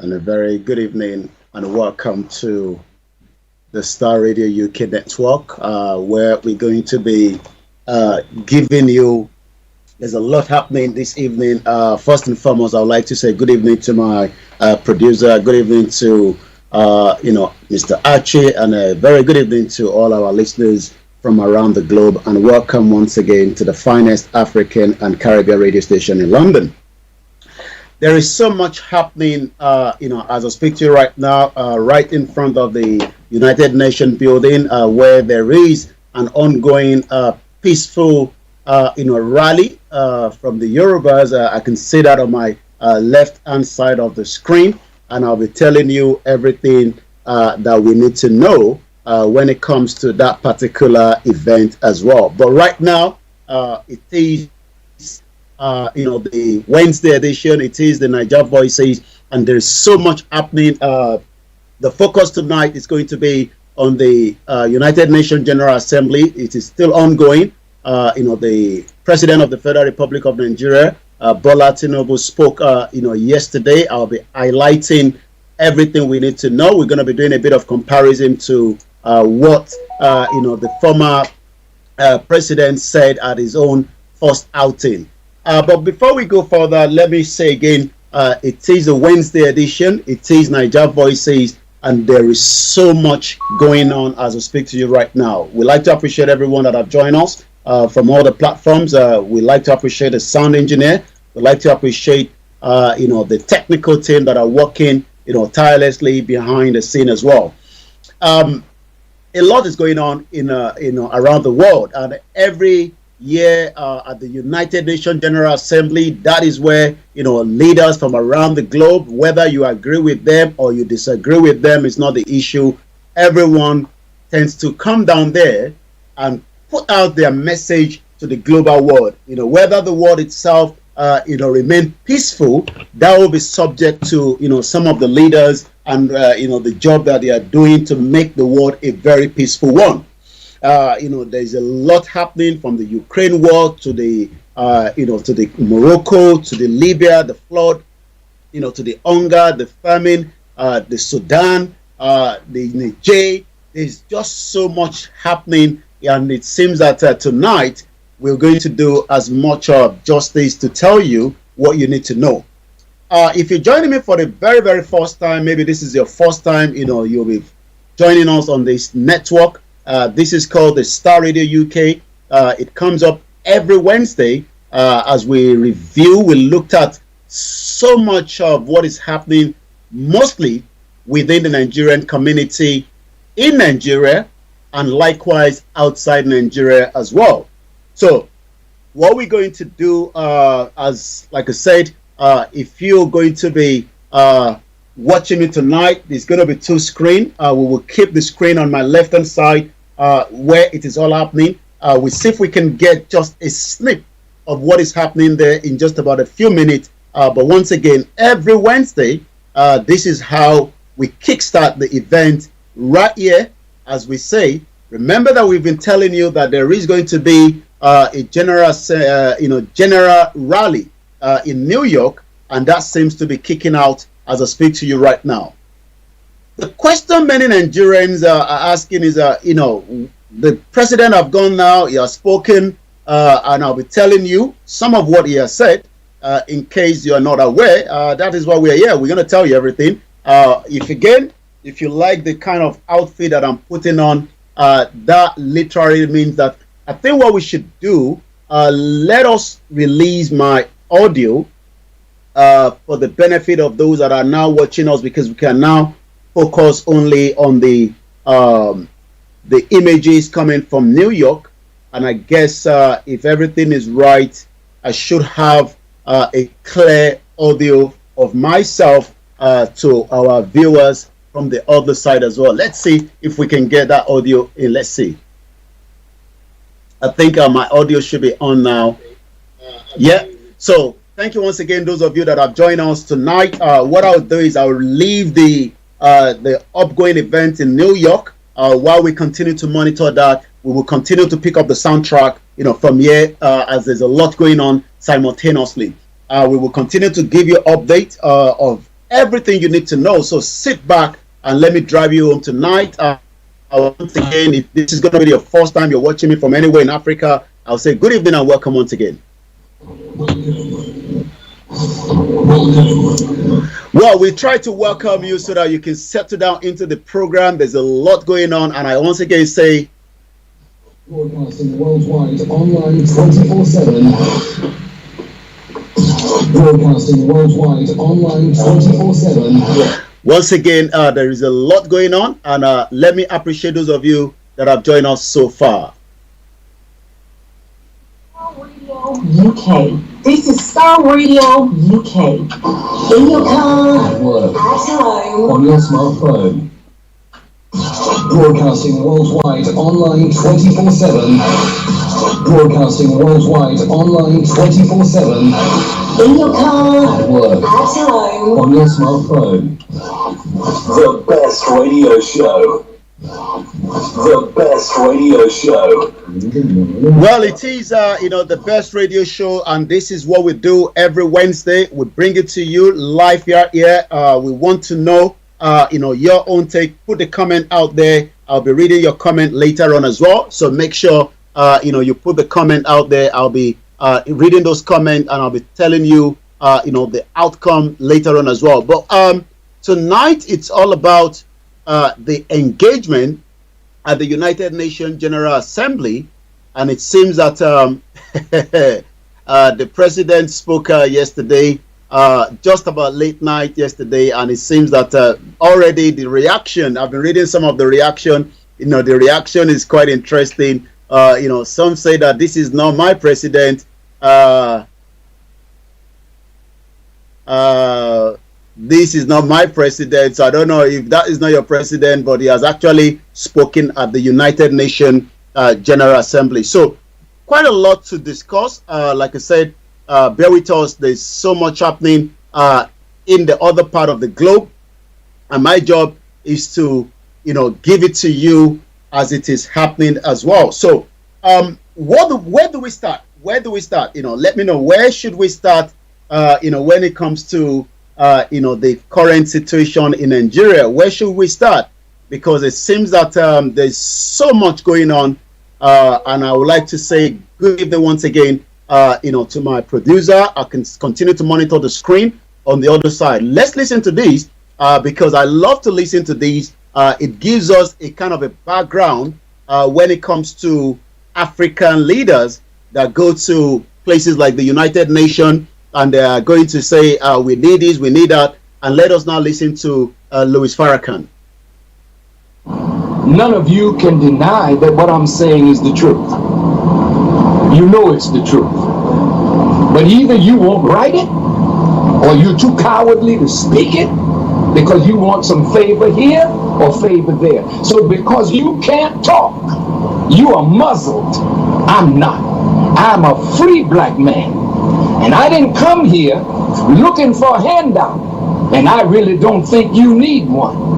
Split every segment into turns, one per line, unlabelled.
and a very good evening and welcome to the Star Radio UK network, where we're going to be giving you. There's a lot happening this evening. First and foremost, I would like to say good evening to my producer. Good evening to Mr. Archie, and a very good evening to all our listeners from around the globe. And welcome once again to the finest African and Caribbean radio station in London. There is so much happening, as I speak to you right now, right in front of the United Nations building, where there is an ongoing peaceful, rally from the Yorubas. I can see that on my left-hand side of the screen, and I'll be telling you everything that we need to know when it comes to that particular event as well. But right now, it is the Wednesday edition. It is the Niger Voices, and there's so much happening. The focus tonight is going to be on the United Nations General Assembly. It is still ongoing. The President of the Federal Republic of Nigeria, Bola Tinubu, spoke, yesterday. I'll be highlighting everything we need to know. We're going to be doing a bit of comparison to what the former president said at his own first outing. But before we go further, let me say again, it is a Wednesday edition. It is Niger Voices, and there is so much going on as I speak to you right now. We'd like to appreciate everyone that have joined us from all the platforms. We'd like to appreciate the sound engineer. We'd like to appreciate, the technical team that are working, tirelessly behind the scene as well. A lot is going on around the world, and every year at the United Nations General Assembly, that is where leaders from around the globe, whether you agree with them or you disagree with them, is not the issue. Everyone tends to come down there and put out their message to the global world. Whether the world itself remain peaceful, that will be subject to some of the leaders and the job that they are doing to make the world a very peaceful one. There's a lot happening, from the Ukraine war to the to the Morocco, to the Libya, the flood, to the hunger, the famine, the Sudan, the Niger. There's just so much happening, and it seems that tonight we're going to do as much justice to tell you what you need to know. If you're joining me for the very, very first time, maybe this is your first time, you'll be joining us on this network. This is called the Star Radio UK. It comes up every Wednesday as we review. We looked at so much of what is happening, mostly within the Nigerian community in Nigeria, and likewise outside Nigeria as well. So what we're going to do, like I said, if you're going to be watching me tonight, there's going to be two screens. We will keep the screen on my left-hand side where it is all happening. We'll see if we can get just a snip of what is happening there in just about a few minutes. But once again, every Wednesday, this is how we kickstart the event right here, as we say. Remember that we've been telling you that there is going to be a general rally in New York, and that seems to be kicking out as I speak to you right now. The question many Nigerians are asking is, the president have gone now, he has spoken, and I'll be telling you some of what he has said, in case you are not aware. That is why we are here. We're going to tell you everything. If you like the kind of outfit that I'm putting on, that literally means that I think what we should do, let us release my audio for the benefit of those that are now watching us, because we can now focus only on the images coming from New York. And I guess if everything is right, I should have a clear audio of myself to our viewers from the other side as well. Let's see if we can get that audio in. Let's see. I think my audio should be on now. Yeah. So thank you once again, those of you that have joined us tonight. What I'll do is I'll leave the upgoing event in New York. While we continue to monitor that, we will continue to pick up the soundtrack, from here, as there's a lot going on simultaneously. We will continue to give you updates of everything you need to know. So sit back and let me drive you home tonight. Once again, if this is going to be your first time you're watching me from anywhere in Africa, I'll say good evening and welcome once again. Well, we try to welcome you so that you can settle down into the program. There's a lot going on, and I once again say,
broadcasting worldwide online 24/7. Broadcasting worldwide online 24/7.
Once again, there is a lot going on, and let me appreciate those of you that have joined us so far.
UK. This is Star Radio UK. In your car,
At work,
at home,
on your smartphone. Broadcasting worldwide online 24/7. Broadcasting worldwide online 24/7.
in your car,
At work,
at home.
on your smartphone.
The best radio show. The best radio show.
Well, it is, the best radio show, and this is what we do every Wednesday. We bring it to you live here. We want to know, your own take. Put the comment out there. I'll be reading your comment later on as well. So make sure, you put the comment out there. I'll be reading those comments, and I'll be telling you, the outcome later on as well. But tonight, it's all about the engagement at the United Nations General Assembly, and it seems that the president spoke yesterday, just about late night yesterday, and it seems that already the reaction, I've been reading some of the reaction, the reaction is quite interesting. Some say that this is not my president. This is not my president, so I don't know if that is not your president, but he has actually spoken at the United Nations General Assembly. So quite a lot to discuss. Like I said, bear with us. There's so much happening in the other part of the globe, and my job is to, give it to you as it is happening as well. So where do we start? Let me know, where should we start, when it comes to the current situation in Nigeria? Where should we start? Because it seems that there's so much going on, and I would like to say good evening once again, to my producer. I can continue to monitor the screen on the other side. Let's listen to these because I love to listen to these. It gives us a kind of a background when it comes to African leaders that go to places like the United Nations, and they are going to say, we need this, we need that. And let us now listen to Louis Farrakhan.
None of you can deny that what I'm saying is the truth. You know it's the truth. But either you won't write it, or you're too cowardly to speak it, because you want some favor here or favor there. So because you can't talk, you are muzzled. I'm not. I'm a free black man. And I didn't come here looking for a handout. And I really don't think you need one.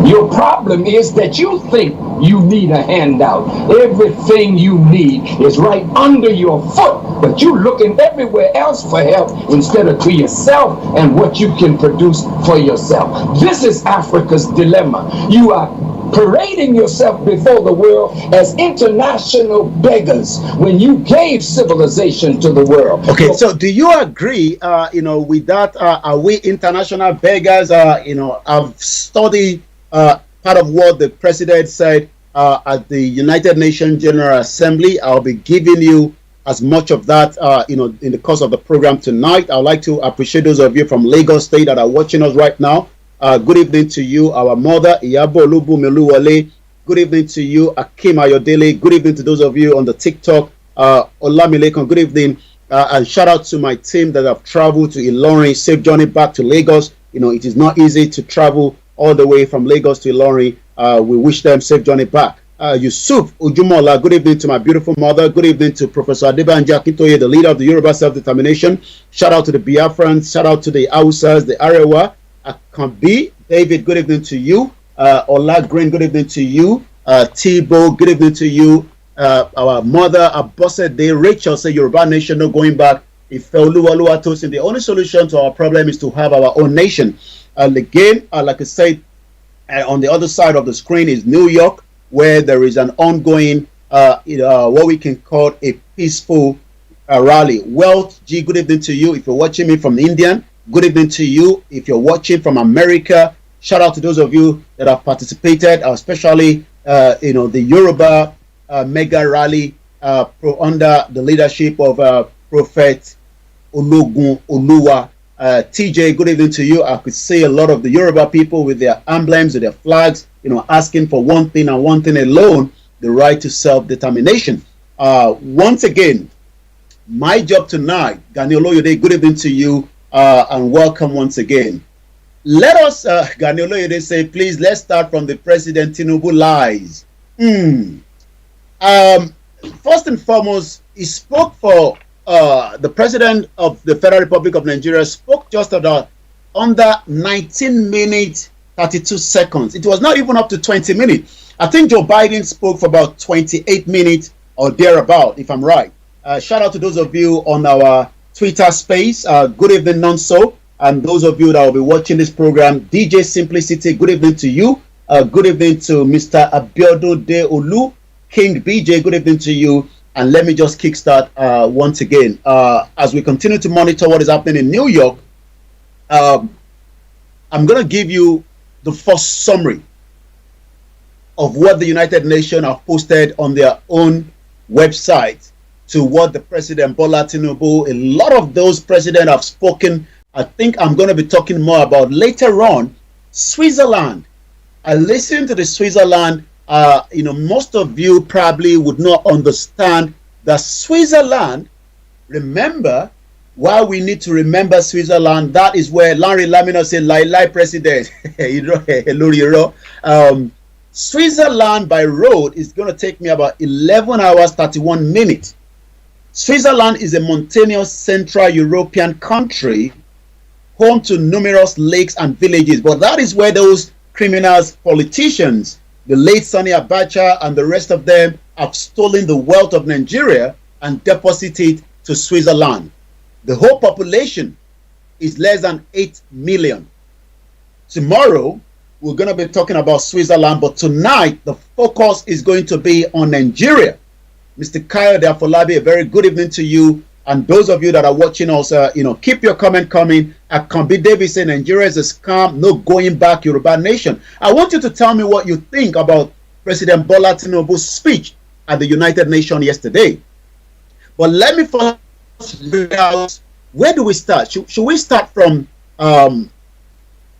Your problem is that you think you need a handout. Everything you need is right under your foot, but you're looking everywhere else for help instead of to yourself and what you can produce for yourself. This is Africa's dilemma. You are parading yourself before the world as international beggars when you gave civilization to the world.
Okay, so do you agree, with that? Are we international beggars? I've studied part of what the president said at the United Nations General Assembly. I'll be giving you as much of that, in the course of the program tonight. I'd like to appreciate those of you from Lagos State that are watching us right now. Good evening to you, our mother, Iyabo Olubu Meluwale. Good evening to you, Akim Ayodele. Good evening to those of you on the TikTok, Olamilekan. Good evening. And shout out to my team that have traveled to Ilorin. Safe journey back to Lagos. It is not easy to travel all the way from Lagos to Ilorin. We wish them safe journey back. Yusuf Ujumola, good evening to my beautiful mother. Good evening to Professor Adebanji Akintoye, the leader of the Yoruba Self-Determination. Shout out to the Biafrans. Shout out to the Hausas, the Arewa. Akambi, David, good evening to you. Ola Green, good evening to you. Tibo, good evening to you. Our mother, Abosede, Rachel, say Yoruba Nation, no going back. The only solution to our problem is to have our own nation. And again, like I said, on the other side of the screen is New York, where there is an ongoing, what we can call a peaceful rally. Wealth G, good evening to you. If you're watching me from India, good evening to you. If you're watching from America, shout out to those of you that have participated, especially the Yoruba mega rally under the leadership of Prophet Ologun Oluwa. TJ, good evening to you. I could see a lot of the Yoruba people with their emblems, with their flags, asking for one thing and one thing alone, the right to self-determination. Once again, my job tonight, Gani Oloyede, good evening to you, and welcome once again. Let us, Gani Oloyede, say, please, let's start from the President Tinubu lies. First and foremost, he spoke for the President of the Federal Republic of Nigeria, spoke just about under 19 minutes, 32 seconds. It was not even up to 20 minutes. I think Joe Biden spoke for about 28 minutes or thereabout, if I'm right. Shout out to those of you on our Twitter space. Good evening, Nonso. And those of you that will be watching this program, DJ Simplicity, good evening to you. Good evening to Mr. Abiodun De Olu. King BJ, good evening to you. And let me just kickstart once again. As we continue to monitor what is happening in New York, I'm going to give you the first summary of what the United Nations have posted on their own website to what the President Bola Tinubu, a lot of those presidents have spoken. I think I'm going to be talking more about later on. Switzerland. I listened to the Switzerland. Most of you probably would not understand that Switzerland, remember, why we need to remember Switzerland, that is where Larry Lamina said, Lai President. Switzerland by road is going to take me about 11 hours, 31 minutes. Switzerland is a mountainous Central European country, home to numerous lakes and villages. But that is where those criminals, politicians, the late Sani Abacha and the rest of them have stolen the wealth of Nigeria and deposited it to Switzerland. The whole population is less than 8 million. Tomorrow, we're going to be talking about Switzerland, but tonight, the focus is going to be on Nigeria. Mr. Kayode Afolabi, a very good evening to you. And those of you that are watching us, keep your comment coming. Akambi David said Nigeria is a scam, no going back, Yoruba nation. I want you to tell me what you think about President Bola Tinubu's speech at the United Nations yesterday. But let me first figure out, where do we start? Should we start from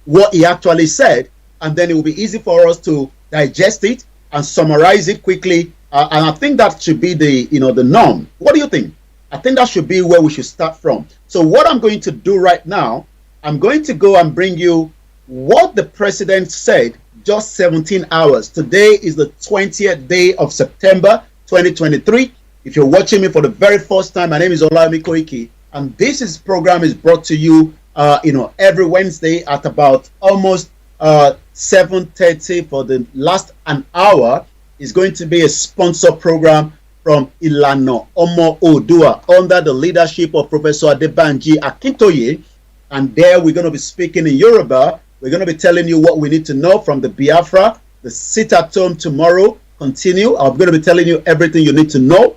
what he actually said, and then it will be easy for us to digest it and summarize it quickly? And I think that should be the norm. What do you think? I think that should be where we should start from. So what I'm going to do right now, I'm going to go and bring you what the president said just 17 hours. Today is the 20th day of September 2023. If you're watching me for the very first time, my name is Olayomi Koiki, and this program is brought to you every Wednesday at about almost 7:30 for the last an hour. Is going to be a sponsor program from Ilano Omo Odua under the leadership of Professor Adebanji Akintoye. And there we're going to be speaking in Yoruba. We're going to be telling you what we need to know from the Biafra, the sit at home tomorrow. Continue. I'm going to be telling you everything you need to know.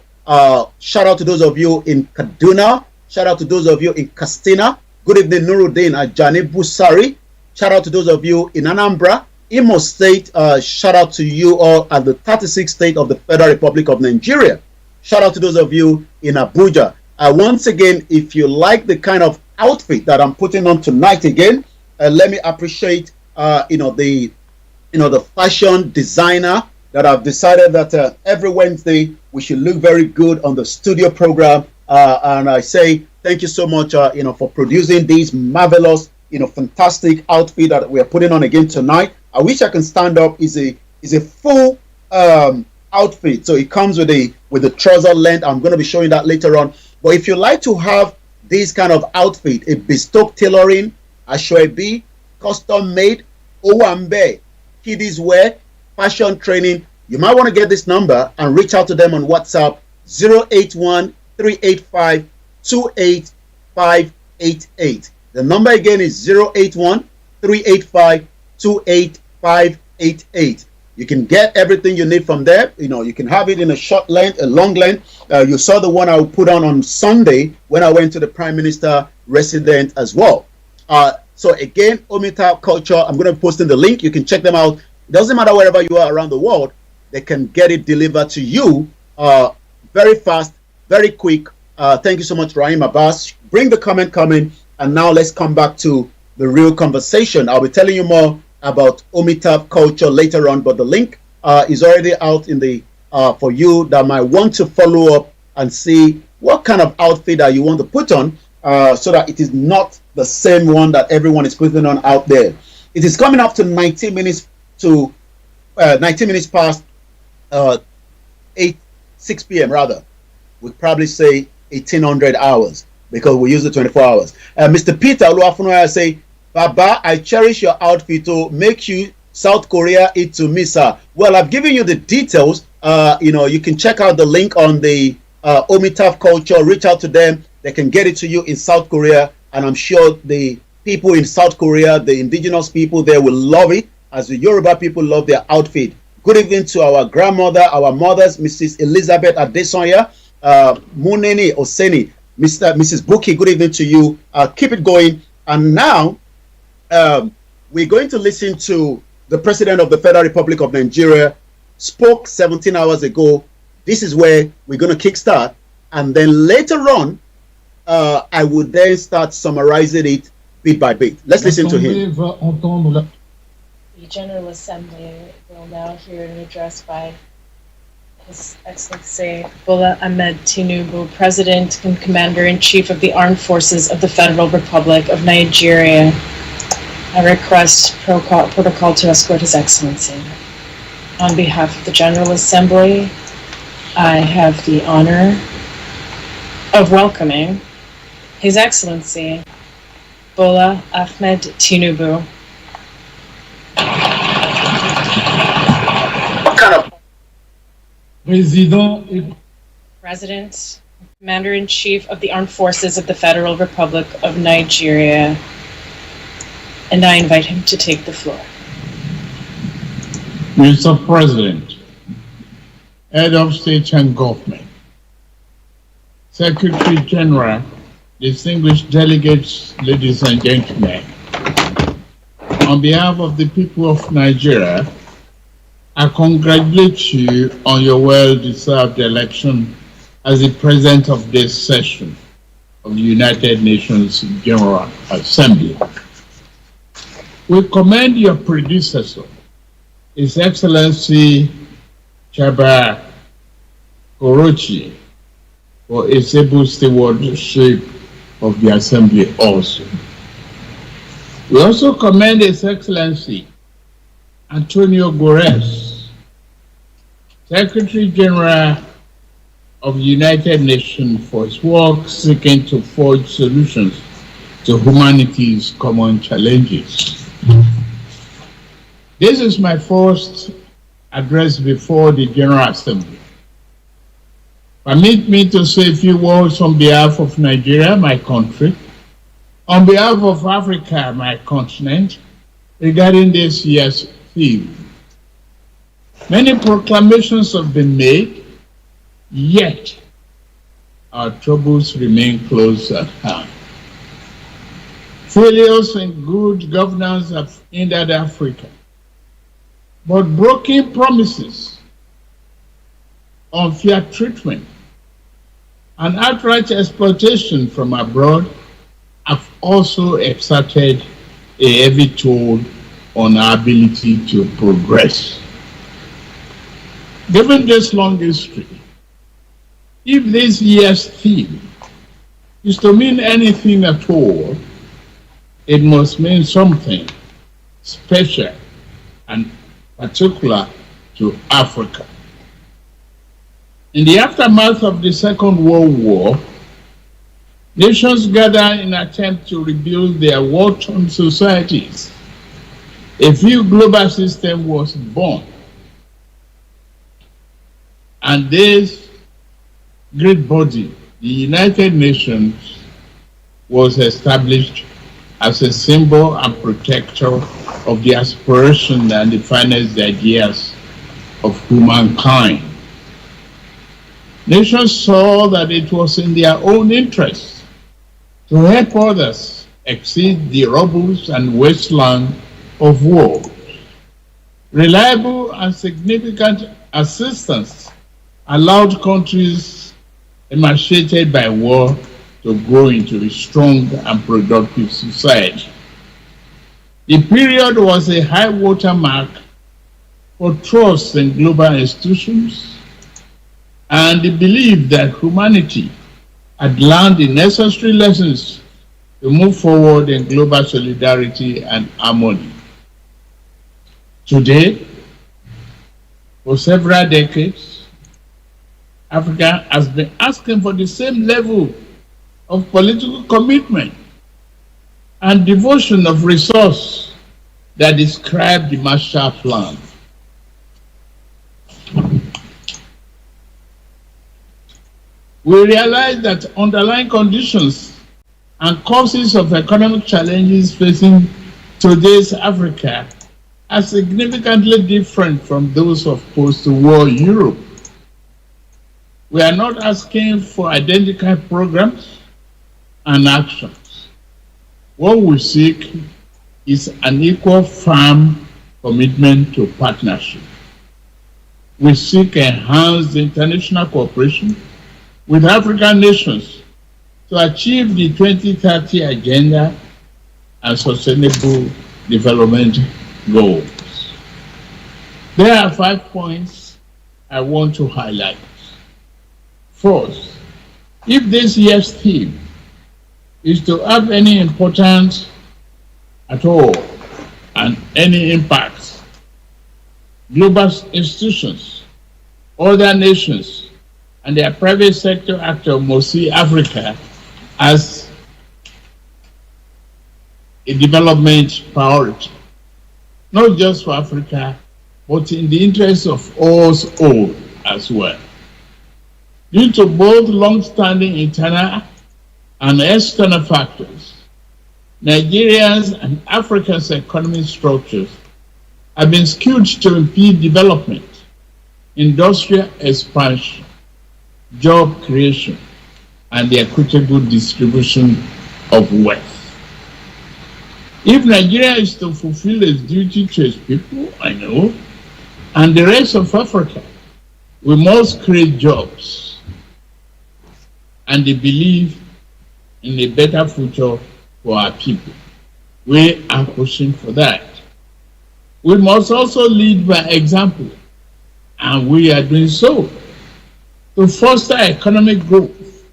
Shout out to those of you in Kaduna. Shout out to those of you in Castina. Good evening, Nuruddin Ajani Busari. Shout out to those of you in Anambra, Imo State. Shout out to you all at the 36th state of the Federal Republic of Nigeria. Shout out to those of you in Abuja. Once again, if you like the kind of outfit that I'm putting on tonight again, let me appreciate the fashion designer that I've decided that every Wednesday we should look very good on the studio program. And I say thank you so much for producing these marvelous fantastic outfit that we are putting on again tonight. I wish I can stand up. Is a full outfit, so it comes with the trouser length. I'm going to be showing that later on. But if you like to have this kind of outfit, a bespoke tailoring, ashwebi, custom made, owambe, kiddies wear, fashion training, you might want to get this number and reach out to them on WhatsApp 081 385 2858. The number again is 081-385-28588. You can get everything you need from there. You can have it in a short length, a long length. You saw the one I put on Sunday when I went to the Prime Minister residence as well. So again, Omitap Culture, I'm going to be posting the link. You can check them out. It doesn't matter wherever you are around the world. They can get it delivered to you very fast, very quick. Thank you so much, Rahim Abbas. Bring the comment coming. And now let's come back to the real conversation. I'll be telling you more about Omitap Culture later on, but the link is already out in the for you that might want to follow up and see what kind of outfit that you want to put on so that it is not the same one that everyone is putting on out there. It is coming up to 19 minutes past 6 p.m. rather. We'd probably say 1800 hours because we use the 24 hours. Mr. Peter Oluwafunoya say, Baba, I cherish your outfit to make you South Korea it to me, sir. Well, I've given you the details. You can check out the link on the Omitap Culture. Reach out to them. They can get it to you in South Korea. And I'm sure the people in South Korea, the indigenous people there will love it as the Yoruba people love their outfit. Good evening to our grandmother, our mothers, Mrs. Elizabeth Adesonya, Muneni Oseni, Mrs. Buki, good evening to you. Keep it going. And now, we're going to listen to the President of the Federal Republic of Nigeria spoke 17 hours ago. This is where we're going to kickstart. And then later on, I would then start summarizing it bit by bit. Let's listen to him.
The General Assembly will now hear an address by His Excellency Bola Ahmed Tinubu, President and Commander-in-Chief of the Armed Forces of the Federal Republic of Nigeria. I request protocol to escort His Excellency. On behalf of the General Assembly, I have the honor of welcoming His Excellency Bola Ahmed Tinubu. President, Commander-in-Chief of the Armed Forces of the Federal Republic of Nigeria, and I invite him to take the floor.
Mr. President, Head of State and Government, Secretary General, distinguished delegates, ladies and gentlemen, on behalf of the people of Nigeria, I congratulate you on your well-deserved election as the President of this session of the United Nations General Assembly. We commend your predecessor, His Excellency Chaba Korochi, for his able stewardship of the Assembly also. We also commend His Excellency Antonio Guterres, Secretary General of the United Nations, for his work seeking to forge solutions to humanity's common challenges. This is my first address before the General Assembly. Permit me to say a few words on behalf of Nigeria, my country, on behalf of Africa, my continent, regarding this year's theme. Many proclamations have been made, yet our troubles remain close at hand. Failures in good governance have hindered Africa, but broken promises, unfair treatment, and outright exploitation from abroad have also exerted a heavy toll on our ability to progress. Given this long history, if this year's theme is to mean anything at all, it must mean something special and particular to Africa. In the aftermath of the Second World War, nations gathered in an attempt to rebuild their war-torn societies. A new global system was born. And this great body, the United Nations, was established as a symbol and protector of the aspiration and the finest ideas of humankind. Nations saw that it was in their own interest to help others exceed the rubbles and wasteland of war. Reliable and significant assistance allowed countries emaciated by war to grow into a strong and productive society. The period was a high watermark for trust in global institutions and the belief that humanity had learned the necessary lessons to move forward in global solidarity and harmony. Today, for several decades, Africa has been asking for the same level of political commitment and devotion of resource that described the Marshall Plan. We realize that underlying conditions and causes of economic challenges facing today's Africa are significantly different from those of post-war Europe. We are not asking for identical programs and actions. What we seek is an equal, firm commitment to partnership. We seek enhanced international cooperation with African nations to achieve the 2030 Agenda and Sustainable Development Goals. There are 5 points I want to highlight. First, if this year's theme is to have any importance at all and any impact, global institutions, other nations, and their private sector actors must see Africa as a development priority, not just for Africa, but in the interest of us all as well. Due to both long-standing internal and external factors, Nigeria's and Africa's economic structures have been skewed to impede development, industrial expansion, job creation, and the equitable distribution of wealth. If Nigeria is to fulfill its duty to its people, I know, and the rest of Africa, we must create jobs and the belief in a better future for our people. We are pushing for that. We must also lead by example, and we are doing so, to foster economic growth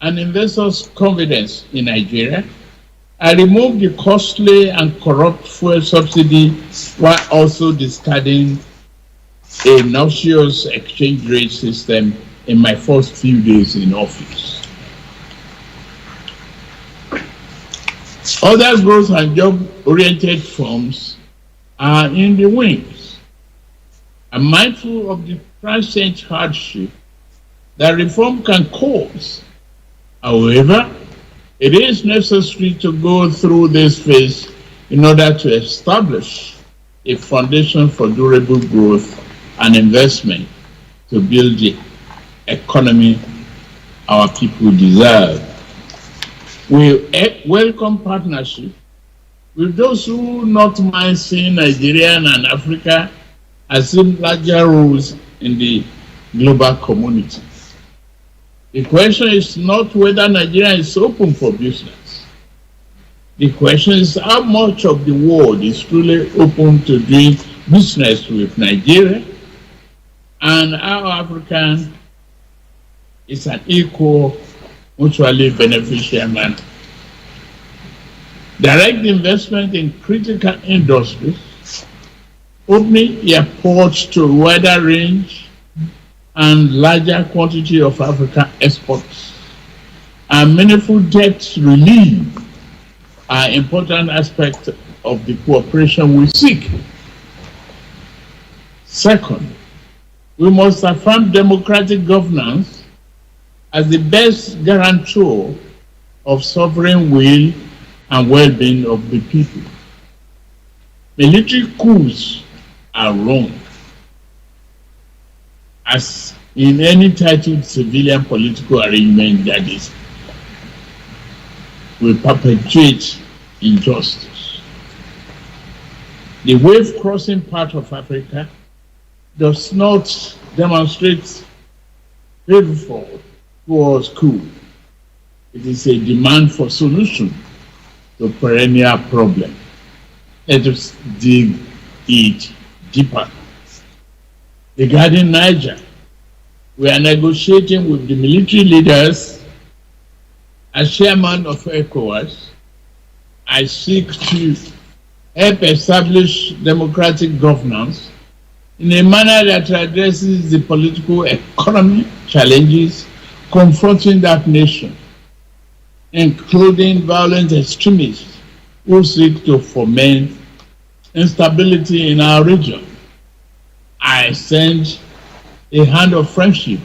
and investors' confidence in Nigeria, and remove the costly and corrupt fuel subsidy while also discarding a noxious exchange rate system in my first few days in office. Other growth and job-oriented firms are in the wings. I'm mindful of the transient hardship that reform can cause. However, it is necessary to go through this phase in order to establish a foundation for durable growth and investment to build the economy our people deserve. We welcome partnership with those who do not mind seeing Nigeria and Africa as larger roles in the global community. The question is not whether Nigeria is open for business. The question is how much of the world is truly open to doing business with Nigeria, and how Africa is an equal, mutually beneficial manner. Direct investment in critical industries, opening airports to a wider range and larger quantity of African exports, and meaningful debt relief are important aspects of the cooperation we seek. Second, we must affirm democratic governance as the best guarantor of sovereign will and well-being of the people. Military coups are wrong, as in any titled civilian political arrangement that is will perpetuate injustice. The wave crossing part of Africa does not demonstrate favorable towards coup. It is a demand for solution to perennial problem. Let us dig it deeper. Regarding Niger, we are negotiating with the military leaders. As chairman of ECOWAS, I seek to help establish democratic governance in a manner that addresses the political economic challenges confronting that nation, including violent extremists who seek to foment instability in our region. I extend a hand of friendship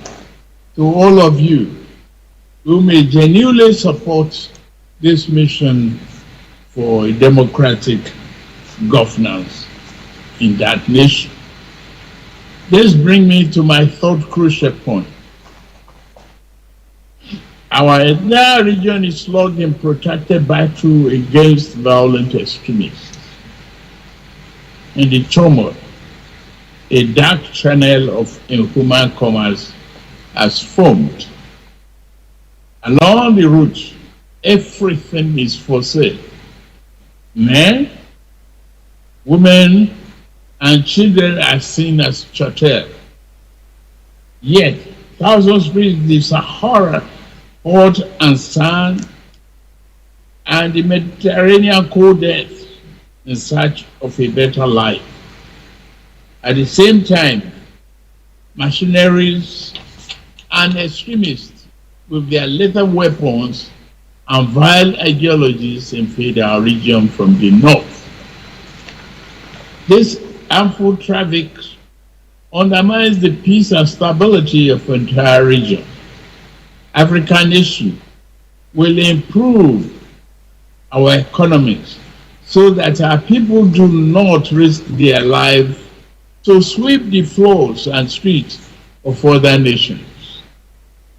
to all of you who may genuinely support this mission for a democratic governance in that nation. This brings me to my third crucial point. Our entire region is locked in protracted battle against violent extremists. In the turmoil, a dark channel of inhuman commerce has formed. Along the route, everything is for sale. Men, women, and children are seen as chattel. Yet, thousands reach the Sahara, hot and sand, and the Mediterranean cold death in search of a better life. At the same time, mercenaries and extremists with their lethal weapons and vile ideologies invade our region from the north. This harmful traffic undermines the peace and stability of the entire region. African nation will improve our economics so that our people do not risk their lives to sweep the floors and streets of other nations.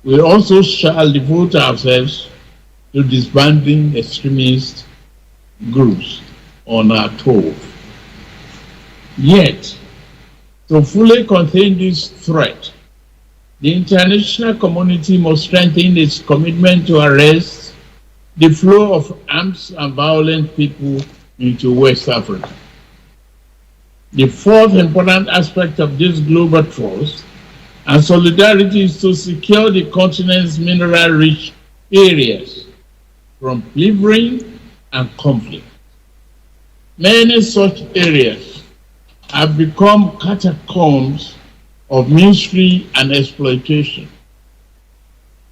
We also shall devote ourselves to disbanding extremist groups on our tour. Yet, to fully contain this threat, the international community must strengthen its commitment to arrest the flow of arms and violent people into West Africa. The fourth important aspect of this global trust and solidarity is to secure the continent's mineral-rich areas from plundering and conflict. Many such areas have become catacombs of misery and exploitation.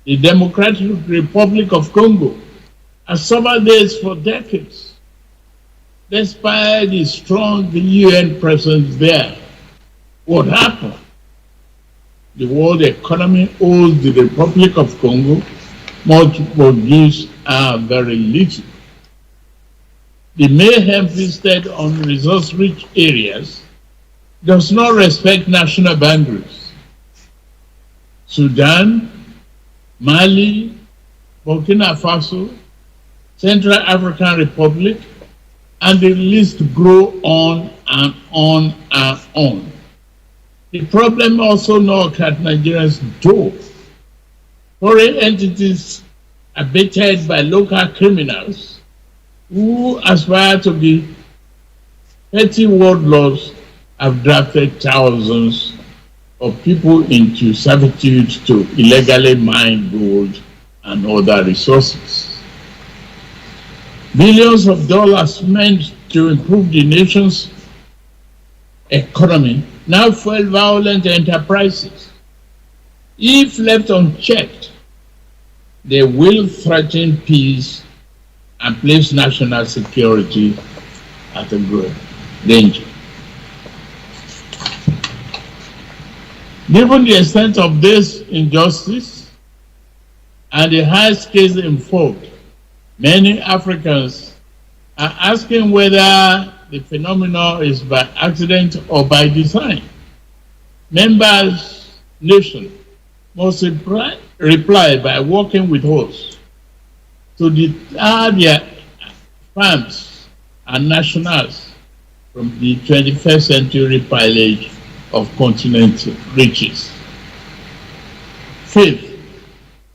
The Democratic Republic of Congo has suffered this for decades. Despite the strong UN presence there, what happened? The world economy owes the Republic of Congo much produce very little. The mayhem visited on resource-rich areas does not respect national boundaries. Sudan, Mali, Burkina Faso, Central African Republic, and the list go on and on and on. The problem also knocks at Nigeria's door. Foreign entities are baited by local criminals who aspire to be petty warlords have drafted thousands of people into servitude to illegally mine gold and other resources. Billions of dollars meant to improve the nation's economy now fuel violent enterprises. If left unchecked, they will threaten peace and place national security at a great danger. Given the extent of this injustice and the high scales involved, Many Africans are asking whether the phenomenon is by accident or by design. Members nation must reply by working with us to deter their farms and nationals from the 21st century pillage of continental riches. Fifth,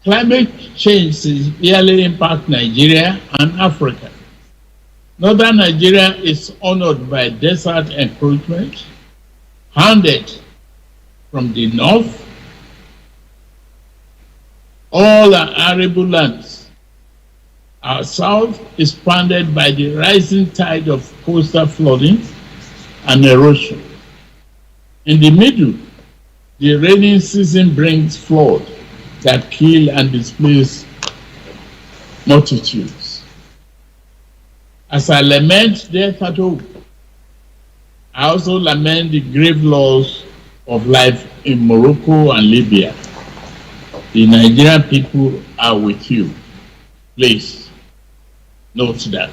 climate change severely impacts Nigeria and Africa. Northern Nigeria is honored by desert encroachment, handed from the north, all our arable lands. Our south is pounded by the rising tide of coastal flooding and erosion. In the middle, the rainy season brings flood that kill and displace multitudes. As I lament death at home, I also lament the grave loss of life in Morocco and Libya. The Nigerian people are with you. Please note that.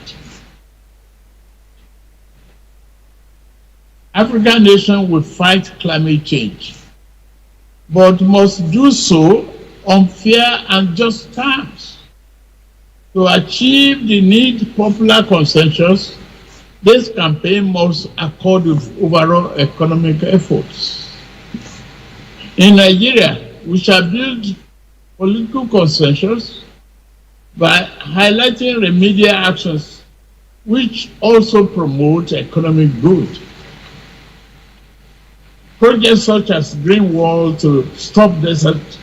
African nations will fight climate change, but must do so on fair and just terms. To achieve the need popular consensus, this campaign must accord with overall economic efforts. In Nigeria, we shall build political consensus by highlighting remedial actions which also promote economic good. Projects such as Green Wall to stop desert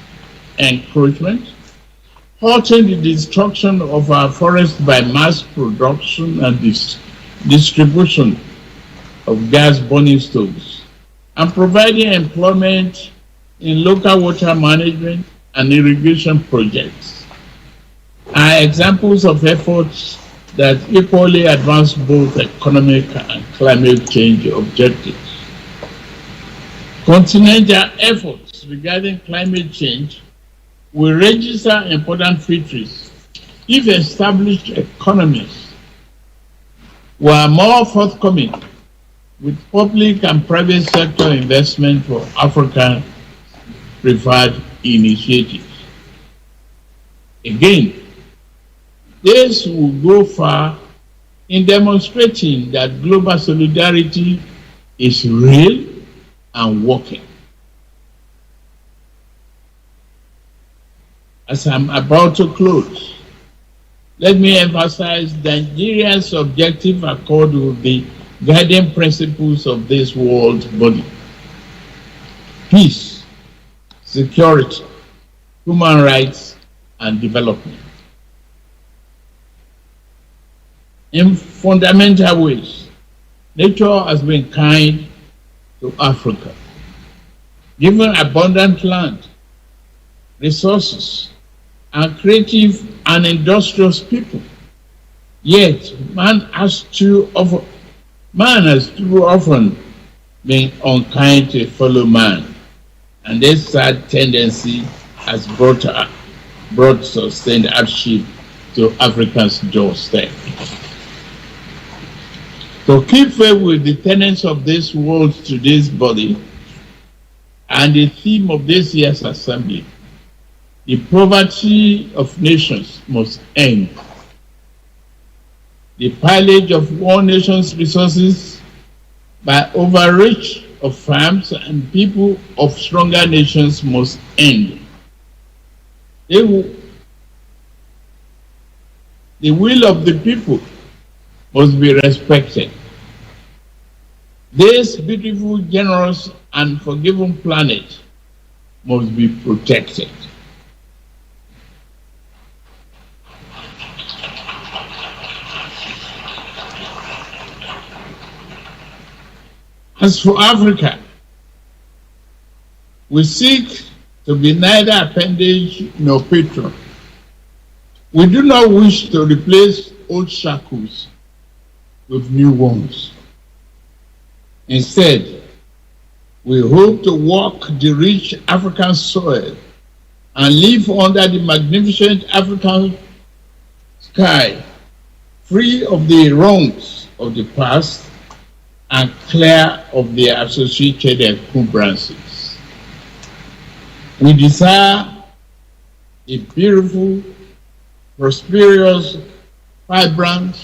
encroachment, halting the destruction of our forests by mass production and distribution of gas burning stoves, and providing employment in local water management and irrigation projects are examples of efforts that equally advance both economic and climate change objectives. Continental efforts regarding climate change will register important features if established economies were more forthcoming with public and private sector investment for African preferred initiatives. Again, this will go far in demonstrating that global solidarity is real and working. As I'm about to close, let me emphasize Nigeria's objective accord with the guiding principles of this world body: peace, security, human rights, and development. In fundamental ways, nature has been kind to Africa, given abundant land, resources, and creative and industrious people. Yet, man has too often been unkind to a fellow man, and this sad tendency has brought sustained hardship to Africa's doorstep. To keep faith with the tenets of this world today's body and the theme of this year's assembly, the poverty of nations must end. The pillage of one nation's resources by overreach of farms and people of stronger nations must end. The will of the people must be respected. This beautiful, generous, and forgiving planet must be protected. As for Africa, we seek to be neither appendage nor patron. We do not wish to replace old shackles with new ones. Instead, we hope to walk the rich African soil and live under the magnificent African sky free of the wrongs of the past and clear of the associated encumbrances. We desire a beautiful, prosperous, vibrant,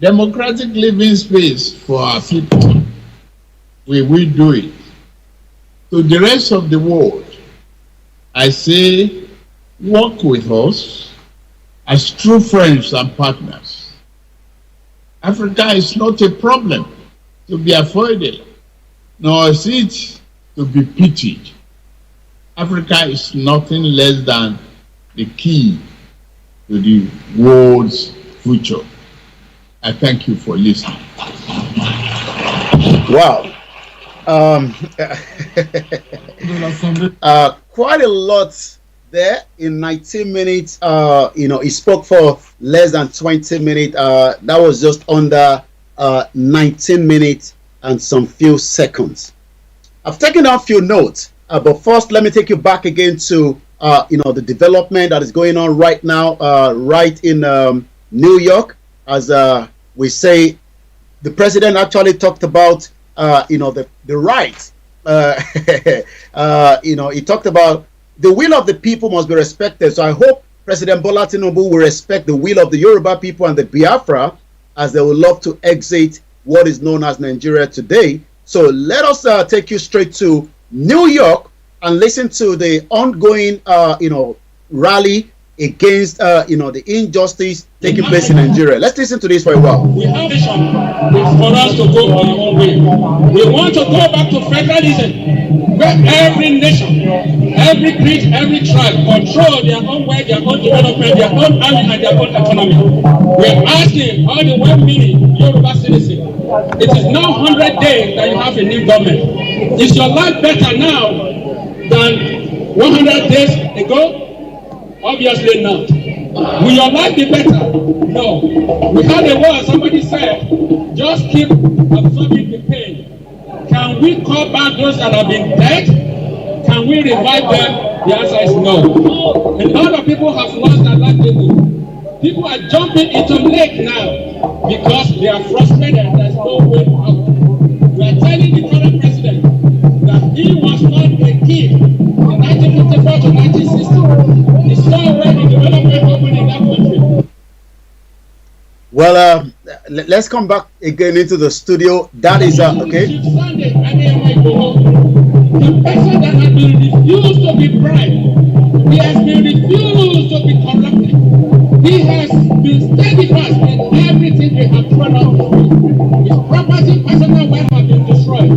democratic living space for our people. We will do it. To the rest of the world, I say, work with us as true friends and partners. Africa is not a problem to be avoided, nor is it to be pitied. Africa is nothing less than the key to the world's future. I thank you for listening.
Wow. Quite a lot there in 19 minutes. He spoke for less than 20 minutes. That was just under 19 minutes and some few seconds. I've taken down a few notes, but first let me take you back again to the development that is going on right now, right in New York. As we say, the president actually talked about the rights. He talked about the will of the people must be respected. So I hope President Bola Tinubu will respect the will of the Yoruba people and the Biafra, as they would love to exit what is known as Nigeria today. So let us take you straight to New York and listen to the ongoing rally against the injustice taking place in Nigeria. Let's listen to this for a while.
We have a vision for us to go our own way. We want to go back to federalism, where every nation, every creed, every tribe control their own way, their own development, their own army, and their own economy. We're asking all the 1 million Yoruba citizens, it is now 100 days that you have a new government. Is your life better now than 100 days ago? Obviously not. Will your life be better? No. We had a word, somebody said, just keep absorbing the pain. Can we call back those that have been dead? Can we revive them? The answer is no. A lot of people have lost their livelihood. People are jumping into lake now because they are frustrated. There's no way out. We are telling the current president that he was not a kid in 1954 to 1960. He saw already development happening in that country.
Well, let's come back again into the studio. That is okay.
The person that has been refused to be bribed, he has been refused to be corrupted. He has been steadfast in everything they have thrown out. His property, personal wealth have been destroyed.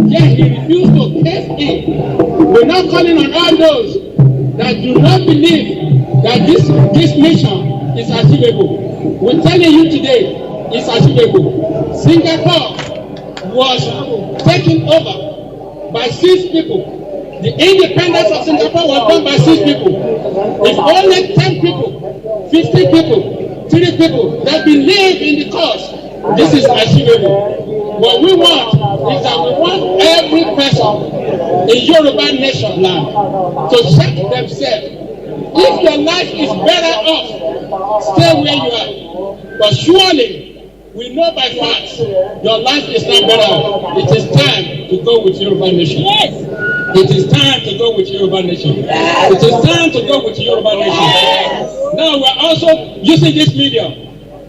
Yet he refused to cave in. We're now calling on all those that do not believe that this mission is achievable. We're telling you today, it's achievable. Singapore was taken over by 6 people. The independence of Singapore was done by 6 people. If only 10 people, 50 people, 3 people that believe in the cause, this is achievable. What we want is that we want every person in Yoruba nation land to check themselves. If your life is better off, stay where you are. But surely, we know by facts, your life is not better off. It is time to go with Yoruba nation. Yes. It is time to go with Yoruba nation. Yes. It is time to go with Yoruba nation. Yes. Now we're also using this media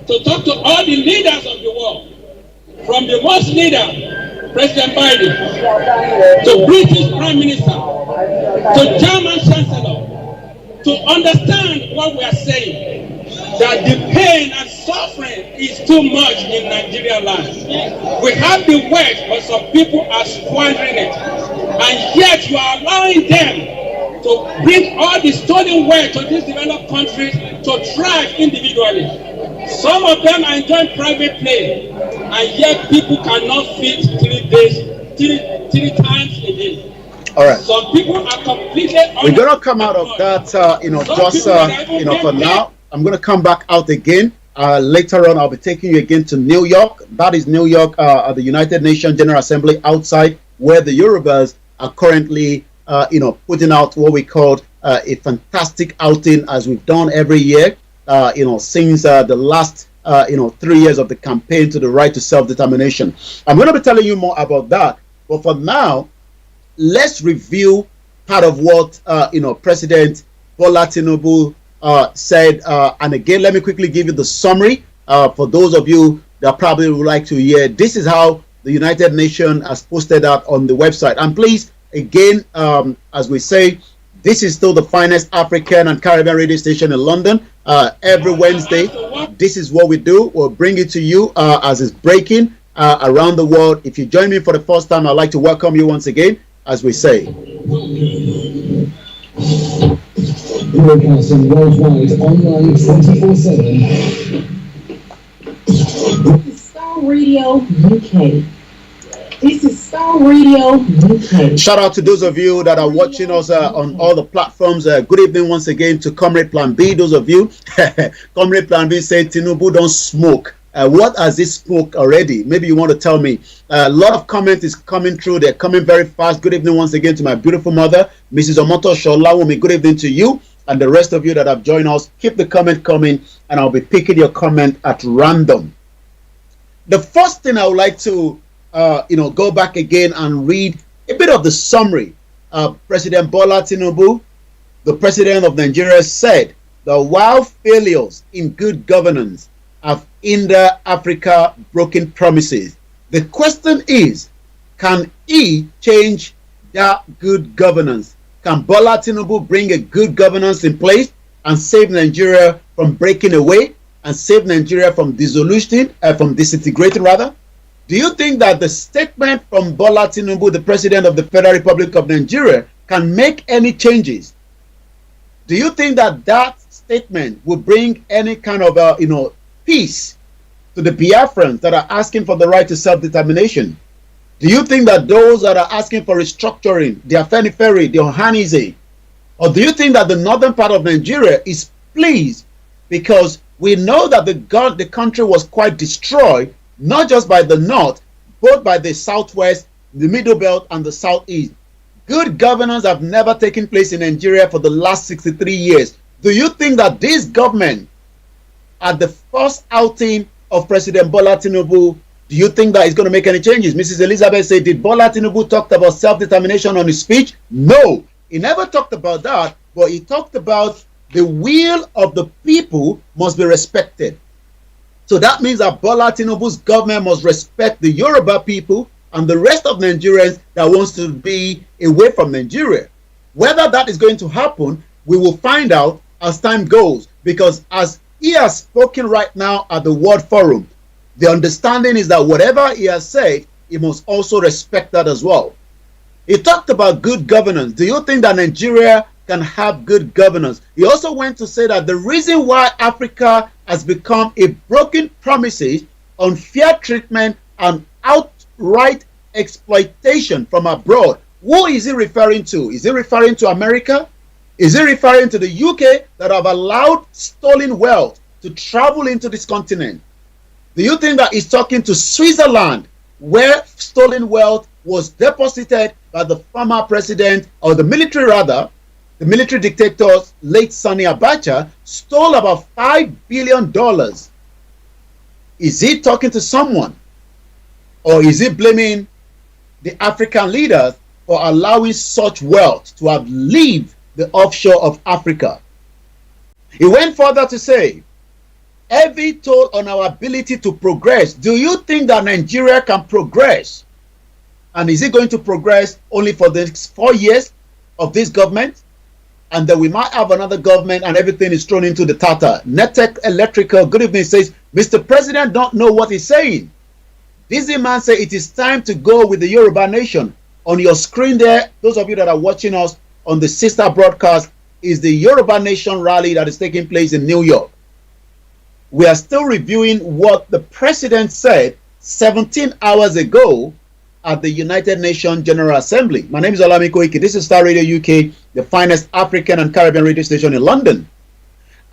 to talk to all the leaders of the world. From the most leader, President Biden, to British Prime Minister, to German Chancellor, to understand what we are saying, that the pain and suffering is too much in Nigerian land. We have the wealth, but some people are squandering it. And yet you are allowing them to bring all the stolen wealth to these developed countries to thrive individually. Some of them are enjoying private play, and yet people cannot feed 3 days, three times a day.
All right.
Some people are completely.
We're gonna come out of that, for now. I'm gonna come back out again. Later on, I'll be taking you again to New York. That is New York, at the United Nations General Assembly outside, where the Yorubas are currently, putting out what we called a fantastic outing, as we've done every year. since the last 3 years of the campaign to the right to self-determination. I'm going to be telling you more about that. But for now, let's review part of what President Bola Tinubu said. And again, let me quickly give you the summary for those of you that probably would like to hear. This is how the United Nations has posted that on the website. And please, again, as we say, this is still the finest African and Caribbean radio station in London. Every Wednesday, this is what we do. We'll bring it to you as it's breaking around the world. If you join me for the first time, I'd like to welcome you once again, as we say.
Broadcasting worldwide online 24/7.
Star Radio UK. This is Star Radio UK.
Shout out to those of you that are watching us on all the platforms. Good evening once again to Comrade Plan B. Those of you, Comrade Plan B said Tinubu don't smoke. What has this smoke already? Maybe you want to tell me. A lot of comment is coming through. They're coming very fast. Good evening once again to my beautiful mother, Mrs. Omoto Sholawumi. Good evening to you and the rest of you that have joined us. Keep the comment coming, and I'll be picking your comment at random. The first thing I would like to go back again and read a bit of the summary. President Bola Tinubu, the president of Nigeria, said that while failures in good governance have hindered Africa broken promises, the question is, can he change that good governance? Can Bola Tinubu bring a good governance in place and save Nigeria from breaking away and save Nigeria from disintegrating rather? Do you think that the statement from Bola Tinubu, the President of the Federal Republic of Nigeria, can make any changes? Do you think that that statement will bring any kind of peace to the Biafrans that are asking for the right to self-determination? Do you think that those that are asking for restructuring, the Afenifere, the Ohanize, or do you think that the northern part of Nigeria is pleased because we know that the country was quite destroyed, not just by the north, both by the southwest, the middle belt, and the southeast? Good governance have never taken place in Nigeria for the last 63 years. Do you think that this government, at the first outing of President Bola Tinubu, do you think that it's going to make any changes? Mrs. Elizabeth said, did Bola Tinubu talk about self-determination on his speech? No, he never talked about that, but he talked about the will of the people must be respected. So that means that Bola Tinubu's government must respect the Yoruba people and the rest of Nigerians that wants to be away from Nigeria. Whether that is going to happen, we will find out as time goes, because as he has spoken right now at the World Forum, the understanding is that whatever he has said, he must also respect that as well. He talked about good governance. Do you think that Nigeria can have good governance? He also went to say that the reason why Africa has become a broken promises, unfair treatment, and outright exploitation from abroad. Who is he referring to? Is he referring to America? Is he referring to the UK that have allowed stolen wealth to travel into this continent? Do you think that he's talking to Switzerland, where stolen wealth was deposited by the former president, or the military rather, the military dictator, late Sani Abacha, stole about $5 billion? Is he talking to someone? Or is he blaming the African leaders for allowing such wealth to have left the offshore of Africa? He went further to say, heavy toll on our ability to progress. Do you think that Nigeria can progress? And is it going to progress only for the next 4 years of this government? And then we might have another government and everything is thrown into the tata. Netec Electrical, good evening, says, Mr. President don't know what he's saying. This man say it is time to go with the Yoruba nation. On your screen there, those of you that are watching us on the sister broadcast, is the Yoruba Nation rally that is taking place in New York. We are still reviewing what the president said 17 hours ago at the United Nations General Assembly. My name is Olayomi Koiki. This is Star Radio UK, the finest African and Caribbean radio station in London.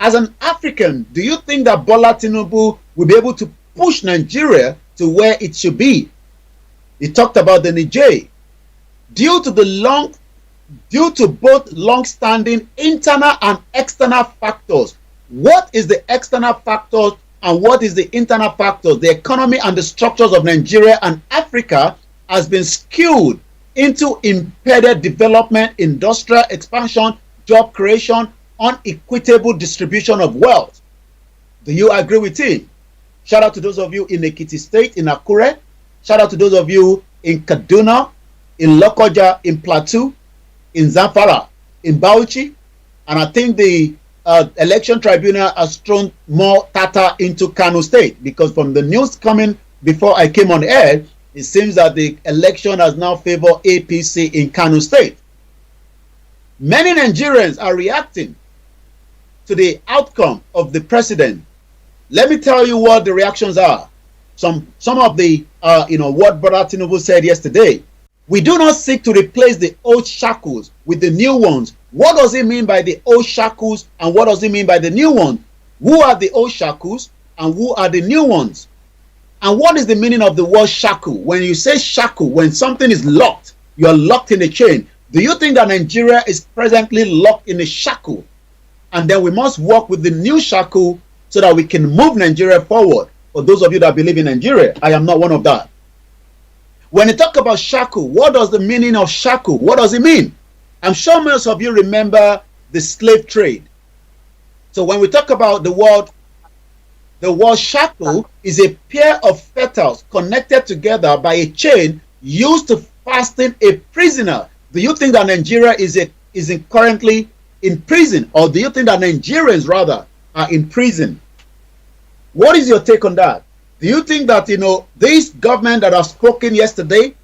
As an African, do you think that Bola Tinubu will be able to push Nigeria to where it should be? He talked about the Niger. Due to both long-standing internal and external factors, What is the external factors and what is the internal factors? The economy and the structures of Nigeria and Africa has been skewed into impeded development, industrial expansion, job creation, unequitable distribution of wealth. Do you agree with him? Shout out to those of you in Ekiti State, in Akure. Shout out to those of you in Kaduna, in Lokoja, in Plateau, in Zamfara, in Bauchi. And I think the election tribunal has thrown more tata into Kano State, because from the news coming before I came on air, it seems that the election has now favored APC in Kano State. Many Nigerians are reacting to the outcome of the president. Let me tell you what the reactions are. Some of the what Brother Tinubu said yesterday. We do not seek to replace the old shackles with the new ones. What does it mean by the old shackles and what does it mean by the new ones? Who are the old shackles and who are the new ones? And what is the meaning of the word shackle? When you say shackle, when something is locked, you are locked in a chain. Do you think that Nigeria is presently locked in a shackle? And then we must work with the new shackle so that we can move Nigeria forward. For those of you that believe in Nigeria, I am not one of that. When you talk about shackle, what does the meaning of shackle? What does it mean? I'm sure most of you remember the slave trade. So when we talk about the word shackle is a pair of fetters connected together by a chain used to fasten a prisoner. Do you think that Nigeria is currently in prison, or do you think that Nigerians rather are in prison? What is your take on that? Do you think that this government that has spoken yesterday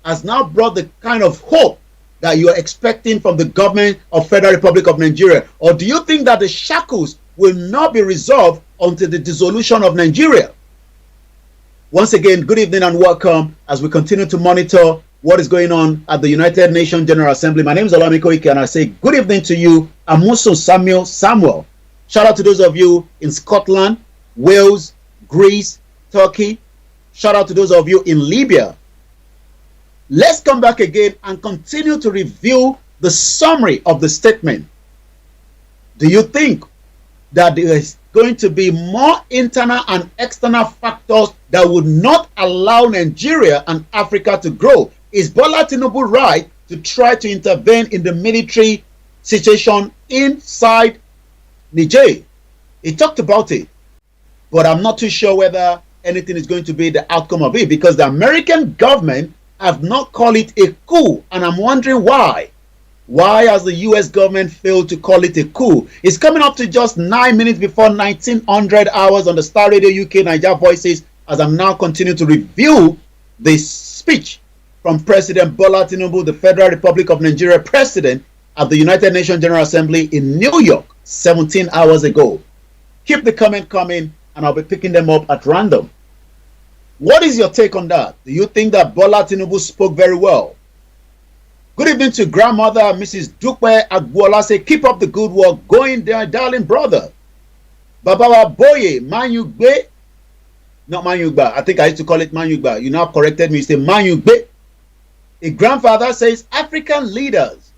has now brought the kind of hope that you are expecting from the government of Federal Republic of Nigeria? Or do you think that the shackles will not be resolved until the dissolution of Nigeria? Once again, good evening and welcome as we continue to monitor what is going on at the United Nations General Assembly. My name is Olayomi Koiki and I say good evening to you, Amuso Samuel. Shout out to those of you in Scotland, Wales, Greece, Turkey. Shout out to those of you in Libya. Let's come back again and continue to review the summary of the statement. Do you think that there is going to be more internal and external factors that would not allow Nigeria and Africa to grow? Is Bola Tinubu right to try to intervene in the military situation inside Niger? He talked about it, but I'm not too sure whether anything is going to be the outcome of it, because the American government have not called it a coup, and I'm wondering why. Why has the US government failed to call it a coup? It's coming up to just 9 minutes before 1900 hours on the Star Radio UK Niger Voices, as I'm now continuing to review the speech from President Bola Tinubu, the Federal Republic of Nigeria president, at the United Nations General Assembly in New York 17 hours ago. Keep the comment coming and I'll be picking them up at random. What is your take on that? Do you think that Bola Tinubu spoke very well? Good evening to grandmother Mrs. Dupe Agbola. Say, keep up the good work going there, darling brother. Babawa Boye, Manyugbe. Not Manyugba. I think I used to call it Manyugba. You now corrected me. You say Manyugbe. A grandfather says, African leaders,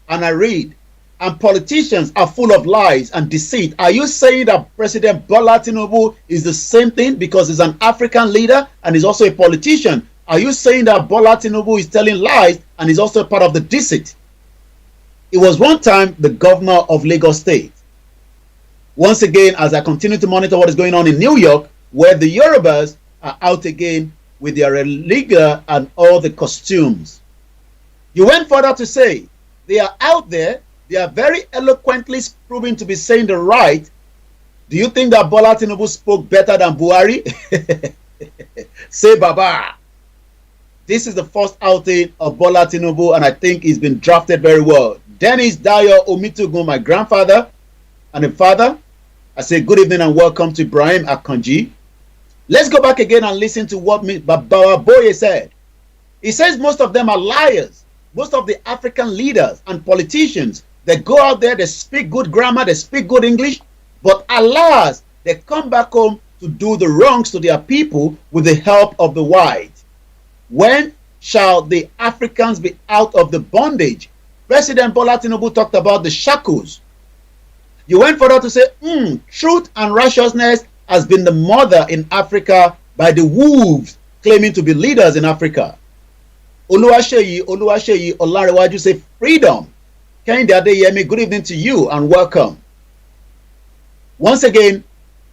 and I read, and politicians are full of lies and deceit. Are you saying that President Bola Tinubu is the same thing because he's an African leader and he's also a politician? Are you saying that Bola Tinubu is telling lies and is also part of the deceit? It was one time the governor of Lagos State. Once again, as I continue to monitor what is going on in New York, where the Yorubas are out again with their religion and all the costumes. You went further to say they are out there. They are very eloquently proving to be saying the right. Do you think that Bola Tinubu spoke better than Buhari? Say Baba. This is the first outing of Bola Tinubu, and I think he's been drafted very well. Dennis Dayo Omitugun, my grandfather and a father. I say good evening and welcome to Ibrahim Akanji. Let's go back again and listen to what Baba Boye said. He says most of them are liars. Most of the African leaders and politicians, they go out there, they speak good grammar, they speak good English, but alas, they come back home to do the wrongs to their people with the help of the white. When shall the Africans be out of the bondage? President Bola Tinubu talked about the shackles. You went further to say, truth and righteousness has been the mother in Africa by the wolves claiming to be leaders in Africa. Oluwaseyi Olarewaju say freedom. Kehinde Adeyemi, good evening to you and welcome. Once again,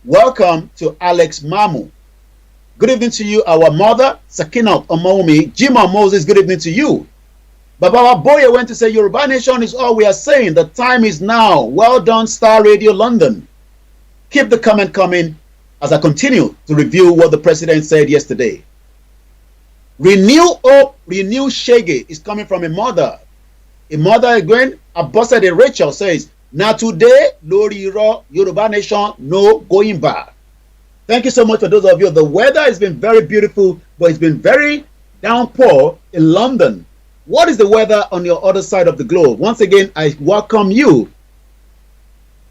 welcome to Alex Mamu. Good evening to you, our mother, Sakinat Omomi. Jima Moses, good evening to you. Baba Boye went to say, Yoruba Nation is all we are saying. The time is now. Well done, Star Radio London. Keep the comment coming as I continue to review what the president said yesterday. Renew hope, renew shege is coming from a mother. A mother again, Abosede Rachel says, now today, Lori Yoruba Nation, no going back. Thank you so much for those of you. The weather has been very beautiful, but it's been very downpour in London. What is the weather on your other side of the globe? Once again, I welcome you.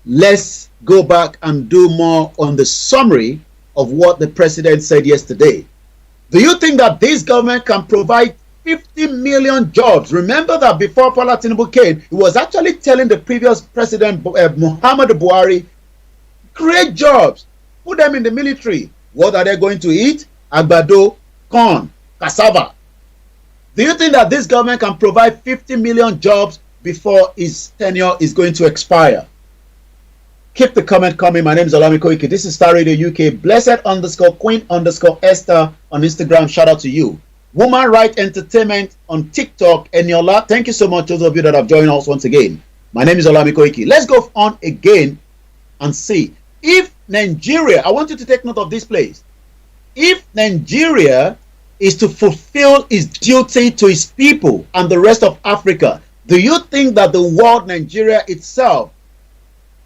Let's go back and do more on the summary of what the president said yesterday. Do you think that this government can provide 50 million jobs? Remember that before Bola Tinubu came, he was actually telling the previous president, Muhammadu Buhari, create jobs, put them in the military. What are they going to eat? Agbado, corn, cassava. Do you think that this government can provide 50 million jobs before his tenure is going to expire? Keep the comment coming. My name is Olayomi Koiki. This is Star Radio UK. Blessed_Queen_Esther on Instagram. Shout out to you. Woman Right Entertainment on TikTok. Eniola. Thank you so much, those of you that have joined us once again. My name is Olayomi Koiki. Let's go on again and see. If Nigeria, I want you to take note of this place. If Nigeria is to fulfill its duty to its people and the rest of Africa, do you think that the word Nigeria itself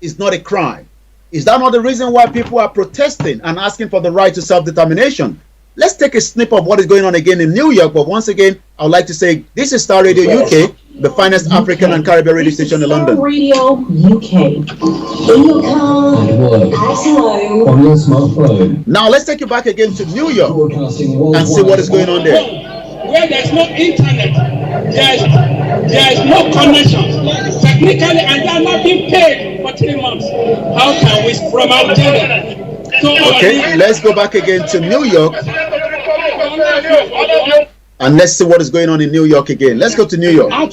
is not a crime? Is that not the reason why people are protesting and asking for the right to self-determination? Let's take a snip of what is going on again in New York. But once again, I would like to say this is Star Radio UK, the finest African and Caribbean radio station in London.
Star Radio UK. In your car,
At work.
at home.
On your smartphone.
Now let's take you back again to New York
Broadcasting
and see what is going on there.
Where there's no internet, there's no connection. Technically, and they are not being paid for 3 months. How can we from Algeria? So
Okay, let's go back again to New York and let's see what is going on in New York again. Let's go to New York.
I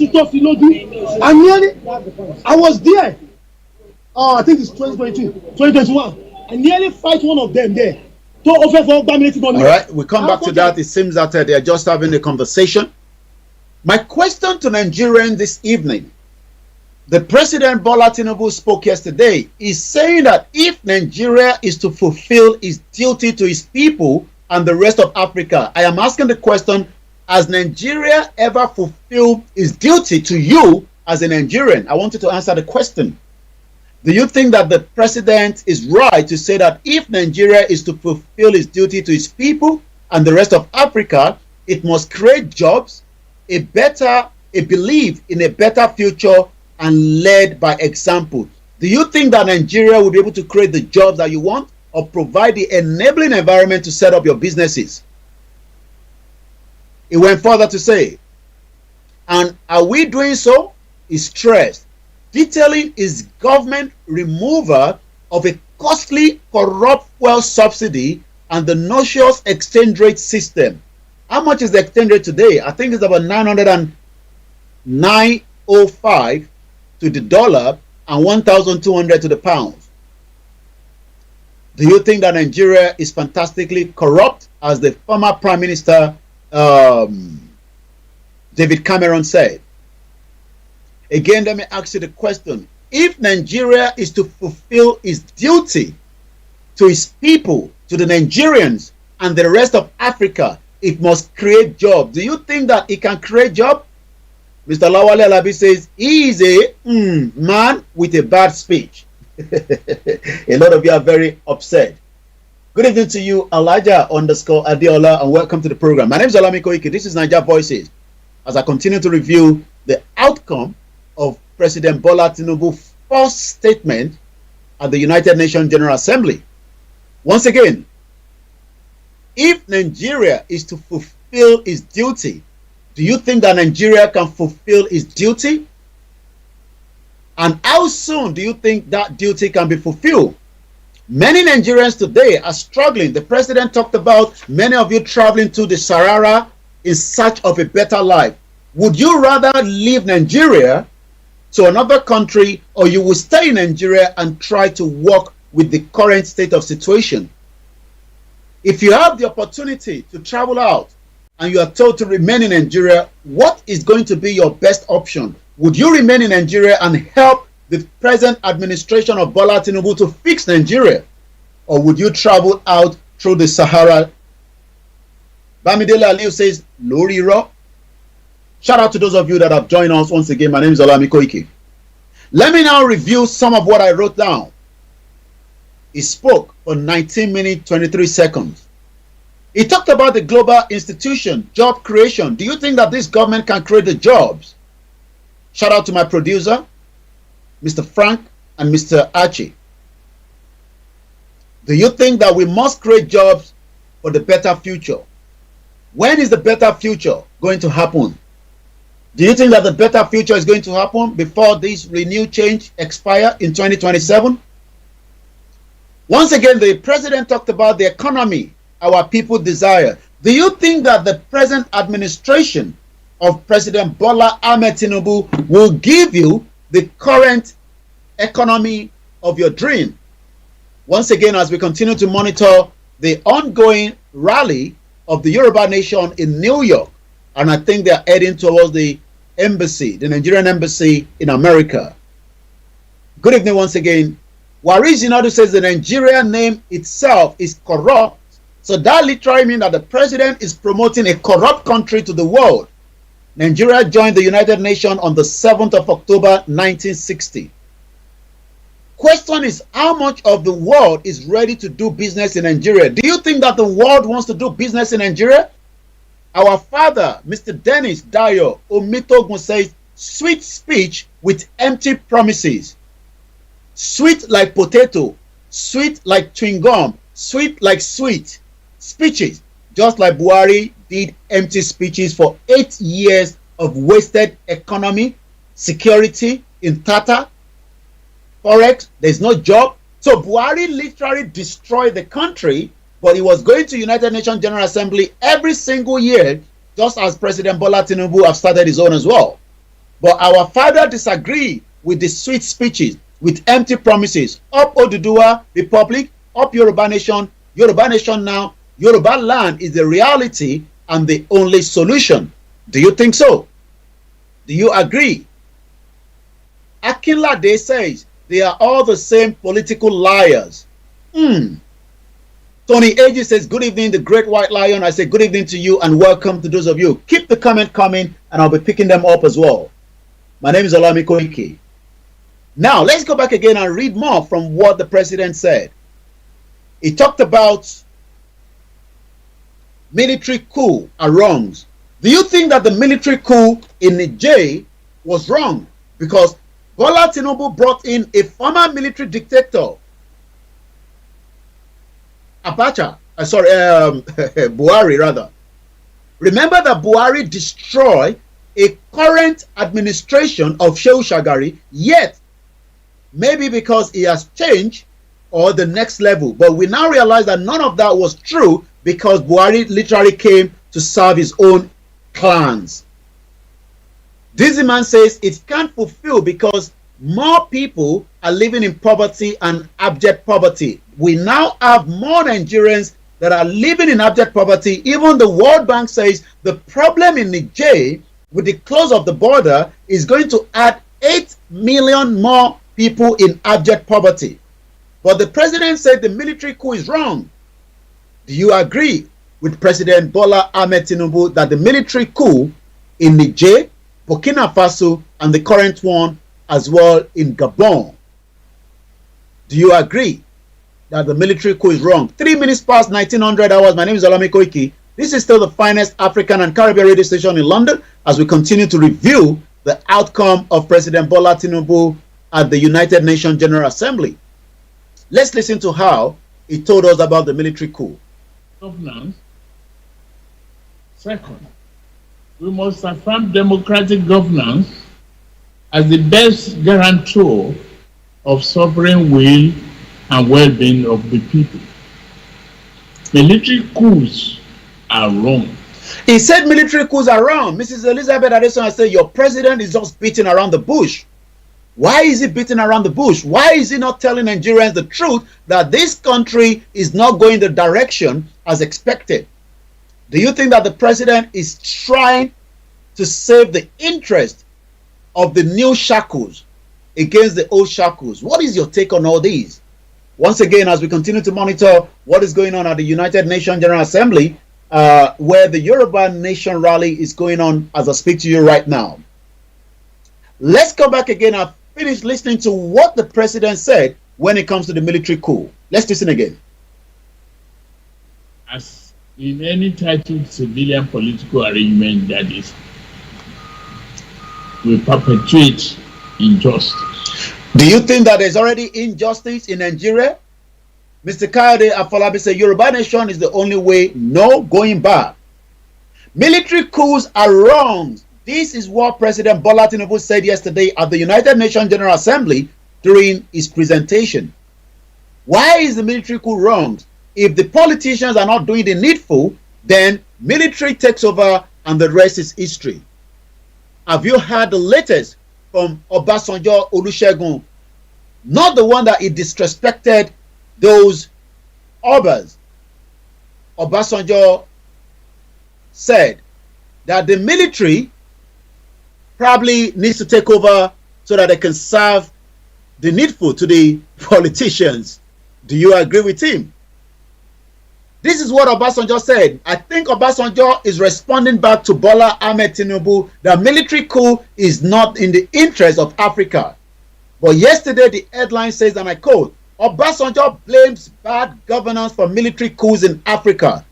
was there. I think it's 2022, 2021. I nearly fight one of them there.
All right, we come back to that. It seems that they are just having a conversation. My question to Nigerians this evening, the President Bola Tinubu spoke yesterday, is saying that if Nigeria is to fulfill its duty to its people and the rest of Africa, I am asking the question, has Nigeria ever fulfilled its duty to you as a Nigerian? I want you to answer the question. Do you think that the president is right to say that if Nigeria is to fulfill its duty to its people and the rest of Africa, it must create jobs, a belief in a better future and led by example? Do you think that Nigeria will be able to create the jobs that you want or provide the enabling environment to set up your businesses? It went further to say, and are we doing so? He stressed, detailing his government removal of a costly corrupt fuel subsidy and the noxious exchange rate system. How much is the exchange rate today? I think it's about 909.05 to the dollar and 1,200 to the pound. Do you think that Nigeria is fantastically corrupt, as the former Prime Minister David Cameron said? Again, let me ask you the question. If Nigeria is to fulfill its duty to its people, to the Nigerians and the rest of Africa, it must create jobs. Do you think that it can create jobs? Mr. Lawale Alabi says he is a man with a bad speech. A lot of you are very upset. Good evening to you, Elijah_Adiola, and welcome to the program. My name is Olayomi Koiki. This is Niger Voices. As I continue to review the outcome of President Bola Tinubu's first statement at the United Nations General Assembly. Once again, if Nigeria is to fulfill its duty, do you think that Nigeria can fulfill its duty And how soon do you think that duty can be fulfilled? Many Nigerians today are struggling. The president talked about many of you traveling to the Sahara in search of a better life. Would you rather leave Nigeria to another country, or you will stay in Nigeria and try to work with the current state of situation? If you have the opportunity to travel out and you are told to remain in Nigeria, what is going to be your best option? Would you remain in Nigeria and help the present administration of Bola Tinubu to fix Nigeria? Or would you travel out through the Sahara? Bamidele Aliu says, Lori Ro. Shout out to those of you that have joined us once again. My name is Olayomi Koiki. Let me now review some of what I wrote down. He spoke for 19 minutes, 23 seconds. He talked about the global institution, job creation. Do you think that this government can create the jobs? Shout out to my producer, Mr. Frank and Mr. Archie. Do you think that we must create jobs for the better future? When is the better future going to happen? Do you think that the better future is going to happen before this renewed change expire in 2027? Once again, the president talked about the economy our people desire. Do you think that the present administration of President Bola Ahmed Tinubu will give you the current economy of your dream? Once again, as we continue to monitor the ongoing rally of the Yoruba nation in New York, and I think they are heading towards the embassy, the Nigerian embassy in America. Good evening once again. Waris Zinadu says the Nigerian name itself is corrupt, so that literally means that the president is promoting a corrupt country to the world. Nigeria joined the United Nations on the 7th of October 1960. Question is, how much of the world is ready to do business in Nigeria? Do you think that the world wants to do business in Nigeria? Our father, Mr. Dennis Dayo Omitogun, says, sweet speech with empty promises. Sweet like potato, sweet like chewing gum, sweet like sweet speeches. Just like Buhari did empty speeches for 8 years of wasted economy, security in Tata, Forex, there's no job. So Buhari literally destroyed the country, but he was going to United Nations General Assembly every single year, just as President Bola Tinubu have started his own as well. But our father disagreed with the sweet speeches, with empty promises. Up Oduduwa Republic, up Yoruba Nation now. Yoruba land is the reality and the only solution. Do you think so? Do you agree? Akinlade says they are all the same political liars. Tony Ag says, good evening, the great white lion. I say good evening to you and welcome to those of you. Keep the comment coming and I'll be picking them up as well. My name is Olayomi Koiki. Now, let's go back again and read more from what the president said. He talked about military coup are wrongs. Do you think that the military coup in Niger was wrong? Because Bola Tinubu brought in a former military dictator, Buhari rather. Remember that Buhari destroyed a current administration of Shehu Shagari, yet maybe because he has changed or the next level. But we now realize that none of that was true because Buhari literally came to serve his own clans. This man says it can't fulfill because more people are living in poverty and abject poverty. We now have more Nigerians that are living in abject poverty. Even the World Bank says the problem in Niger with the close of the border is going to add 8 million more people in abject poverty. But the president said the military coup is wrong. Do you agree with President Bola Ahmed Tinubu that the military coup in Niger, Burkina Faso, and the current one as well in Gabon? Do you agree that the military coup is wrong? 3 minutes past 1900 hours. My name is Olayomi Koiki. This is still the finest African and Caribbean radio station in London as we continue to review the outcome of President Bola Tinubu at the United Nations General Assembly. Let's listen to how he told us about the military coup.
Governance. Second, we must affirm democratic governance as the best guarantor of sovereign will and well-being of the people. Military coups are wrong.
He said military coups are wrong. Mrs. Elizabeth Adeson said your president is just beating around the bush. Why is he beating around the bush? Why is he not telling Nigerians the truth that this country is not going the direction as expected? Do you think that the president is trying to save the interest of the new shackles against the old shackles? What is your take on all these? Once again, as we continue to monitor what is going on at the United Nations General Assembly, where the Yoruba Nation rally is going on as I speak to you right now. Let's come back again and finish listening to what the president said when it comes to the military coup. Let's listen again.
As in any titled civilian political arrangement that is, will perpetuate injustice.
Do you think that there's already injustice in Nigeria? Mr. Kayode Afolabi said Yoruba Nation is the only way, no going back. Military coups are wrong. This is what President Bola Tinubu said yesterday at the United Nations General Assembly during his presentation. Why is the military coup wrong? If the politicians are not doing the needful, then military takes over and the rest is history. Have you heard the latest from Obasanjo Olusegun? Not the one that he disrespected those Obas. Obasanjo said that the military probably needs to take over so that they can serve the needful to the politicians. Do you agree with him? This is what Obasanjo said. I think Obasanjo is responding back to Bola Ahmed Tinubu that military coup is not in the interest of Africa. But yesterday the headline says, and I quote, Obasanjo blames bad governance for military coups in Africa.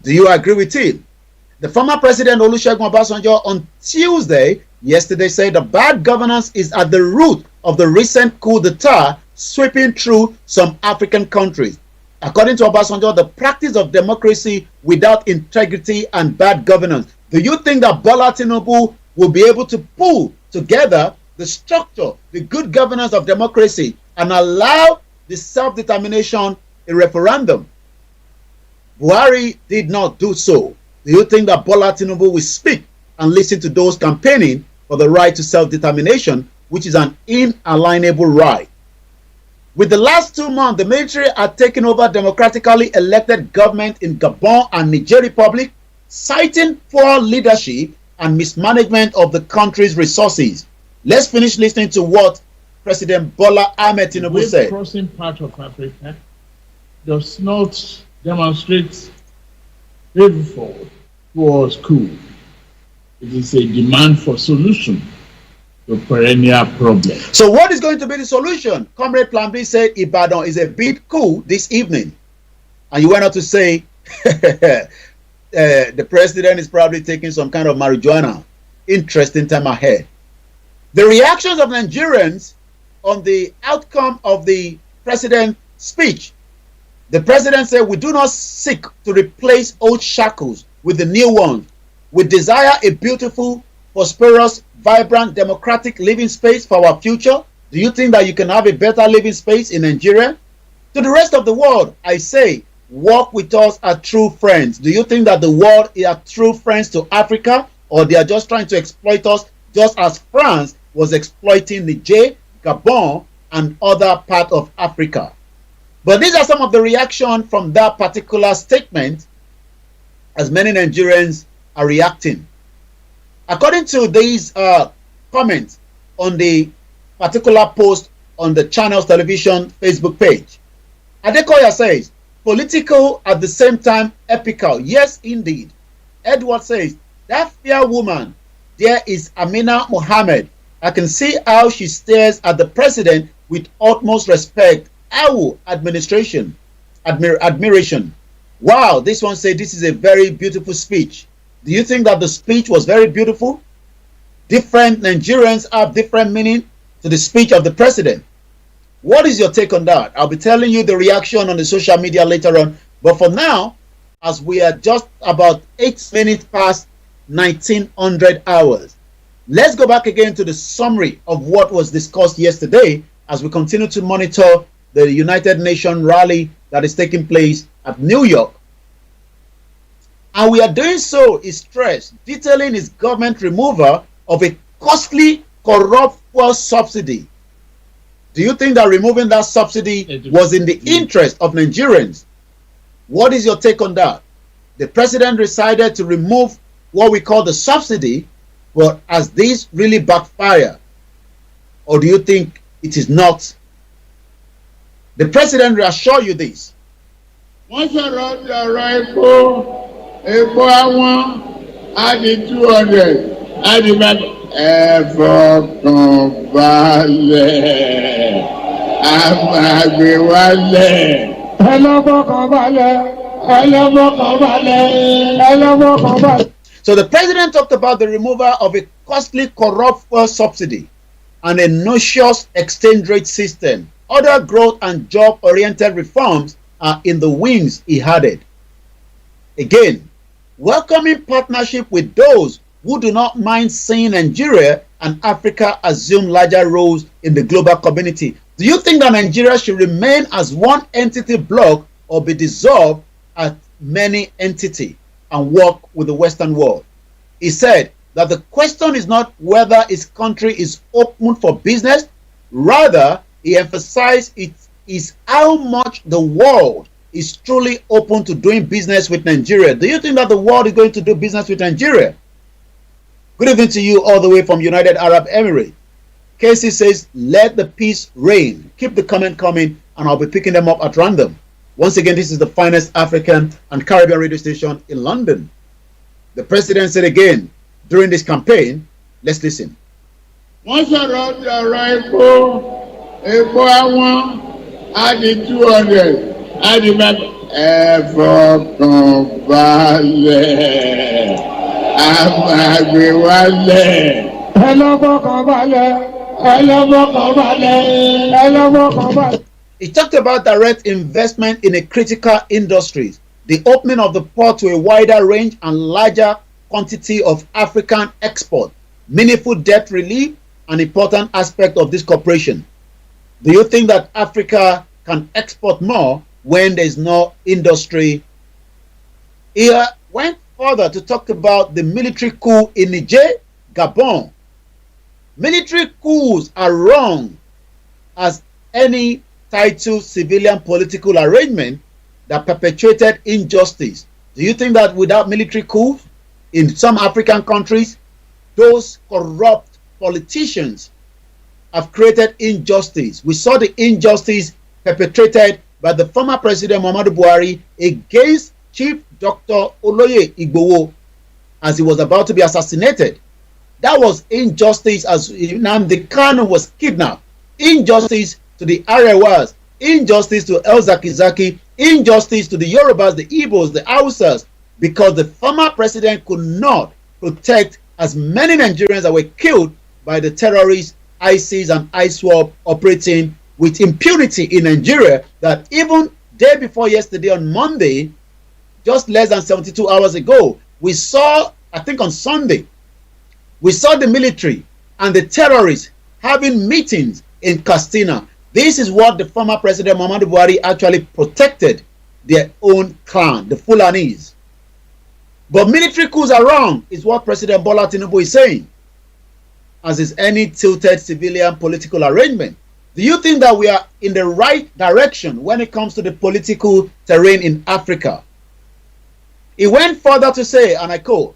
Do you agree with him? The former president Olusegun Obasanjo on Tuesday yesterday said the bad governance is at the root of the recent coup d'etat sweeping through some African countries. According to Obasanjo, the practice of democracy without integrity and bad governance. Do you think that Bola Tinubu will be able to pull together the structure, the good governance of democracy and allow the self-determination a referendum? Buhari did not do so. Do you think that Bola Tinubu will speak and listen to those campaigning for the right to self-determination, which is an inalienable right? With the last 2 months, the military are taking over democratically elected government in Gabon and Niger Republic, citing poor leadership and mismanagement of the country's resources. Let's finish listening to what President Bola Ahmed Tinubu said.
The crossing part of Africa does not demonstrate favor towards coup. It is a demand for solution to perennial problem.
So what is going to be the solution? Comrade Plan B said Ibadan is a big coup this evening. And you went on to say the president is probably taking some kind of marijuana. Interesting time ahead. The reactions of Nigerians on the outcome of the president's speech. The president said, we do not seek to replace old shackles with the new ones. We desire a beautiful, prosperous, vibrant, democratic living space for our future. Do you think that you can have a better living space in Nigeria? To the rest of the world, I say, work with us as true friends. Do you think that the world are true friends to Africa, or they are just trying to exploit us, just as France was exploiting Niger, Gabon, and other parts of Africa? But these are some of the reaction from that particular statement, as many Nigerians are reacting. According to these comments on the particular post on the channel's television Facebook page, Adekoya says, political at the same time epical. Yes, indeed. Edward says, that fair woman, there is Amina Mohammed. I can see how she stares at the president with utmost respect. Our administration, admiration. Wow, this one said this is a very beautiful speech. Do you think that the speech was very beautiful? Different Nigerians have different meaning to the speech of the president. What is your take on that? I'll be telling you the reaction on the social media later on. But for now, as we are just about 8 minutes past 1900 hours, Let's go back again to the summary of what was discussed yesterday as we continue to monitor the United Nations rally that is taking place at New York. And we are doing so, is stressed, detailing its government removal of a costly, corrupt fuel subsidy. Do you think that removing that subsidy was in the interest of Nigerians? What is your take on that? The president decided to remove what we call the subsidy, but has this really backfired? Or do you think it is not? The president will assure you this.
Once around the rifle, epo àwọn á di 200, á di mẹ́ta. Ẹ fọkàn balẹ̀, a máa gbé wálẹ̀. Ẹ lọ fọkàn balẹ̀, ẹ lọ fọkàn balẹ̀, ẹ lọ fọkàn balẹ̀.
So the president talked about the removal of a costly, corrupt fuel subsidy and a noxious exchange rate system. Other growth and job-oriented reforms are in the wings, he added. Again, welcoming partnership with those who do not mind seeing Nigeria and Africa assume larger roles in the global community. Do you think that Nigeria should remain as one entity bloc or be dissolved as many entities and work with the Western world? He said that the question is not whether his country is open for business, rather he emphasized it is how much the world is truly open to doing business with Nigeria. Do you think that the world is going to do business with Nigeria? Good evening to you all the way from United Arab Emirates. Casey says, let the peace reign. Keep the comment coming and I'll be picking them up at random. Once again, this is the finest African and Caribbean radio station in London. The president said again during this campaign, let's listen.
Once around the rifle, epo àwọn á di 200, á di mẹ́ta. Ẹ fọkàn balẹ̀, a máa gbé wálẹ̀. Ẹ lọ fọkàn balẹ̀, ẹ lọ fọkàn balẹ̀, ẹ lọ fọkàn balẹ̀.
He talked about direct investment in a critical industries, the opening of the port to a wider range and larger quantity of African export, meaningful debt relief, an important aspect of this cooperation. Do you think that Africa can export more when there is no industry? He went further to talk about the military coup in Niger, Gabon. Military coups are wrong as any title civilian political arrangement that perpetuated injustice. Do you think that without military coups in some African countries, those corrupt politicians have created injustice? We saw the injustice perpetrated by the former president Muhammadu Buhari against Chief Dr. Olayomi as he was about to be assassinated. That was injustice as Nnamdi Kanu was kidnapped. Injustice to the Arewas, injustice to El Zakizaki, injustice to the Yorubas, the Igbos, the Hausas, because the former president could not protect as many Nigerians that were killed by the terrorists, ISIS and ISWAP operating with impunity in Nigeria, that even day before yesterday on Monday, just less than 72 hours ago, we saw, I think on Sunday, we saw the military and the terrorists having meetings in Castina. This is what the former president Muhammadu Buhari actually protected their own clan, the Fulanis. But military coups are wrong, is what President Bola Tinubu is saying, as is any tilted civilian political arrangement. Do you think that we are in the right direction when it comes to the political terrain in Africa? He went further to say, and I quote,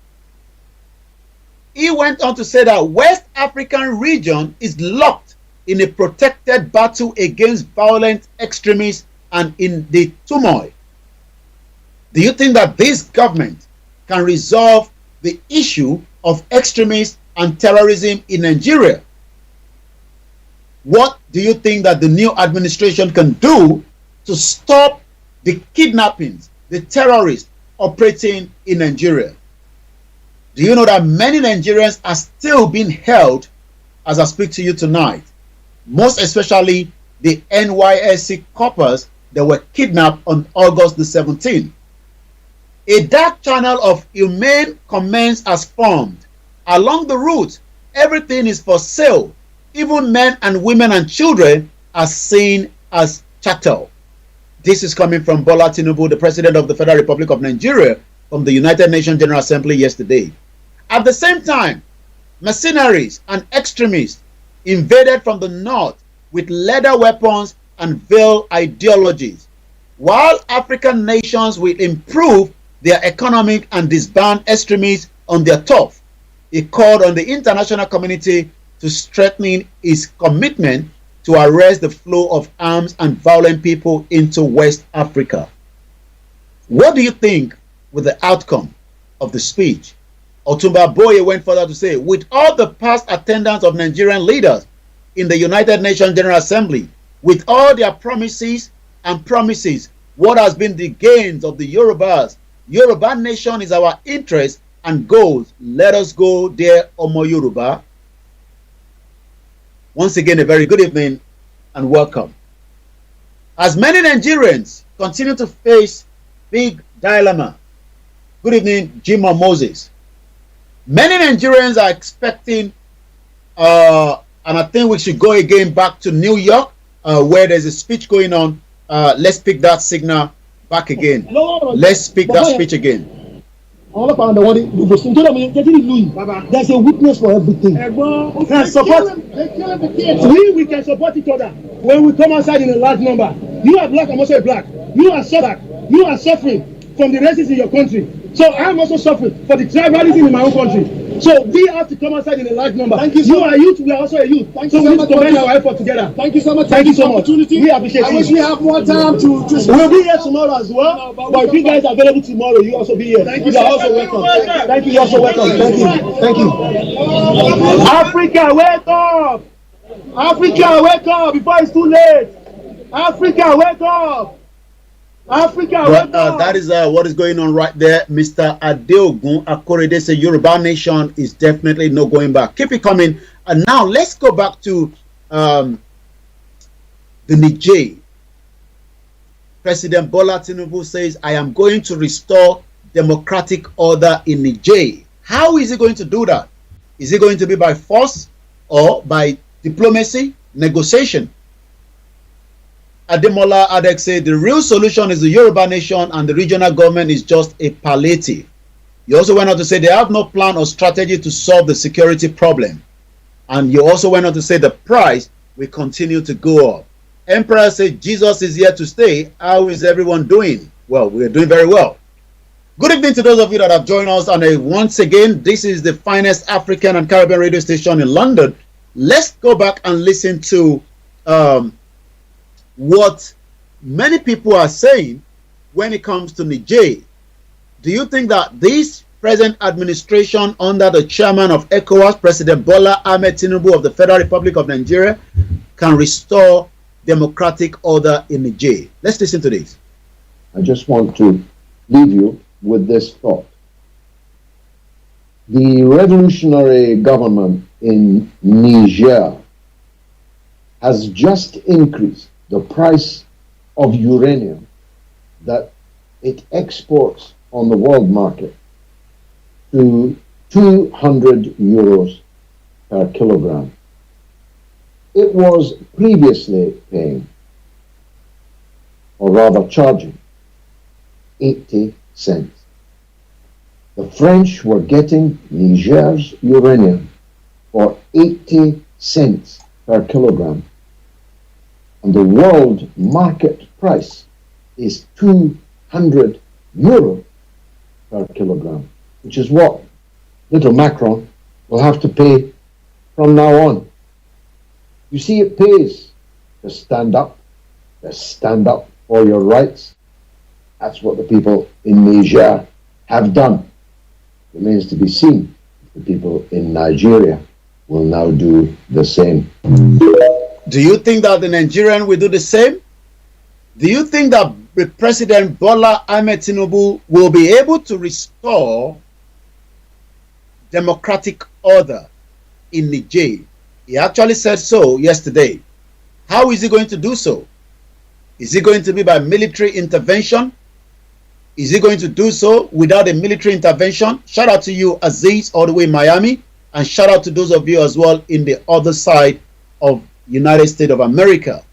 he went on to say that West African region is locked in a protected battle against violent extremists and in the turmoil. Do you think that this government can resolve the issue of extremists and terrorism in Nigeria? What do you think that the new administration can do to stop the kidnappings, the terrorists operating in Nigeria? Do you know that many Nigerians are still being held as I speak to you tonight? Most especially the NYSC coppers that were kidnapped on August the 17th. A dark channel of humane comments has formed along the route everything is for sale. Even men and women and children are seen as chattel. This is coming from Bola Tinubu, the President of the Federal Republic of Nigeria, from the United Nations General Assembly yesterday. At the same time, mercenaries and extremists invaded from the north with lethal weapons and veiled ideologies. While African nations will improve their economic and disband extremists on their turf, he called on the international community to strengthen its commitment to arrest the flow of arms and violent people into West Africa. What do you think with the outcome of the speech? Otumba Boye went further to say, with all the past attendance of Nigerian leaders in the United Nations General Assembly, with all their promises, what has been the gains of the Yorubas? Yoruba nation is our interest and goals. Let us go there, Omo Yoruba. Once again, a very good evening and welcome. As many Nigerians continue to face big dilemma. Good evening, Jim Moses. Many Nigerians are expecting, and I think we should go again back to New York, where there's a speech going on. Let's pick that signal back again. Let's pick that speech again.
There's a witness for everything. Can support. We can support each other when we come outside in a large number. You are black, I'm also black. You are suffering from the racism in your country. So I'm also suffering for the tribalism in my own country. So we have to come outside in a large number. Thank you. You are a youth, we are also a youth. Thank you so much. Combine our effort together. Thank you so much. Thank you so much. We appreciate it. I wish we have more time to just. We'll be here tomorrow as well. But if you guys are available tomorrow, you also be here. Thank you. You are also welcome. Thank you. You're also welcome. Thank you. Thank you. Africa, wake up! Africa, wake up before it's too late. Africa, wake up! Africa,
well, that is what is going on right there. Mr. Adeogun Akorede says Yoruba nation is definitely not going back. Keep it coming. And now let's go back to the Niger. President Bola Tinubu says, I am going to restore democratic order in Niger. How is he going to do that? Is it going to be by force or by diplomacy, negotiation? Ademola Adek said the real solution is the Yoruba nation and the regional government is just a palliative. He also went on to say they have no plan or strategy to solve the security problem. And he also went on to say the price will continue to go up. Emperor said Jesus is here to stay. How is everyone doing? Well, we are doing very well. Good evening to those of you that have joined us. And once again, this is the finest African and Caribbean radio station in London. Let's go back and listen to what many people are saying when it comes to Niger. Do you think that this present administration under the chairman of ECOWAS, President Bola Ahmed Tinubu of the Federal Republic of Nigeria, can restore democratic order in Niger? Let's listen to this.
I just want to leave you with this thought. The revolutionary government in Niger has just increased the price of uranium that it exports on the world market to 200 euros per kilogram. It was previously paying, or rather charging, 80 cents. The French were getting Niger's uranium for 80 cents per kilogram. And the world market price is 200 euro per kilogram, which is what little Macron will have to pay from now on. You see, it pays to stand up for your rights. That's what the people in Niger have done. Remains to be seen if the people in Nigeria will now do the same.
Do you think that the Nigerian will do the same? Do you think that President Bola Ahmed Tinubu will be able to restore democratic order in Niger? He actually said so yesterday. How is he going to do so? Is it going to be by military intervention? Is he going to do so without a military intervention? Shout out to you, Aziz, all the way in Miami. And shout out to those of you as well in the other side of United States of America.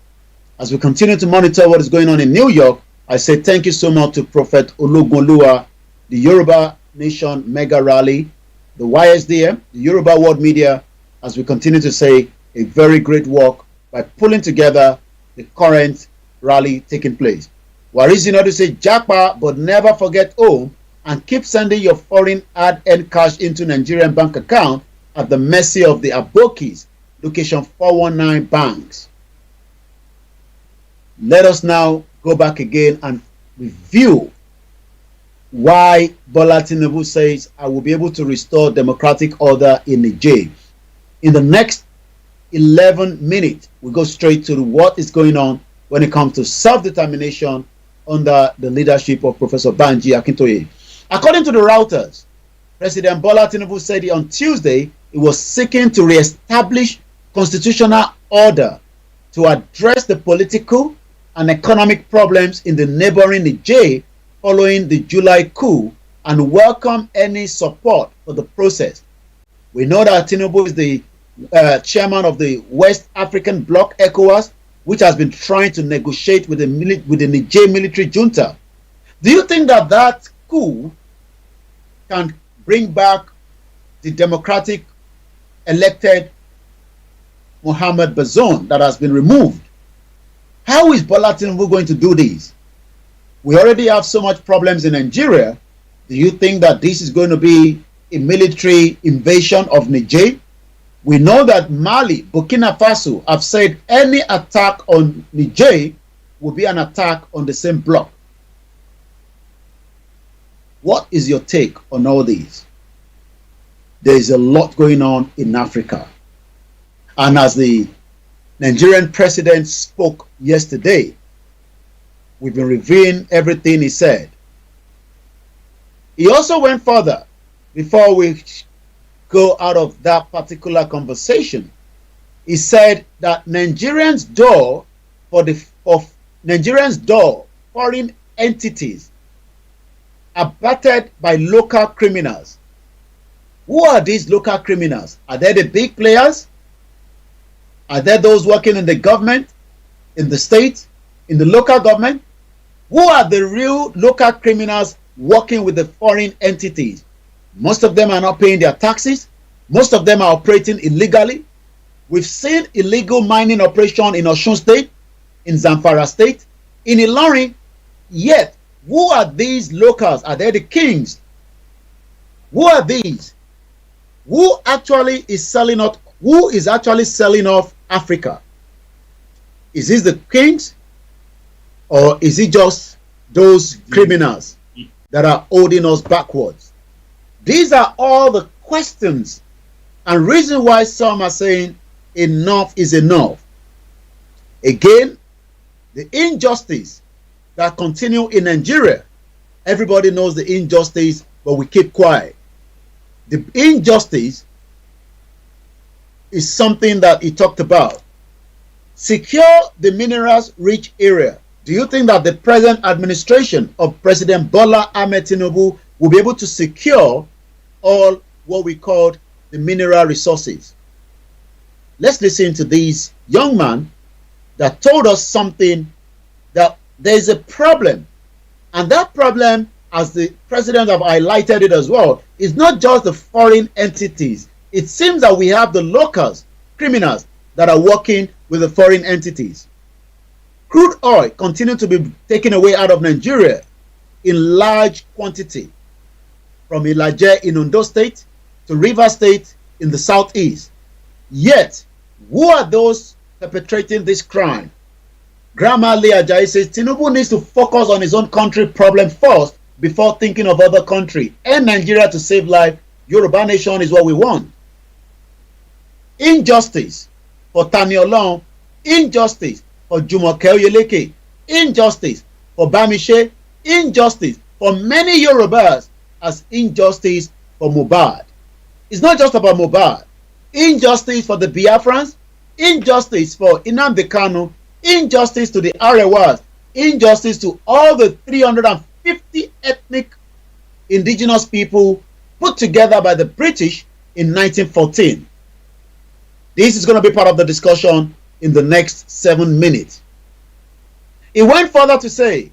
As we continue to monitor what is going on in New York, I say thank you so much to Prophet Ologunlua, the Yoruba Nation Mega Rally, the YSDM, the Yoruba World Media, as we continue to say a very great work by pulling together the current rally taking place. Warizi not to say Japa, but never forget home, and keep sending your foreign hard-earned cash into Nigerian bank account at the mercy of the Abokis, location 419 banks. Let us now go back again and review why Bola Tinubu says I will be able to restore democratic order in Niger. In the next 11 minutes, we go straight to what is going on when it comes to self-determination under the leadership of Professor Banji Akintoye. According to the Reuters, President Bola Tinubu said on Tuesday he was seeking to re-establish constitutional order to address the political and economic problems in the neighboring Niger following the July coup and welcome any support for the process. We know that Tinubu is the chairman of the West African Bloc ECOWAS, which has been trying to negotiate with the Niger military junta. Do you think that that coup can bring back the democratic elected Mohamed Bazoum that has been removed? How is Bola Tinubu going to do this? We already have so much problems in Nigeria. Do you think that this is going to be a military invasion of Niger? We know that Mali, Burkina Faso have said any attack on Niger will be an attack on the same bloc. What is your take on all these? There is a lot going on in Africa. And as the Nigerian president spoke yesterday, we've been reviewing everything he said. He also went further before we go out of that particular conversation. He said that Nigerians' door foreign entities are battered by local criminals. Who are these local criminals? Are they the big players? Are there those working in the government, in the state, in the local government? Who are the real local criminals working with the foreign entities? Most of them are not paying their taxes. Most of them are operating illegally. We've seen illegal mining operation in Osun State, in Zamfara State, in Ilorin. Yet, who are these locals? Are they the kings? Who are these? Who actually is selling off? Who is actually selling off Africa? Is this the kings? Or is it just those criminals that are holding us backwards? These are all the questions and reason why some are saying enough is enough. Again, the injustice that continue in Nigeria. Everybody knows the injustice, but we keep quiet. The injustice is something that he talked about. Secure the minerals rich area. Do you think that the present administration of President Bola Ahmed Tinubu will be able to secure all what we call the mineral resources? Let's listen to this young man that told us something, that there is a problem. And that problem, as the president have highlighted it as well, is not just the foreign entities. It seems that we have the locals, criminals, that are working with the foreign entities. Crude oil continues to be taken away out of Nigeria in large quantity, from Ilaje in Ondo State to River State in the southeast. Yet, who are those perpetrating this crime? Grandma Leah Ajayi says Tinubu needs to focus on his own country problem first before thinking of other country. And Nigeria to save life. Yoruba nation is what we want. Injustice for Tani Olohun, injustice for Jumoke Oyeleke, injustice for Bamishe, injustice for many Yorubas, as injustice for Mohbad. It's not just about Mohbad. Injustice for the Biafrans, injustice for Nnamdi Kanu, injustice to the Arewas, injustice to all the 350 ethnic indigenous people put together by the British in 1914. This is going to be part of the discussion in the next 7 minutes. He went further to say,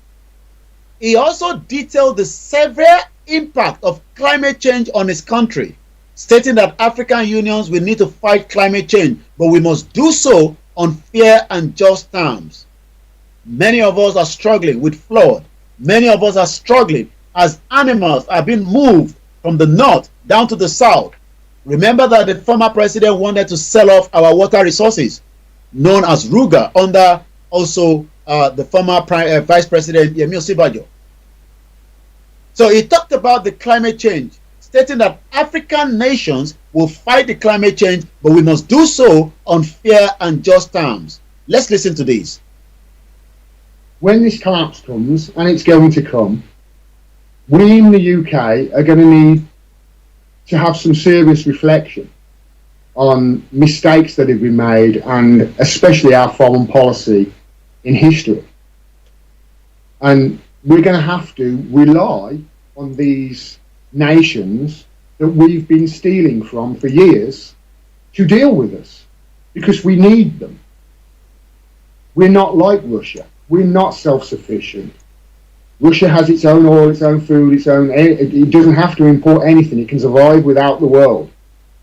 he also detailed the severe impact of climate change on his country, stating that African unions will need to fight climate change, but we must do so on fair and just terms. Many of us are struggling with flood. Many of us are struggling as animals are being moved from the north down to the south. Remember that the former president wanted to sell off our water resources, known as Ruga, under also the former Vice President Yemi Osibajo. So he talked about the climate change, stating that African nations will fight the climate change, but we must do so on fair and just terms. Let's listen to this.
When this collapse comes, and it's going to come, we in the UK are going to need to have some serious reflection on mistakes that have been made, and especially our foreign policy in history. And we're going to have to rely on these nations that we've been stealing from for years to deal with us, because we need them. We're not like Russia. We're not self-sufficient. Russia has its own oil, its own food, it doesn't have to import anything. It can survive without the world.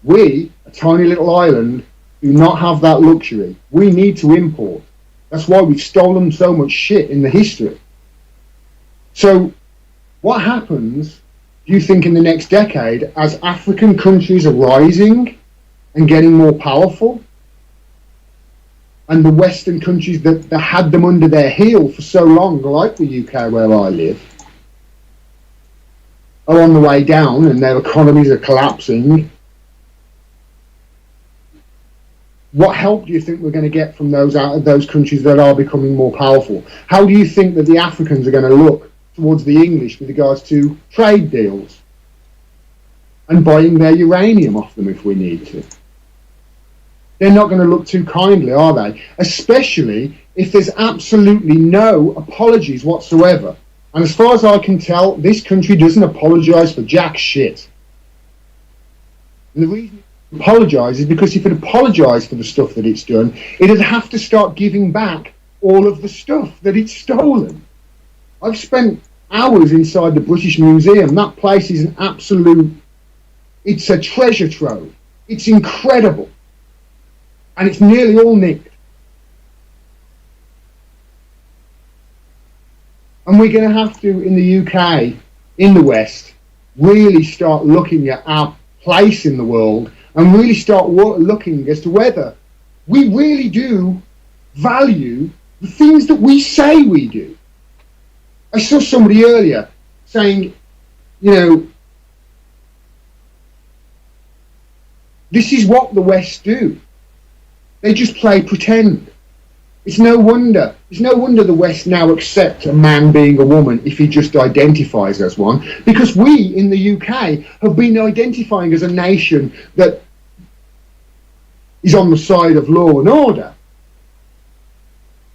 We, a tiny little island, do not have that luxury. We need to import. That's why we've stolen so much shit in the history. So what happens, do you think, in the next decade as African countries are rising and getting more powerful, and the Western countries that had them under their heel for so long, like the UK where I live, are on the way down and their economies are collapsing? What help do you think we're going to get from those countries that are becoming more powerful? How do you think that the Africans are going to look towards the English with regards to trade deals and buying their uranium off them if we need to? They're not going to look too kindly, are they? Especially if there's absolutely no apologies whatsoever. And as far as I can tell, this country doesn't apologise for jack shit. And the reason it apologises is because if it apologised for the stuff that it's done, it'd have to start giving back all of the stuff that it's stolen. I've spent hours inside the British Museum. That place is an absolute... It's a treasure trove. It's incredible. And it's nearly all nicked. And we're going to have to, in the UK, in the West, really start looking at our place in the world and really start looking as to whether we really do value the things that we say we do. I saw somebody earlier saying, you know, this is what the West do. They just play pretend. It's no wonder the West now accept a man being a woman if he just identifies as one, because we in the UK have been identifying as a nation that is on the side of law and order,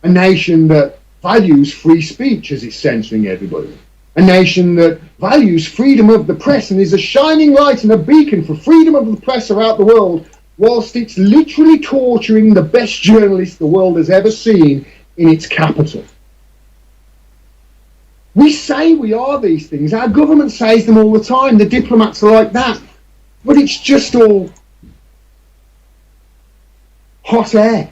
a nation that values free speech as it's censoring everybody, a nation that values freedom of the press and is a shining light and a beacon for freedom of the press throughout the world, whilst it's literally torturing the best journalists the world has ever seen in its capital. We say we are these things. Our government says them all the time. The diplomats are like that. But it's just all hot air.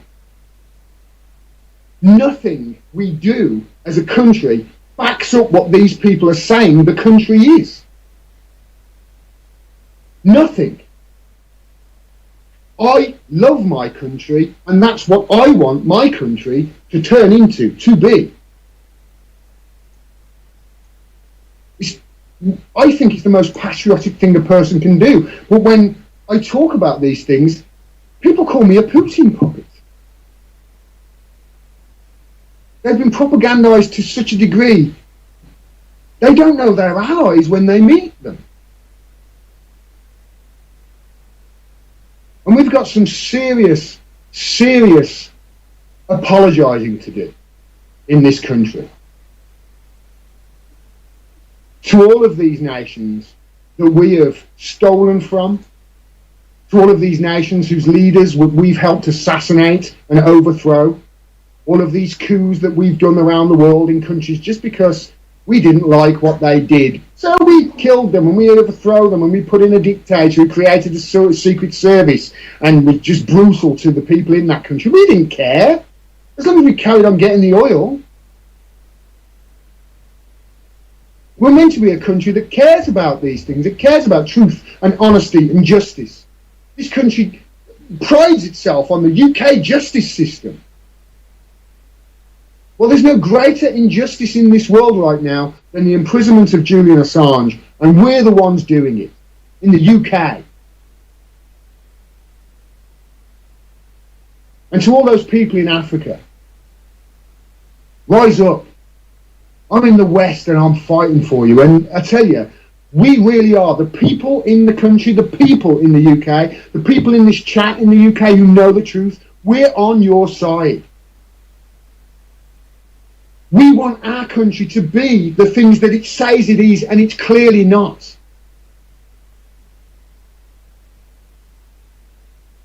Nothing we do as a country backs up what these people are saying the country is. Nothing. I love my country, and that's what I want my country to turn into, to be. I think it's the most patriotic thing a person can do. But when I talk about these things, people call me a Putin puppet. They've been propagandized to such a degree, they don't know their allies when they meet them. And we've got some serious apologising to do in this country to all of these nations that we have stolen from, to all of these nations whose leaders we've helped assassinate and overthrow, all of these coups that we've done around the world in countries just because we didn't like what they did. So we killed them and we overthrow them and we put in a dictator who created a secret service and was just brutal to the people in that country. We didn't care, as long as we carried on getting the oil. We're meant to be a country that cares about these things, that cares about truth and honesty and justice. This country prides itself on the UK justice system. Well, there's no greater injustice in this world right now than the imprisonment of Julian Assange, and we're the ones doing it in the UK. And to all those people in Africa, rise up. I'm in the West and I'm fighting for you. And I tell you, we really are, the people in the country, the people in the UK, the people in this chat in the UK who know the truth, we're on your side. We want our country to be the things that it says it is, and it's clearly not.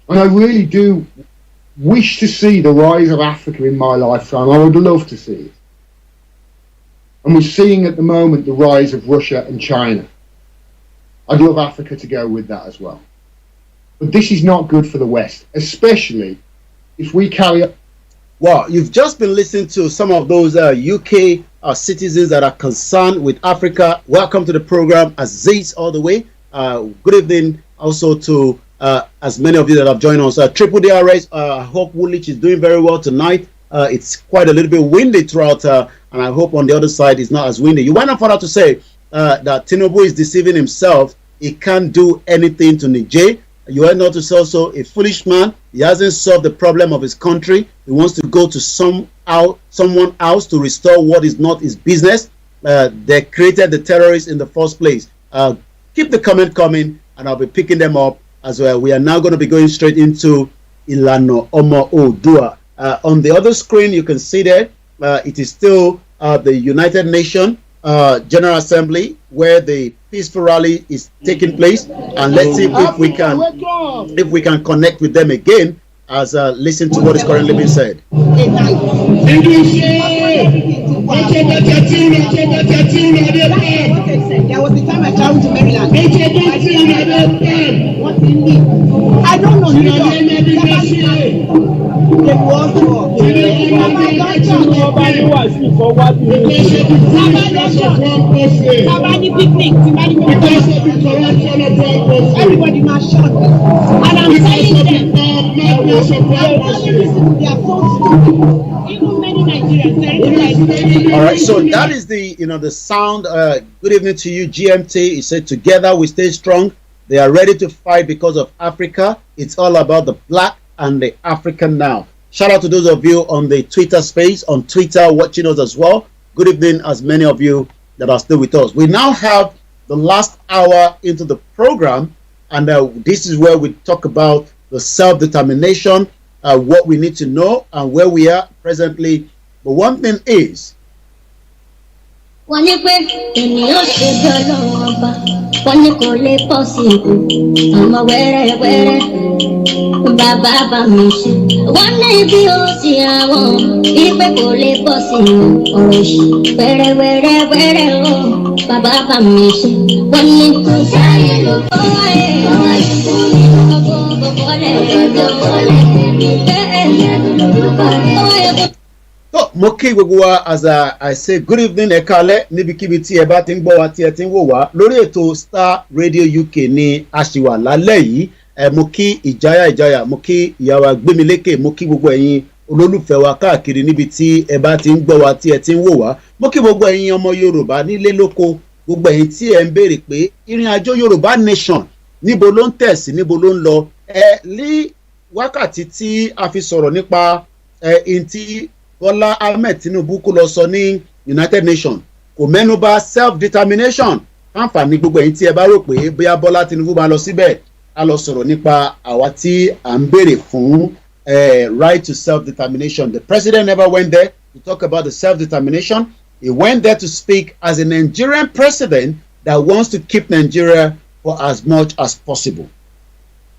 And I really do wish to see the rise of Africa in my lifetime. I would love to see it. And we're seeing at the moment the rise of Russia and China. I'd love Africa to go with that as well. But this is not good for the West, especially if we carry on.
Well, you've just been listening to some of those UK citizens that are concerned with Africa. Welcome to the program, Aziz, all the way. Good evening also to as many of you that have joined us. Triple DRS, I hope Woolwich is doing very well tonight. It's quite a little bit windy throughout, and I hope on the other side it's not as windy. You went on further to say that Tinubu is deceiving himself. He can't do anything to Niger. You went on to say also a foolish man. He hasn't solved the problem of his country. He wants to go to someone else to restore what is not his business. They created the terrorists in the first place. Keep the comment coming, and I'll be picking them up as well. We are now going to be going straight into Ilano Omo Odua. On the other screen, you can see there, it is still the United Nations General Assembly where the peaceful rally is taking place, and let's see if we can connect with them again as listen to what is currently being said.
There was the time I traveled to Maryland. I don't know. Everybody must shut up. And I'm telling them, they are so stupid. Even many Nigerians.
All right, so that is the the sound. Good evening to you, GMT. He said, "Together we stay strong. They are ready to fight because of Africa. It's all about the black and the African now." Shout out to those of you on the Twitter space, on Twitter, watching us as well. Good evening, as many of you that are still with us. We now have the last hour into the program, and this is where we talk about the self-determination, what we need to know, and where we are presently. But one thing is,
wọ́n ní pé ènìyàn ṣe bí ọlọ́run ọba wọ́n ní kò lè pọ̀ sí i ọmọ wẹ́rẹ́wẹ́rẹ́ bàbá bá mi ṣe wọ́n ní bí ó sì àwọn ìpè kò lè pọ̀ sí i ọ̀rọ̀ ìṣe wẹ́rẹ́wẹ́rẹ́ o bàbá bá mi ṣe wọ́n ní kò sáyé ló bọ́ ẹ̀ ọmọ ìṣubú ní gbogbo bọ́lẹ̀ lọ́jọ́ bọ́lẹ̀ bẹ́ẹ̀ lọ́jọ́.
mo kí gbogbo wa as I say good evening ẹ káalẹ́ níbikíbi tí ẹ bá ti ń gbọ́ wa tí ẹ ti ń wò wá lórí ètò Star Radio UK ní àṣìwà lálẹ́ yìí. Mo kí ìjáyà mo kí ìyàwó Gbémilékè, mo kí gbogbo ẹ̀yin olólùfẹ́ wa káàkiri níbi tí ẹ bá ti ń gbọ́ wa tí ẹ ti ń wò wá. Mo kí gbogbo ẹ̀yin ọmọ Yorùbá nílé lóko, gbogbo ẹ̀yin tí ẹ ń béèrè pé ìrìn àjò Yorùbá Nation níbo ló ń tẹ̀sí, níbo ló ń lọ. Ní wákàtí tí a fi sọ̀rọ̀ nípa tí Bọ́lá Ahmed Tinubu kó lọ sọ ní United Nations, kò mẹ́nubà self-determination. Àǹfààní gbogbo ẹ̀yin tí ẹ bá rò pé bóyá Bọ́lá Tinubu máa lọ síbẹ̀, a lọ sọ̀rọ̀ nípa àwa tí à ń béèrè fún right to self-determination. The president never went there to talk about the self-determination. He went there to speak as a Nigerian president that wants to keep Nigeria for as much as possible.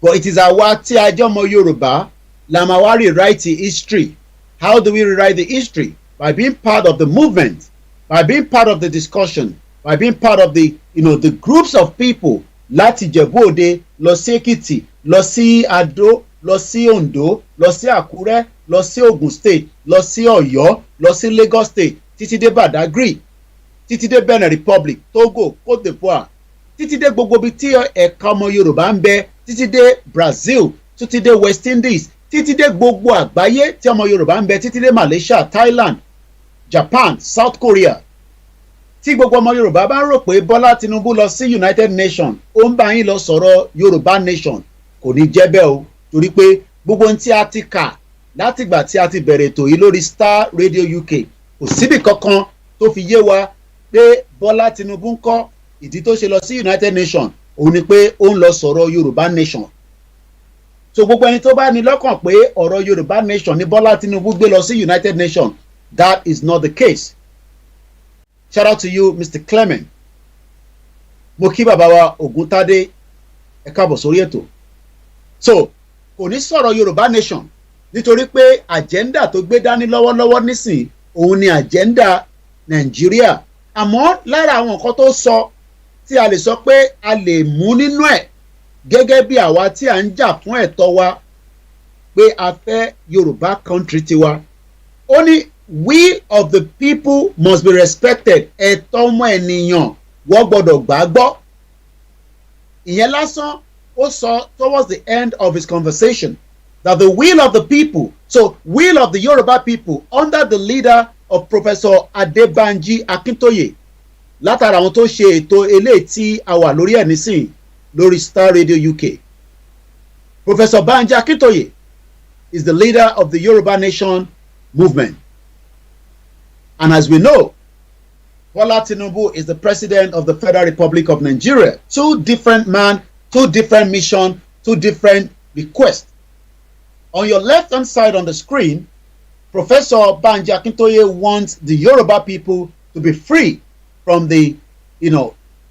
but it is àwa tí a jẹ́ ọmọ Yorùbá la máa wá rewrite history. How do we rewrite the history? By being part of the movement, by being part of the discussion, by being part of the the groups of people láti Ìjẹ̀bú Òde lọ sí Èkìtì, lọ sí Adó, lọ sí Oǹdó, lọ sí Àkúrẹ́, lọ sí Ògùn state, lọ sí Ọ̀yọ́, lọ sí Lagos state, títí dé Badagry, títí dé Benin Republic, Togo, Cote d'Ivoire, títí dé gbogbo ibi tí ẹ̀ka ọmọ Yorùbá ń bẹ, títí dé Brazil, títí dé West Indies, títí dé gbogbo àgbáyé tí ọmọ Yorùbá ń bẹ, títí dé Malaysia, Thailand, Japan, South Korea. Tí gbogbo ọmọ Yorùbá bá ń rò pé Bọ́lá Tinubu lọ sí United Nations ó ń bá yín lọ sọ̀rọ̀ Yorùbá Nation, kò ní jẹ́ bẹ́ẹ̀ o, torí pé gbogbo ohun tí a ti kà látìgbà tí a ti bẹ̀rẹ̀ ètò yìí lórí Star Radio UK kò síbì kankan tó fi yé wa pé Bọ́lá Tinubu ń kọ́ ìdí tó ṣe lọ sí United Nations òun ni pé ó ń lọ sọ̀rọ̀ Yorùbá Nation. So gbogbo ẹni tó bá ní lọ́kàn pé ọ̀rọ̀ Yorùbá Nation ni Bọ́lá Tinubu gbé lọ sí United Nations, that is not the case. Shout out to you, Mr. Clement. Mo kí bàbá wa Ògúntádé, ẹ káàbọ̀ sórí ètò. So kò ní sọ̀rọ̀ Yorùbá Nation nítorí pé agenda tó gbé dání lọ́wọ́lọ́wọ́ nísìn òun ni agenda Nàìjíríà. Àmọ́ lára àwọn nǹkan tó sọ tí a lè sọ pé a lè mú nínú ẹ̀ gẹ́gẹ́ bí àwa tí à ń jà fún ẹ̀tọ́ wa pé a fẹ́ Yorùbá country tiwa. Ó ní we of the people must be respected. Ẹ̀tọ́ ọmọ ènìyàn wọ́n gbọ́dọ̀ gbà gbọ́. Ìyẹn lásán ó sọ towards the end of his conversation that the will of the people, so will of the Yoruba people under the leader of Professor Adebanji Akintoye, látara àwọn tó ṣe ètò eléyìí tí a wà lórí ẹ̀ nísìn lórí Star Radio UK. Professor Banji Akintoye is the leader of the Yoruba Nation movement. And as we know, Bola Tinubu is the president of the Federal Republic of Nigeria. Two different men, two different missions, two different requests. On your left-hand side on the screen, Professor Banji Akintoye wants the Yoruba people to be free from the,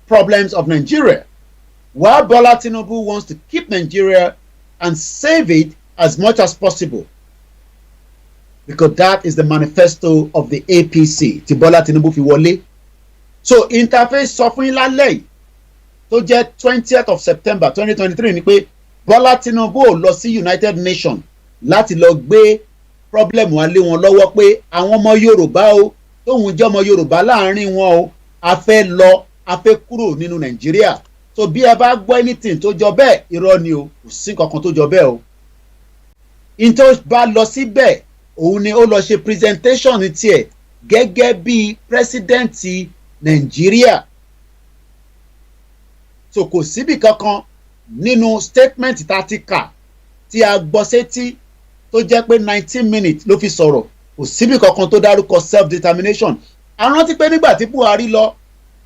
problems of Nigeria, while Bola Tinubu wants to keep Nigeria and save it as much as possible, because that is the manifesto of the APC tí Bola Tinubu fi wọlé. So interface sọ fún yín lálẹ́ yìí tó jẹ́ 20th of September 2023 ni pé Bola Tinubu ò lọ sí United Nations láti lọ gbé problem wa lé wọn lọ́wọ́ pé àwọn ọmọ Yorùbá o tóun jẹ́ ọmọ Yorùbá láàrin wọn o a fẹ́ lọ a fẹ́ kúrò nínú Nàìjíríà. So bí ẹ bá gbọ́ anything tó jọ bẹ́ẹ̀ irọ́ ni o, kò sí kankan tó jọ bẹ́ẹ̀ o. In tó bá lọ síbẹ̀ òun ni ó lọ ṣe presentation tiẹ̀ gẹ́gẹ́ bí pírẹsidẹ́ǹtì Nàìjíríà. So kò síbì kankan nínú statement tá a ti kà tí a gbọ́ sétí tó jẹ́ pé 19 minutes ló fi sọ̀rọ̀, kò síbì kankan tó dárúkọ self determination. A rántí pé nígbà tí Buhari lọ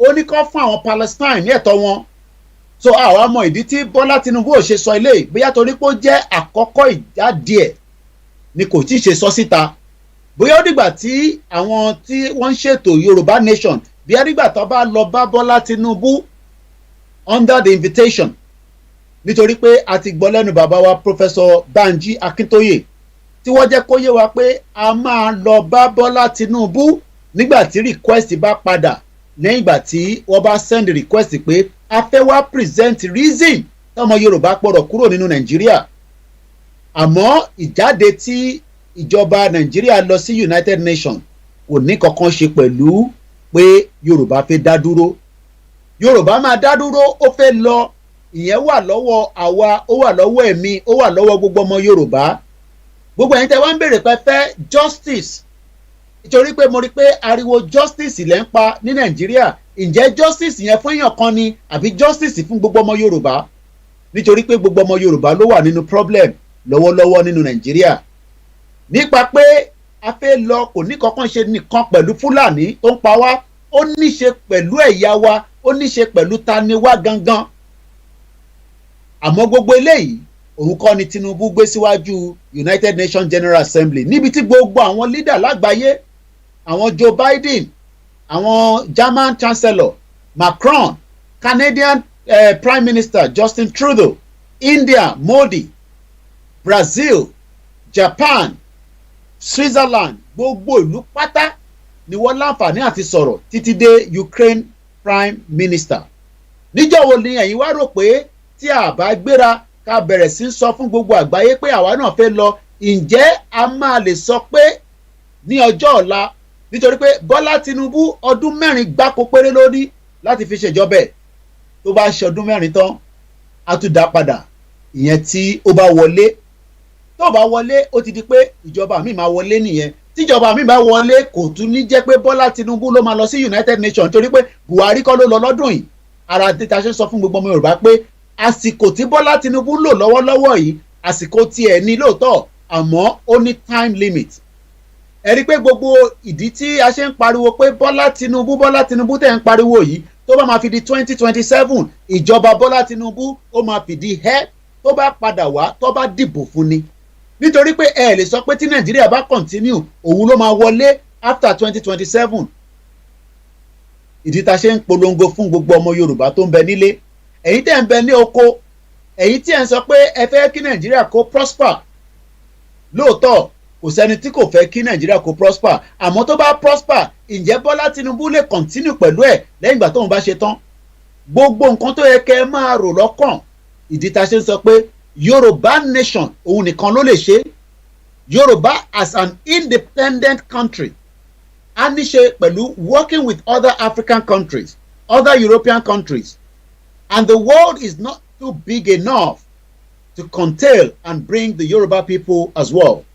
ó ní kó fún àwọn Palestine ní ẹ̀tọ́ wọn. So àwa mọ ìdí tí Bọ́lá Tinubu ò ṣe sọ eléyìí, bóyá torí pé ó jẹ́ àkọ́kọ́ ìjáde ẹ̀ ni kò tí ì ṣe sọ síta. Bóyá ó dìgbà tí àwọn tí wọ́n ń ṣètò Yorùbá Nation bí àdìgbà tó bá lọ bá Bọ́lá Tinubu under the invitation, nítorí pé a ti gbọ́ lẹ́nu bàbá wa Professor Banji Akintoye tí wọ́n jẹ́ kó yé wa pé a máa lọ bá Bọ́lá Tinubu nígbà tí request bá padà, lẹ́yìn ìgbà tí wọ́n bá send request pé a fẹ́ wá present reason tọ́mọ Yorùbá gbọ́dọ̀ kúrò nínú Nàìjíríà. Àmọ́ ìjáde tí ìjọba Nàìjíríà lọ sí United Nations kò ní kankan ṣe pẹ̀lú pé Yorùbá fẹ́ dá dúró. Yorùbá máa dá dúró, ó fẹ́ lọ, ìyẹn wà lọ́wọ́ àwa, ó wà lọ́wọ́ ẹ̀mí, ó wà lọ́wọ́ gbogbo ọmọ Yorùbá. Gbogbo ẹ̀yin tẹ́ wá ń béèrè pé fẹ́ justice, nítorí pé mo rí pé ariwo justice lẹ́ ń pa ní Nàìjíríà. Ǹjẹ́ justice yẹn fún èèyàn kan ni àbí justice fún gbogbo ọmọ Yorùbá? Nítorí pé gbogbo ọmọ Yorùbá ló wà nínú problem lọ́wọ́lọ́wọ́ nínú Nàìjíríà. Nípa pé a fẹ́ lọ kò ní kankan ṣe nìkan pẹ̀lú Fúlàní tó ń pa wá, ó ní ṣe pẹ̀lú ẹ̀yà wa, ó ní ṣe pẹ̀lú ta ni wá gangan. Àmọ́ gbogbo eléyìí òun kọ́ ni Tinubu gbé síwájú United Nations General Assembly, níbi tí gbogbo àwọn leader lágbàáyé, àwọn Joe Biden, àwọn German Chancellor Macron, Canadian Prime Minister Justin Trudeau, India Modi, Brazil, Japan, Switzerland, gbogbo ìlú pátá ni wọ́n láǹfààní àti sọ̀rọ̀ títí dé Ukraine Prime Minister. Níjọ́ wo ni ẹ̀yin wá rò pé tí a bá gbéra ká bẹ̀rẹ̀ sí sọ fún gbogbo àgbáyé pé àwa náà fẹ́ lọ, ǹjẹ́ a máa lè sọ pé ní ọjọ́ ọ̀la, nítorí pé Bọ́lá Tinubu ọdún 4 gbáko péré ló ní láti fi ṣèjọba ẹ̀, tó bá ṣe ọdún 4 tán a tún dá padà, ìyẹn tí ó bá wọlé. Tó bá wọlé ó ti di pé ìjọba mi máa wọlé nìyẹn. Tíjọba mi bá wọlé kò tún ní jẹ́ pé Bọ́lá Tinubu ló máa lọ sí United Nations, torí pé Buhari kọ́ ló lọ lọ́dún yìí. Ara tí ta ṣe sọ fún gbogbo ọmọ Yorùbá pé àsìkò tí Bọ́lá Tinubu lò lọ́wọ́lọ́wọ́ yìí àsìkò tiẹ̀ ní lóòótọ́, àmọ́ ó ní time limit. Ẹ rí pé gbogbo ìdí tí a ṣe ń pariwo pé Bọ́lá Tinubu tẹ̀ ń pariwo yìí, tó bá máa fi di 2027 ìjọba Bọ́lá Tinubu ó máa fìdí hẹ́ tó bá padà wá tó bá dìbò fún ni. Nítorí pé ẹ lè sọ pé tí Nàìjíríà bá continue òun ló máa wọlé after 2027. Ìdí ta ṣe ń polongo fún gbogbo ọmọ Yorùbá tó ń bẹ nílé, ẹ̀yin tẹ́ ń bẹ ní oko, ẹ̀yin tí ẹ̀ ń sọ pé ẹ fẹ́ kí Nàìjíríà kó prosper. Lóòótọ́ kò sẹ́ni tí kò fẹ́ kí Nàìjíríà kó prosper, àmọ́ tó bá prosper ǹjẹ́ Bọ́lá Tinubu lè continue pẹ̀lú ẹ̀ lẹ́yìn ìgbà tóun bá ṣe tán? Gbogbo nǹkan tó yẹ kẹ́ ẹ máa rò lọ́kàn. Ìdí ta ṣe ń sọ pé Yorùbá nation òun nìkan ló lè ṣe. Yorùbá as an independent country a ní ṣe pẹ̀lú working with other African countries, other European countries, and the world is not too big enough to curtail and bring the Yoruba people as well.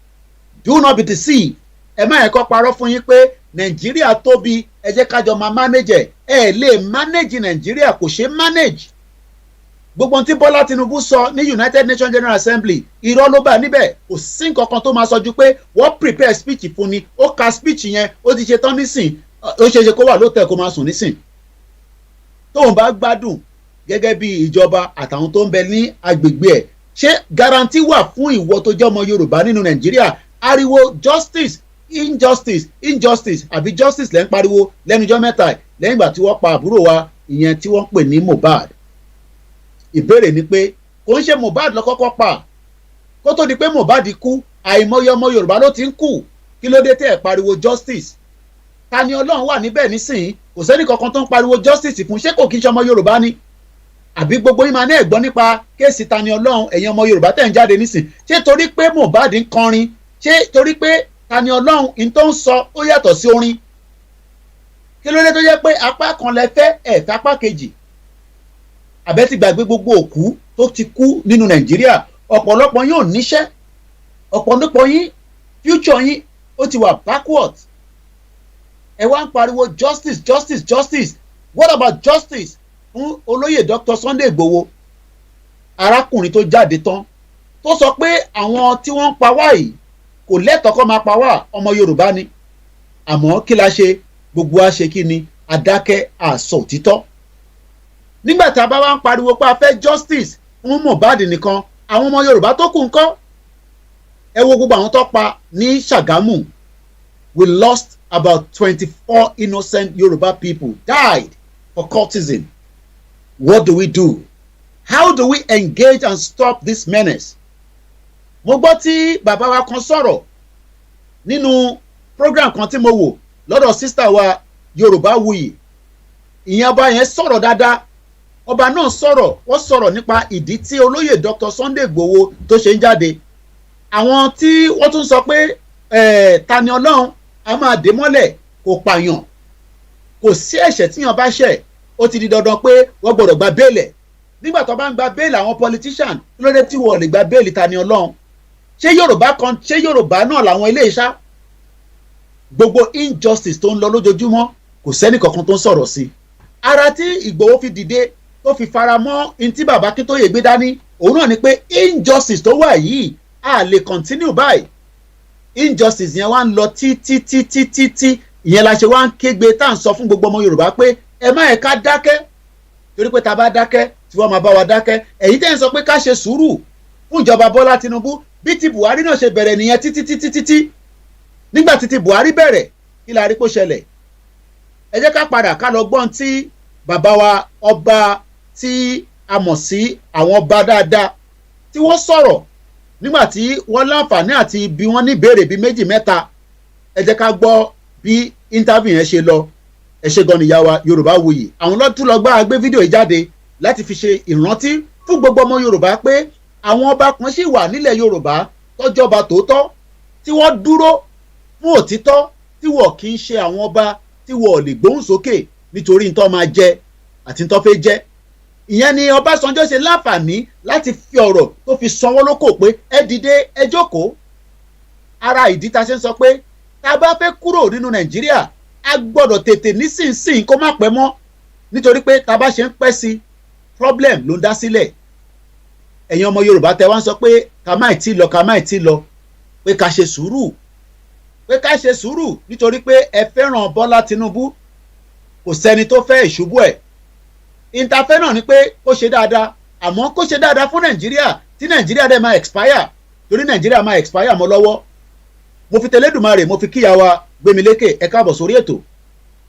Do not be deceived. Ẹ má ẹ̀kọ́ parọ́ fún yín pé Nàìjíríà tóbi, ẹ jẹ́ kájọ máa manage ẹ̀ lè manage Nàìjíríà, kò ṣe manage. Gbogbo tí Bọ́lá Tinubu sọ ní United Nations General Assembly irọ́ ló bá níbẹ̀, kò sí nǹkan kan tó máa sọ ju pé wọ́n prepare speech fún ni, ó ka speech yẹn ó ti ṣe tán nísìn, ó ṣeéṣe kó wà lóòótọ́ kó máa sùn nísìn. Tóun bá gbádùn gẹ́gẹ́ bí ìjọba àtàwọn tó ń bẹ ní agbègbè ẹ̀, ṣé guarantee wà fún ìwọ tó jẹ́ ọmọ Yorùbá nínú Nàìjíríà? Ariwo justice injustice àbí justice lẹ́ ń pariwo lẹ́nujọ́ mẹ́ta lẹ́yìn ìgbà tí wọ́n pa àbúrò wa ìyẹn tí wọ́n pè ní Mohbad. Ìbéèrè ni pé kò ń ṣe Mohbad ló kọ́kọ́ pa, kó tó di pé Mohbad kú àìmọye ọmọ Yorùbá ló ti ń kú, kí ló dé tẹ́ ẹ̀ pariwo justice? Ta ni Ọlọ́run wà níbẹ̀ nísìnyí? Kò sẹ́ni kankan tó ń pariwo justice fún, ṣé kò kí ń ṣe ọmọ Yorùbá ni? Àbí gbogbo yín máa ní ẹ̀gbọ́n nípa kéèsì Ta ni Ọlọ́run, ẹ̀yin ọmọ Yorùbá tẹ̀ ń jáde nísìn? Ṣé torí pé Mohbad ń kọrin, ṣé torí pé Ta ni Ọlọ́run in tó ń sọ ó yàtọ̀ sí orin? Kí ló dé tó jẹ́ pé apá kan lẹ fẹ́ ẹ̀ fẹ́ apá kejì? Àbẹ́ ti gbàgbé gbogbo òkú tó ti kú nínú Nàìjíríà? Ọ̀pọ̀lọpọ̀ yín ò níṣẹ́, ọ̀pọ̀lọpọ̀ yín future yín ó ti wà backward. Ẹ wá ń pariwo justice. What about justice fún olóyè Dr. Sunday Igboho, arákùnrin tó jáde tán tó sọ pé àwọn tí wọ́n ń pa wá yìí kò lẹ́tọ̀ọ́ kó máa pa wá, ọmọ Yorùbá ni? Àmọ́ kí la ṣe? Gbogbo wa ṣe kí ni? Adákẹ́ àsọ òtítọ́. Nígbà tá a bá wá ń pariwo pé a fẹ́ justice fún Mohbad nìkan, àwọn ọmọ Yorùbá tó kù ńkọ́? Ẹ wo gbogbo àwọn tó pa ní Ṣàgámù. We lost about 24 innocent Yoruba people died for cultism. What do we do? How do we engage and stop this menace? Mo gbọ́ tí bàbá wa kan sọ̀rọ̀ nínú program kan tí mo wò lọ́dọ̀ sister wa Yorùbáwùyí. Ìyẹn ọba yẹn sọ̀rọ̀ dáadáa. Ọba náà sọ̀rọ̀, wọ́n sọ̀rọ̀ nípa ìdí tí olóyè Dr. Sunday Igboho tó ṣe ń jáde. Àwọn tí wọ́n tún sọ pé Ta ni Ọlọ́run a máa dé mọ́lẹ̀ kò pààyàn, kò sí ẹ̀ṣẹ̀ tíyàn bá ṣẹ̀ ó ti di dandan pé wọ́n gbọ́dọ̀ gba béèlì. Nígbà tó bá ń gba béèlì àwọn politician, kí ló dé tí wọ́n lè gba béèlì Ta ni Ọlọ́run? Ṣé Yorùbá náà làwọn ilé iṣá? Gbogbo injustice tó ń lọ lójoojúmọ́ kò sẹ́ni kankan tó ń sọ̀rọ̀ sí. Ara tí Ìgbòho fi dìde tó fi fara mọ́ in tí bàbá Akíntóyè gbé dání òun náà ni pé injustice tó wà yìí a lè continue báyìí. Injustice yẹn wá ń lọ títí ìyẹn la ṣe wá ń kégbe tá à ń sọ fún gbogbo ọmọ Yorùbá pé ẹ má ẹ̀ ká dákẹ́, torí pé ta bá dákẹ́ tí wọ́n máa bá wa dákẹ́. Ẹ̀yin tẹ́ ń sọ pé ká ṣe sùúrù fún ìjọba Bọ́lá Tinubu bí ti Buhari náà ṣe bẹ̀rẹ̀ nìyẹn títí. Nígbà tí Buhari bẹ̀rẹ̀ kí la rí kó ṣẹlẹ̀? Ẹ jẹ́ ká padà ká lọ gbọ́n tí bàbá wa ọba tí a mọ̀ sí àwọn ọba dáadáa tí wọ́n sọ̀rọ̀ nígbà tí wọ́n láǹfààní àti bí wọ́n ní ìbéèrè bíi méjì mẹ́ta. Ẹ jẹ́ ká gbọ́ bí interview yẹn ṣe lọ. Ẹ ṣe gan nìyá wa Yorùbáwùyí. Àwọn lọ́tún lọ gbá gbé fídíò yìí jáde láti fi ṣe ìrántí fún gbogbo ọmọ Yorùbá pé àwọn ọba kan ṣì wà nílẹ̀ Yorùbá tọ́jọba tòótọ́ tí wọ́n dúró fún òtítọ́, tí wọ́n kì í ṣe àwọn ọba tí wọ́n ò lè gbóhùn sókè nítorí ntọ́ máa jẹ àti ntọ́ fẹ́ jẹ. Ìyẹn ni Ọbásanjọ́ ṣe láǹfààní láti fi ọ̀rọ̀ tó fi sanwó lókò pé ẹ dìde ẹ jókòó. Ara ìdí ta ṣe ń sọ pé tá a bá fẹ́ kúrò nínú Nàìjíríà a gbọ́dọ̀ tètè nísinsìnyí kó má pẹ́ mọ́, nítorí pé tá a bá ṣe ń pẹ́ sí problem ló ń dá sílẹ̀. Ẹ̀yin ọmọ Yorùbá tẹ wá ń sọ pé ká má tí lọ pé ká ṣe sùúrù nítorí pé ẹ fẹ́ràn Bọ́lá Tinubu, kò sẹ́ni tó fẹ́ ìṣubú ẹ̀. Ìntàfẹ́ náà ni pé kó ṣe dáadáa, àmọ́ kó ṣe dáadáa fún Nàìjíríà tí Nàìjíríà dẹ̀ máa expire, torí Nàìjíríà máa expire mọ́ lọ́wọ́. Mo fi tẹlẹ́dùmarè mo fi kíyà wa Gbémilékè ẹ káàbọ̀ sórí ètò.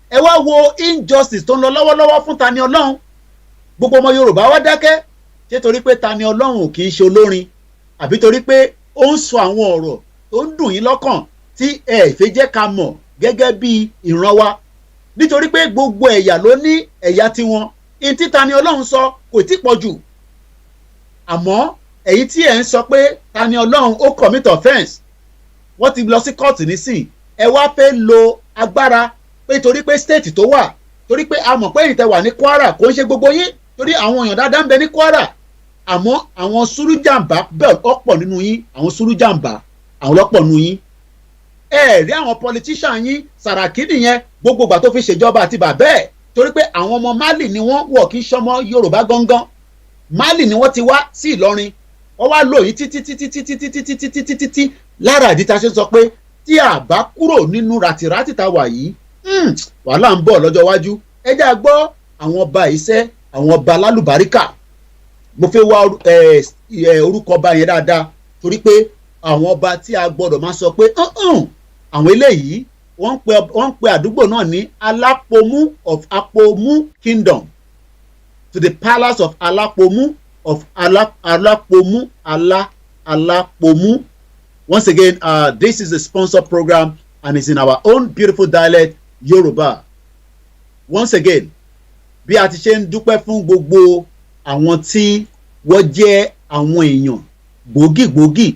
Ẹ wá wo injustice tó ń lọ lọ́wọ́lọ́wọ́ fún Tani Olohun. Gbogbo ọmọ Yorùbá wá dákẹ́ ṣé torí pé Tani Olohun kì í ṣe olórin, àbí torí pé ó ń sọ àwọn ọ̀rọ̀ tó ń dùn yín lọ́kàn tí ẹ fẹ́ jẹ́ ká mọ̀ gẹ́gẹ́ bí ìran wa, nítorí pé gbogbo ẹ̀yà ló ní ẹ̀yà tiwọn. Ihun tí Tani Olohun sọ kò tí pọ̀ jù, àmọ́ èyí tí ẹ̀ ń sọ pé Tani Olohun ó commit offence, wọ́n ti lọ sí court nísìn, ẹ wá fẹ́ lo agbára pé torí pé state tó wà, torí pé a mọ̀ pé ẹ̀yin tẹ́ wà ní Kwara kò ń ṣe gbogbo yín, torí àwọn èèyàn dáadáa ń bẹ ní Kwara, àmọ́ àwọn súrújàǹbá bẹ́ẹ̀ ọ̀pọ̀ nínú yín, àwọn súrújàǹbá àwọn lọ́pọ̀ nínú yín. Ẹ rí àwọn politician yín Sàràkí nìyẹn gbogbo ìgbà tó fi ṣèjọba àti bàbá ẹ̀, torí pé àwọn ọmọ Mali ni wọ́n wọ̀ kí sọmọ Yorùbá gangan. Mali ni wọ́n ti wá sí Ìlọrin, wọ́n wá lò yìí títí lára ìdí ta ṣe sọ pé tí a bá kúrò nínú ràtìràtì tá wà yìí, wàhálà ń bọ̀ lọ́jọ́ iwájú. Ẹ já gbọ́ àwọn ọba iṣẹ́, àwọn ọba lálùbáríkà. Mo fẹ́ wá orúkọ ọba yẹn dáadáa, torí pé àwọn ọba tí a gbọ́dọ̀ máa sọ pé àwọn eléyìí wọ́n ń pe àdúgbò náà ní Alápòmú of Apomu Kingdom, to the palace of Alápòmú of Alápòmú Alápòmú. Once again, this is a sponsored program and it's in our own beautiful dialect, Yoruba. Once again, bí a ti ṣe ń dúpẹ́ fún gbogbo àwọn tí wọ́n jẹ́ àwọn èèyàn gbòógì,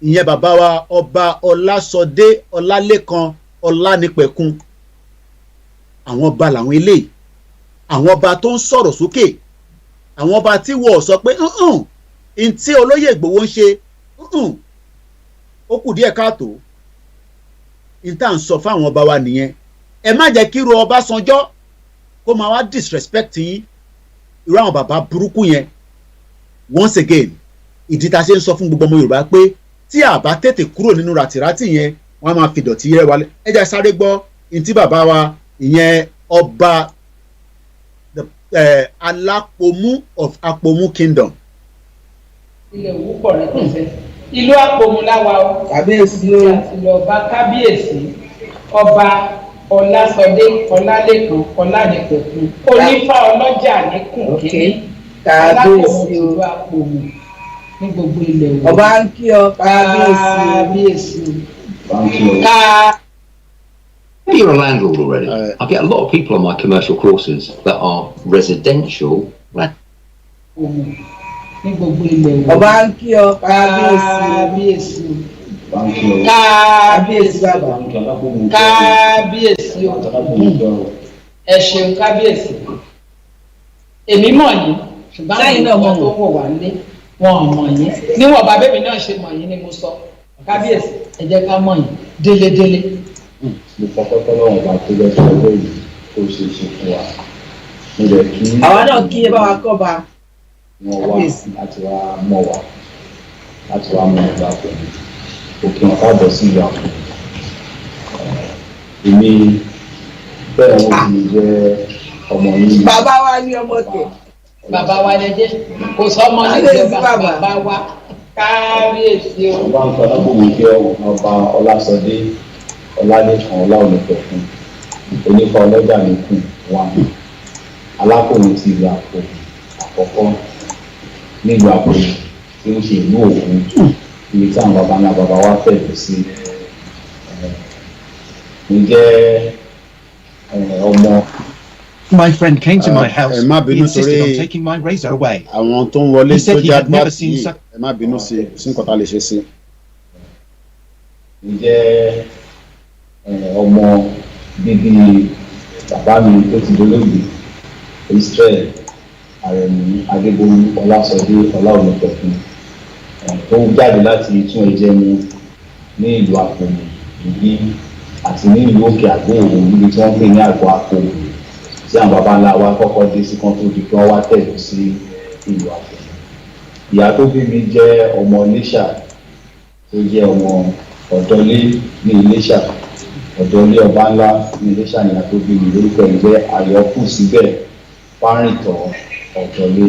ìyẹn bàbá wa ọba Ọlásọdé Ọlálékan Ọlánipẹ̀kun. Àwọn ọba làwọn eléyìí, àwọn ọba tó ń sọ̀rọ̀ sókè, àwọn ọba tí wọ́n sọ pé n tí olóyè Ìgbòho ń ṣe ó kù díẹ̀ káàtó. N tá à ń sọ fáwọn ọba wa nìyẹn. Ẹ má jẹ́ kí irú Ọbásanjọ́ kó máa wá disrespect yín, irú àwọn bàbá burúkú yẹn. Once again, ìdí ta ṣe ń sọ fún gbogbo ọmọ Yorùbá pé tí a bá tètè kúrò nínú ràtìràtì yẹn, wọ́n á máa fi dọ̀tí rẹ̀ wálé. Ẹ jẹ́ sáré gbọ́ ntí bàbá wa ìyẹn ọba Alápòmú of Apomu Kingdom.
Ilẹ̀ òwú pọ̀ rẹ̀ ìlú Àpòmù láwa o. Kábíyèsí o. Àti lọ bá kábíyèsí ọba Ọlásọdé Ọlálékan Ọlánipẹ̀kun onífá ọlọ́jà níkùn kínní
kábíyèsí o.
ìlú Àpòmù ní gbogbo ilẹ̀ òwú.
Ọba ń kí ọ kábíyèsí
o.
You're a landlord already. I get a lot of people on my commercial courses that are residential.
Ní gbogbo ilẹ̀ òwú.
Ọba ń kí ọ kábíyèsí
kábíyèsí bàbá kábíyèsí o. Ẹ ṣeun kábíyèsí. Èmi mọ̀ yín ṣùgbọ́n àwọn ọmọ tó wọ̀ wá lé wọn ò mọ̀ yín. Níwọ̀n bàbá mi náà ṣe mọ̀ yín ni mo sọ. Kábíyèsí ẹ jẹ́ ká mọ̀ yín délédélé.
Mo kọ́kọ́ lọ́wọ́ bá tó lọ́sọ̀ ọjọ́ yìí kó ṣe ṣe fún wa. Mo lè kí.
Àwa náà kí ẹ bá wa kọ́ ba.
Wọ́n wá láti wá mọ̀ wá láti wá mọ̀ ìgbà pẹ̀lú òkè wọn káàbọ̀ sí ìlú Àpò. Èmi bẹ́ẹ̀ wọ́n ti jẹ́ ọmọ yìí.
Bàbá wa ní ọmọ tẹ̀.
Bàbá wa lè jẹ́ kò sọ́mọ níjọba bàbá wa kábíyèsí o.
Ọba ń sọ lábòmí jẹ́ ọba Ọlásọdé Ọlálékan Ọlánipẹ̀kun onífá ọlọ́jà níkùn wa Alápòmù ti ìlú Àpò àkọ́kọ́ nílùú Àpò tí ó ṣe ìlú Ògùn ibi tí àwọn baba ńlá baba wa tẹ̀lé sí. Mo jẹ́ ọmọ.
My friend came to my house. He insisted on taking my razor away.
Àwọn tó ń wọlé
He said
tó
he
já
had never
bá
seen
yìí
such.
ẹ má bínú sí nǹkan tá a lè ṣe sí.
Mo jẹ́ ọmọ bíbí bàbá mi tó ti dolóògbé Israel Àrẹ̀mú Adébólú Ọlásọdé Ọláolúpẹ̀kun tó jáde láti tún ẹ̀jẹ̀ mu ní ìlú Àpòmù ìbí àti ní ìlú Òkè Àgbò níbi tí wọ́n pè ní Àgọ́ Àpòmù tí àwọn baba ńlá wa kọ́kọ́ dé sí kan tó di pé wọ́n wá tẹ̀lé sí ìlú Àpòmù. Ìyá tó bí mi jẹ́ ọmọ Iléṣà tó jẹ́ ọmọ Ọ̀dọ́lé ní Iléṣà Ọ̀dọ́lé ọba ńlá ní Iléṣà ní ìyá tó bí mi lórúkọ ẹ̀ jẹ́ Àyọkù síbẹ̀ Fárìntọ̀ Ọ̀dọ́lé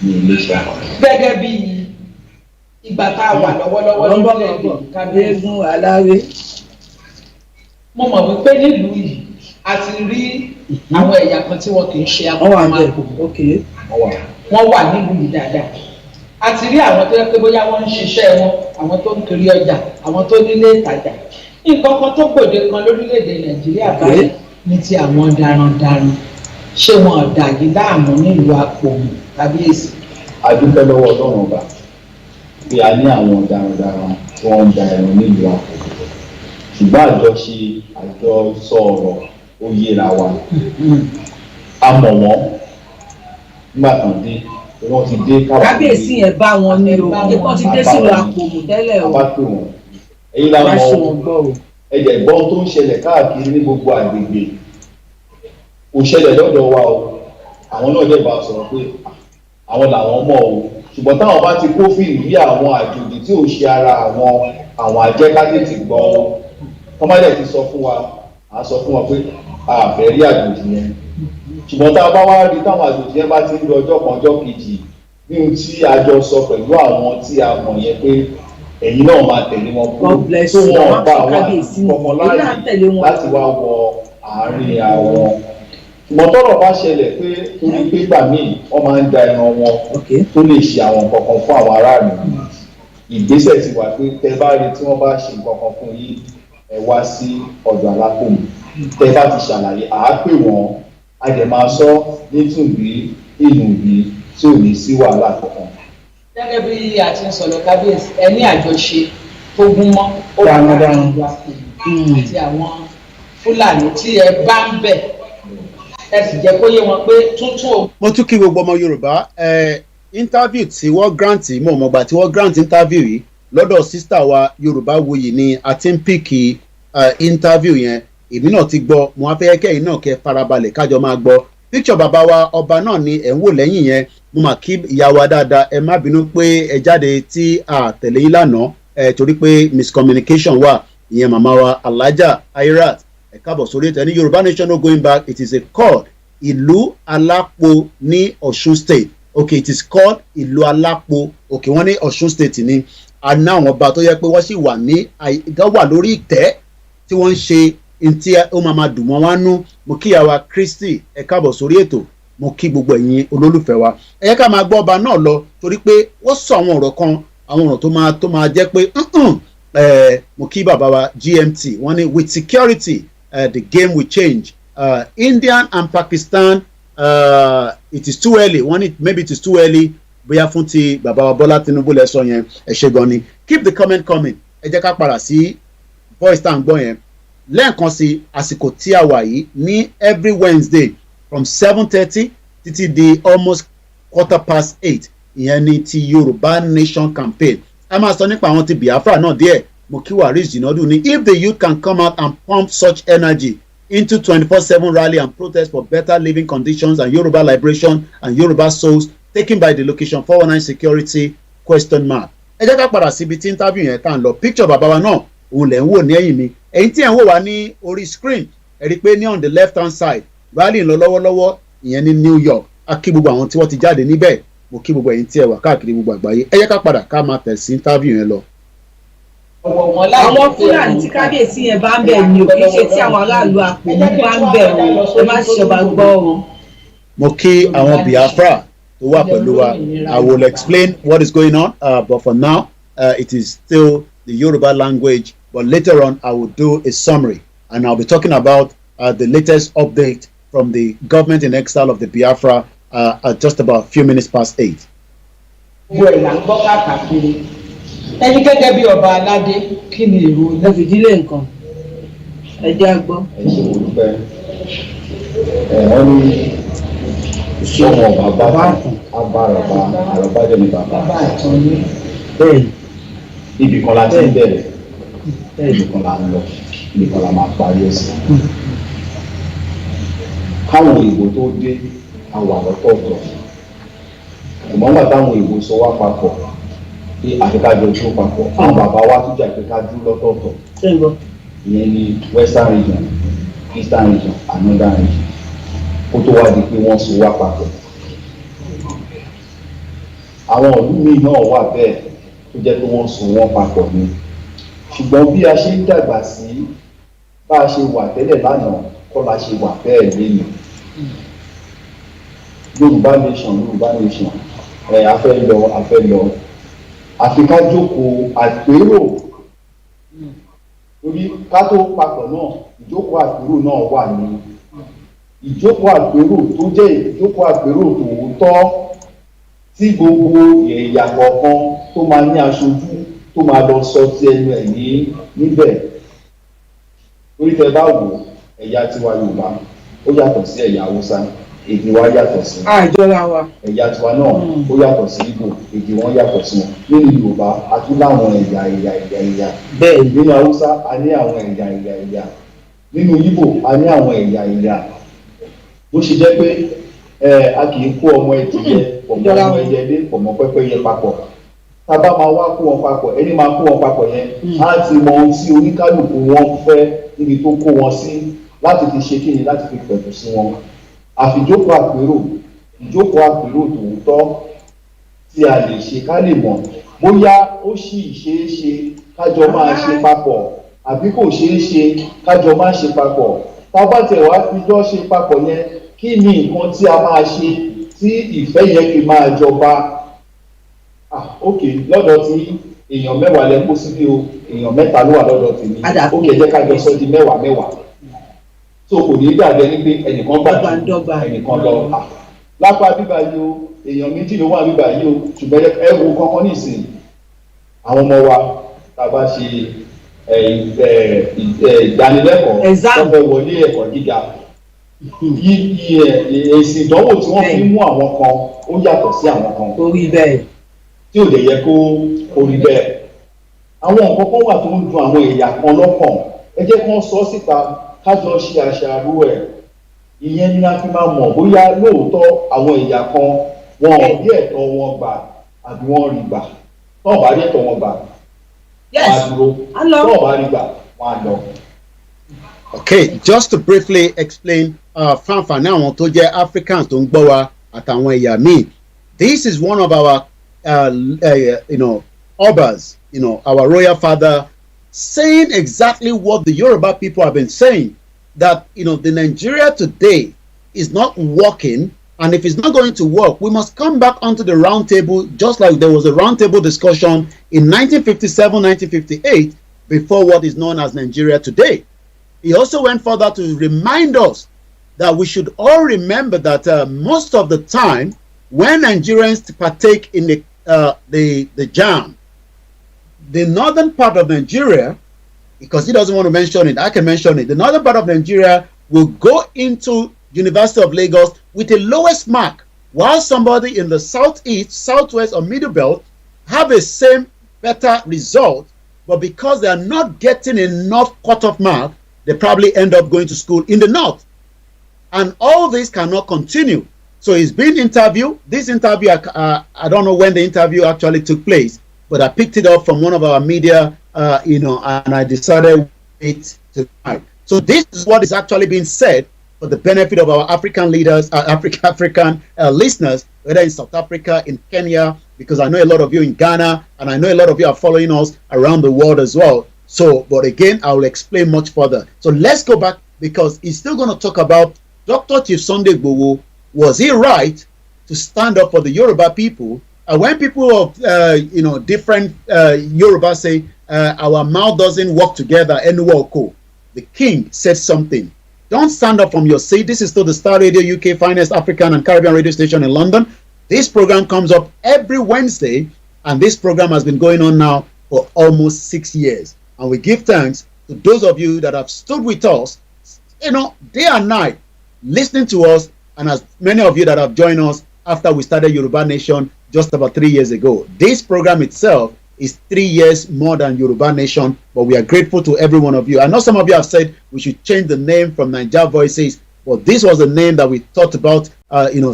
ní Iléṣà.
Gẹ́gẹ́ bí ìgbà tá a wà lọ́wọ́lọ́wọ́ lórílẹ̀-èdè kábíyèsí aláwé. Mo mọ̀ wípé nílùú yìí a ti rí àwọn ẹ̀yà kan tí wọn kì í ṣe akọ́kọ́ wọ́n wà nílùú yìí dáadáa. A ti rí àwọn tó yẹ pé bóyá wọ́n ń ṣiṣẹ́ wọn, àwọn tó ń kiri ọjà, àwọn tó nílé ìtajà. Nǹkan kan tó gbòde kan lórílẹ̀-èdè Nàìjíríà báyìí ní ti àwọn darandaran. Ṣé wọn ò dàgí láàmú nílùú Àpòmù kábíyèsí?
A dúpẹ́ lọ́wọ́ Ọlọ́run ọba pé a ní àwọn darandaran tí wọ́n ń da ẹran nílùú Àpòmù. Ṣùgbọ́n àjọsọ ọ̀rọ̀ ó yéra wa. A mọ̀ wọ́n nígbà kan dé wọ́n ti dé
kábíyèsí yẹn bá wọn ní o wọ́n ti dé sílùú Àpòmù tẹ́lẹ̀ o.
a bá pè wọ́n èyí la mọ̀ ẹ̀jẹ̀ gbọ́n tó ń ṣẹlẹ̀ káàkiri ní gbogbo àgbègbè kò ṣẹlẹ̀ lọ́dọ̀ wa o àwọn náà dẹ̀ bá a sọ̀rọ̀ pé àwọn làwọn mọ̀ o ṣùgbọ́n táwọn bá ti kófìn bí àwọn àjòjì tí ò ṣe ara àwọn àjẹkádé ti gbọ́ o wọ́n má dẹ̀ ti sọ fún wa à sọ fún wa pé a fẹ́ rí àjòjì yẹn ṣùgbọ́n tá a bá wá rí táwọn àjòjì yẹn bá ti ń lọ ọjọ́ kan ọjọ́ kejì ní ohun tí a jọ sọ pẹ̀lú àwọn tí a mọ̀ yẹn pé ẹ̀yin náà máa tẹ̀lé wọn kúrò tó wọn bá àwọn àkọ́kọ́ láàyè láti wá wọ àárín àwọn ṣùgbọ́n tọ́rọ̀ bá ṣẹlẹ̀ pé torí pé gbà míì wọ́n máa ń da ẹran wọn tó lè ṣe àwọn nǹkan kan fún àwọn aráàlú ìgbésẹ̀ ti wà pé tẹ bá rí tí wọ́n bá ṣe nǹkan kan fún yín ẹ wá sí ọ̀dọ̀ Alápòmù tẹ bá ti ṣàlàyé àá pè wọ́n a dẹ̀ máa sọ nítùbí ìnùbí tí ò ní sí wàhálà kankan.
Gẹ́gẹ́ bí a ti ń sọ̀rọ̀ kábíyèsí ẹ ní àjọṣe tó gún mọ́ ó wà láàrin ìlú Àpòmù àti àwọn Fúlàní tí ẹ bá ń bẹ̀ ẹ sì jẹ́ kó yé wọn pé tuntun o.
Mo tún kí gbogbo ọmọ Yorùbá interview tí wọ́n grant mo mọ̀gbà tí wọ́n grant interview yìí lọ́dọ̀ sísítà wa Yorùbáwuyì ni a ti ń pìkì interview yẹn èmi náà ti gbọ́ mo wá fẹ́ kẹ́yìn náà kẹ́ farabalẹ̀ kájọ máa gbọ́ picture bàbá wa ọba náà ni ẹ̀ ń wò lẹ́yìn yẹn mo mà kí ìyá wa dáadáa ẹ má bínú pé ẹ jáde tí a tẹ̀lé yín lánàá torí pé miscommunication wà ìyẹn màmá wa Alhaja Airat ẹ káàbọ̀ sórí ètò ẹni Yorùbá Nation no going back it is a call ìlú Alápò ní Ọ̀ṣun state okay it is called ìlú Alápò okay wọ́n ní Ọ̀ṣun state ni àná àwọn ọba tó yẹ pé wọ́n sì wà ní wà lórí ìtẹ́ tí wọ́n ń ṣe ntí ó máa dùn mọ́ wá nú mo kí ìyá Kristi ẹ káàbọ̀ sórí ètò mo kí gbogbo ẹ̀yin olólùfẹ́ wa ẹ yẹ ká máa gbọ́ ọba náà lọ torí pé wọ́n sọ àwọn ọ̀rọ̀ kan àwọn ọ̀rọ̀ tó máa jẹ́ pé mo kí bàbá wa GMT wọ́n ní with security the game will change India and Pakistan it is too early wọ́n ní maybe it is too early bóyá fún ti bàbá wa Bọ́lá Tinubu lẹ sọ yẹn ẹ ṣé gan ni keep the comment coming ẹ jẹ́ ká padà sí voice tá à ń gbọ́ yẹn lẹ́ẹ̀kan sí àsìkò tí a wà yìí ní every Wednesday from 7:30 títí di almost 8:15 ìyẹn ni ti Yorùbá Nation campaign a máa sọ nípa àwọn ti Biafra náà díẹ̀ mo kí Waris Jinadu ni if the youth can come out and pump such energy into 24/7 rally and protest for better living conditions and Yoruba liberation and Yoruba souls taken by the location 419 security ? ẹ jẹ́ ká padà síbi tí interview yẹn tá à ń lọ picture bàbá wa náà òun lẹ̀ ń wò ní ẹ̀yìn mi èyí tí ẹ̀ ń wò wá ní orí screen ẹ rí i pé ní on the left hand side rally ń lọ lọ́wọ́lọ́wọ́ ìyẹn ní New York a kí gbogbo àwọn tí wọ́n ti jáde níbẹ̀ mo kí gbogbo ẹ̀yin tí ẹ wà káàkiri gbogbo àgbáyé ẹ jẹ́ ká padà ká máa tẹ̀ sí interview yẹn lọ.
àwọn Fúlàní tí kábíyèsí yẹn bá ń bẹ̀ ni ò kì í ṣe tí àwọn aráàlú Àpòmù bá ń bẹ̀ o ẹ má ṣe ọba gbọ́ o.
mo kí àwọn Biafra I will explain what is going on, but for now, it is still the Yoruba language. But later on, I will do a summary, and I'll be talking about the latest update from the government in exile of the Biafra at just about a few minutes past 8.
Ẹni gẹ́gẹ́ bí ọba aládé kí ni èrò ẹ fìdílé nǹkan ẹ jẹ́ gbọ́.
ẹ ṣe mo dúpẹ́ wọ́n ní ìṣọ́mọ bàbá abáraba àròbájọ́ ni bàbá bẹ́ẹ̀ ibì kan la ti ń bẹ̀rẹ̀ ibì kan la ń lọ ibì kan la máa parí ẹ̀sìn. káwọn òyìnbó tó dé àwọn àlọ́tọ̀ọ̀tọ̀ ìmọ̀ nígbà táwọn òyìnbó sọ wá papọ̀ pé àfikájọ dúró papọ̀ àwọn bàbá wa tún jà pé ká dúró lọ́tọ̀ọ̀tọ̀ ìyẹn ní western region eastern region and northern region kó tó wá di pé wọ́n so wá papọ̀. àwọn ìlú míì náà wà bẹ́ẹ̀ tó jẹ́ pé wọ́n so wọ́n papọ̀ ni ṣùgbọ́n bí a ṣe ń dàgbà sí bá a ṣe wà tẹ́lẹ̀ lánàá kọ́ la ṣe wà bẹ́ẹ̀ lẹ́nu. Yorùbá nation afẹ́ lọ àfi ká jókòó àpérò torí ká tó papọ̀ náà ìjókòó àpérò náà wà ní ìjókòó àpérò tó jẹ́ ìjókòó àpérò tòótọ́ tí gbogbo ẹ̀yà kọ̀ọ̀kan tó máa ní aṣojú tó máa lọ sọ ti ẹnu ẹ̀ níbẹ̀ torí tẹ bá wò ẹ̀yà tiwa Yorùbá ó yàtọ̀ sí ẹ̀yà Haúsá èdè wa yàtọ̀ sí
àjọra wa
ẹ̀yà tiwa náà ó yàtọ̀ sí Ìgbò èdè wọn yàtọ̀ sí wọn nínú Yorùbá a tún láwọn ẹ̀yà bẹ́ẹ̀ nínú Haúsá a ní àwọn ẹ̀yà nínú Ìgbò a ní àwọn ẹ̀yà bó ṣe jẹ́ pé a kì í kó ọmọ ẹdìyẹ ọmọ ẹyẹlé ọmọ pẹ́pẹ́yẹ papọ̀ tá a bá máa wá kó wọn papọ̀ ẹni máa kó wọn papọ̀ yẹn á ti mọ ohun tí oníkálùkù wọn fẹ́ níbi tó kó wọn sí láti fi ṣe kíni láti fi pẹ̀tù sí wọn. Ìjókòó àpérò tòótọ́ tí a lè ṣe ká lè mọ̀ bóyá ó sì ṣeé ṣe kájọ máa ṣe papọ̀ àbí kò ṣeé ṣe kájọ máa ṣe papọ̀ tá a bá tẹ̀ wá fi jọ ṣe papọ̀ yẹn kí ni nǹkan tí a máa ṣe tí ìfẹ́ yẹn fi máa jọba. Ok lọ́dọ̀ tí èèyàn mẹ́wàá lẹ kó síbí o èèyàn mẹ́ta ló wà lọ́dọ̀ tèmi ó kẹ̀ jẹ́ kájọ sọ di mẹ́wàá so kò ní dàbí ẹni pé ẹnìkan gbà ẹnìkan lọ lápá bíbá yìí o èèyàn méjì ló wà bíbá yìí o ṣùgbọ́n ẹ wo kankan nísìnyí àwọn ọmọ wa tá a bá ṣe ìdánilẹ́kọ̀ọ́ tó fẹ́ wọlé ẹ̀kọ́ gíga èsì ìdánwò tí wọ́n fi mú àwọn kan ó yàtọ̀ sí àwọn kan
orí bẹ́ẹ̀
tí ò lè yẹ kó orí bẹ́ẹ̀ àwọn nǹkan kan wà tó ń dùn àwọn ẹ̀yà kan lọ́kàn ẹ jẹ́ kí wọ́n sọ síta kájọ ṣe àṣàrò ẹ̀ ìyẹn ni a fi máa mọ̀ bóyá lóòótọ́ àwọn ẹ̀yà kan wọn ò rí ẹ̀tọ́ wọn gbà àbí wọ́n rí gbà tó ò bá rí ẹ̀tọ́ wọn gbà wọ́n á dúró tó ò bá rí gbà wọ́n á lọ.
Okay, just to briefly explain fáǹfààní àwọn tó jẹ́ Africans tó ń gbọ́ wa àtàwọn ẹ̀yà míì, this is one of our Obas, our royal father, saying exactly what the Yoruba people have been saying, that the Nigeria today is not working, and if it's not going to work, we must come back onto the round table, just like there was a round table discussion in 1957, 1958, before what is known as Nigeria today. He also went further to remind us that we should all remember that most of the time, when Nigerians partake in the jam, the northern part of Nigeria, because he doesn't want to mention it, I can mention it. The northern part of Nigeria will go into University of Lagos with the lowest mark, while somebody in the southeast, southwest, or middle belt have a same better result, but because they are not getting enough cutoff mark, they probably end up going to school in the north. And all this cannot continue. So he's been interviewed. This interview, I don't know when the interview actually took place, but I picked it up from one of our media, and I decided it tonight. So this is what is actually being said for the benefit of our African leaders, African listeners, whether in South Africa, in Kenya, because I know a lot of you in Ghana, and I know a lot of you are following us around the world as well. So, but again, I will explain much further. So let's go back, because he's still going to talk about Dr. Chief Sunday Igboho. Was he right to stand up for the Yoruba people. When people of different Yoruba say our mouth doesn't work together, the king said something. Don't stand up from your seat. This is still the Star Radio UK finest African and Caribbean radio station in London. This program comes up every Wednesday, and this program has been going on now for almost 6 years. And we give thanks to those of you that have stood with us, day and night, listening to us, and as many of you that have joined us after we started Yoruba Nation just about 3 years ago. This program itself is 3 years more than Yoruba Nation, but we are grateful to every one of you. I know some of you have said we should change the name from Naija Voices, but this was the name that we thought about,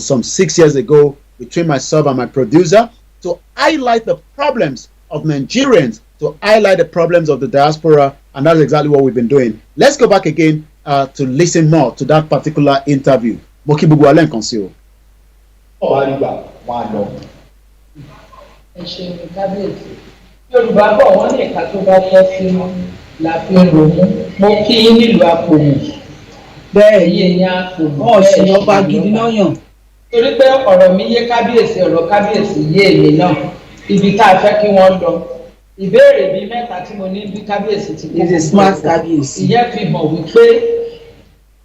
some 6 years ago between myself and my producer, to highlight the problems of Nigerians, to highlight the problems of the diaspora, and that's exactly what we've been doing. Let's go back again to listen more to that particular interview. Mokibugu Alen Konsio.
Yorùbá bọ̀ wọ́n ní ìka tó bá tọ́ sínú la fi ń ronú. Mo kí yín nílùú Àpòmù. Bẹ́ẹ̀ yé yín Àpòmù. Ọ̀sìn ọba gidi náà yàn. Torí pé ọ̀rọ̀ mi yé kábíyèsí, ọ̀rọ̀ kábíyèsí yé èmi náà. Ibi tá a fẹ́ kí wọ́n lọ. Ìbéèrè bíi mẹ́ta tí mo ní bí kábíyèsí ti kó. Is a smart kábíyèsí. Ìyẹn fi mọ̀ wípé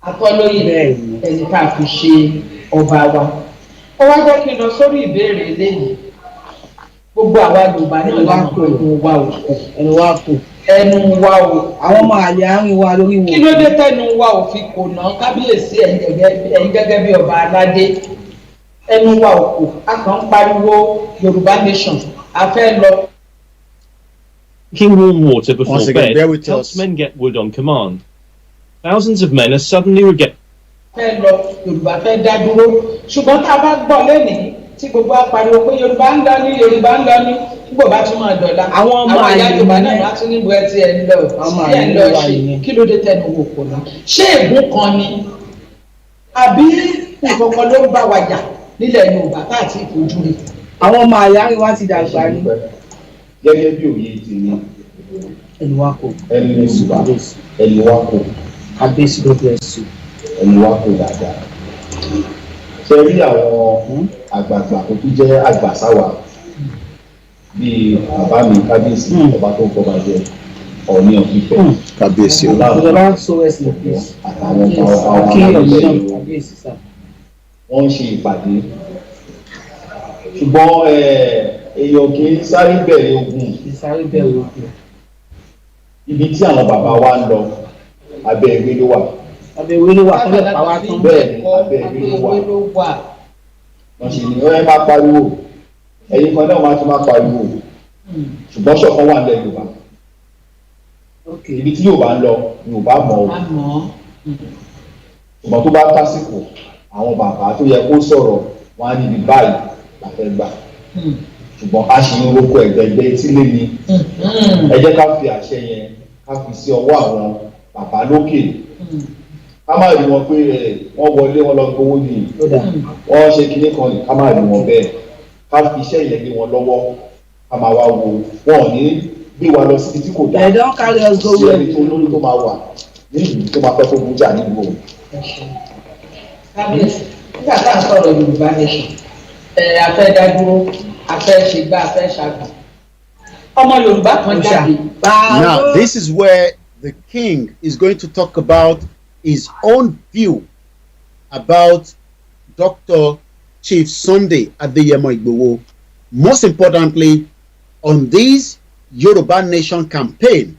atọ́lóyè ẹni tá a fi ṣe ọba wa. Ó wá jẹ́ kí n lọ sórí ìbéèrè eléyìí. Gbogbo àwa Yorùbá náà wá kó ẹnu wa o, ẹnu wa kó ẹnu wa o. Àwọn ọmọ àlè àárín wa lórí wọn. Kí ló dé tẹnu wa ò fi kò ná kábíyèsí ẹ̀yin gẹ́gẹ́ bí ọba aládé? Ẹnu wa ò kò, a kàn ń pariwo Yorùbá Nation, a fẹ́ lọ.
Drinking warm water before bed helps men get wood on command. Thousands of men are suddenly
fẹ́ lọ Yorùbá fẹ́ dá dúró, ṣùgbọ́n tá a bá gbọ́ lẹ́nìí tí gbogbo apariwo pé Yorùbá ń lọ ní Yorùbá ń lọ ní gbogbo bá tún máa dọ̀la àwọn ìyá Yorùbá náà wá tún níbo ẹ ti ẹ ń lọ ṣe kí ló dé tẹnu wò kò ná ṣé ègún kan ni àbí nǹkan kan ló ń bá wa jà nílẹ̀ Yorùbá tá àti ìfojú rí. Àwọn ọmọ àyà wa ti dàgbà ní.
Gẹ́gẹ́ bí òye ti ní
ẹnu wa kò
ẹnu ní ṣùgbọ́n ẹnu wa kò
abẹ́sí ló bẹ̀rẹ̀ sí
ẹnu wa kò dáadáa. Ṣé rí àwọn àgbààgbà tó tún jẹ́ àgbà sáwà bíi bàbá mi kábíyèsí ọba tó ń fọba jẹ Ọọ̀ni of Ifẹ̀ kábíyèsí
ọlá àtàwọn
wọ́n ń ṣe ìpàdé ṣùgbọ́n èèyàn kì í sáré bẹ̀rẹ̀ ogun ibi tí àwọn bàbá wa ń lọ abẹ́ ewé ló wà.
Abẹ́ ewé ló wà tọ́lẹ̀ pàwá tán.
Bẹ́ẹ̀ ni abẹ́ ewé ló wà. Wọ́n sì ní ẹ máa pariwo ẹ̀yin kan náà máa tún máa pariwo ṣùgbọ́n ṣọ̀kan wà nílẹ̀ Yorùbá. Ibi tí Yorùbá ń lọ Yorùbá mọ̀ ọ́ ṣùgbọ́n tó bá tásìkò àwọn bàbá tó yẹ kó sọ̀rọ̀ wọn á níbi báyìí la fẹ́ gbà ṣùgbọ́n a ṣì ń roko ẹ̀gbẹ̀gbẹ̀ etílé ni ẹ jẹ́ ká fi àṣẹ yẹn ká fi sí ọwọ́ àwọn bàbá lókè ká má rí wọn pé wọ́n wọlé wọn lọ gbowó ni wọ́n ṣe kinní kan ní ká má rí wọn bẹ́ẹ̀ ká fi iṣẹ́ yẹn lé wọn lọ́wọ́ ká máa wá wo wọn ò ní gbé wa lọ síbi tí kò dáa sí ẹni tó lórí tó máa wà ní ìlú tó máa fẹ́ kó bújà nílùú òun.
Kábíyèsí nígbà tá à ń sọ̀rọ̀ Yorùbá Nation afẹ́ dádúró afẹ́ ṣègbà afẹ́ ṣàgbà ọmọ Yorùbá kan jáde.
Now this is where the king is going to talk about his own view about Dr. Chief Sunday Adeyemo Igboho. Most importantly, on this Yoruba Nation campaign.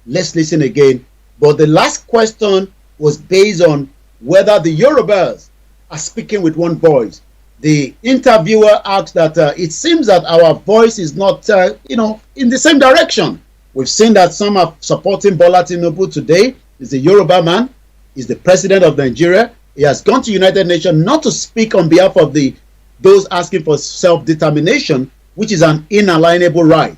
Let's listen again. But the last question was based on whether the Yorubas are speaking with one voice. The interviewer asked that it seems that our voice is not, in the same direction. We've seen that some are supporting Bola Tinubu today. He's a Yoruba man. He's the president of Nigeria. He has gone to United Nations not to speak on behalf of those asking for self-determination, which is an inalienable right.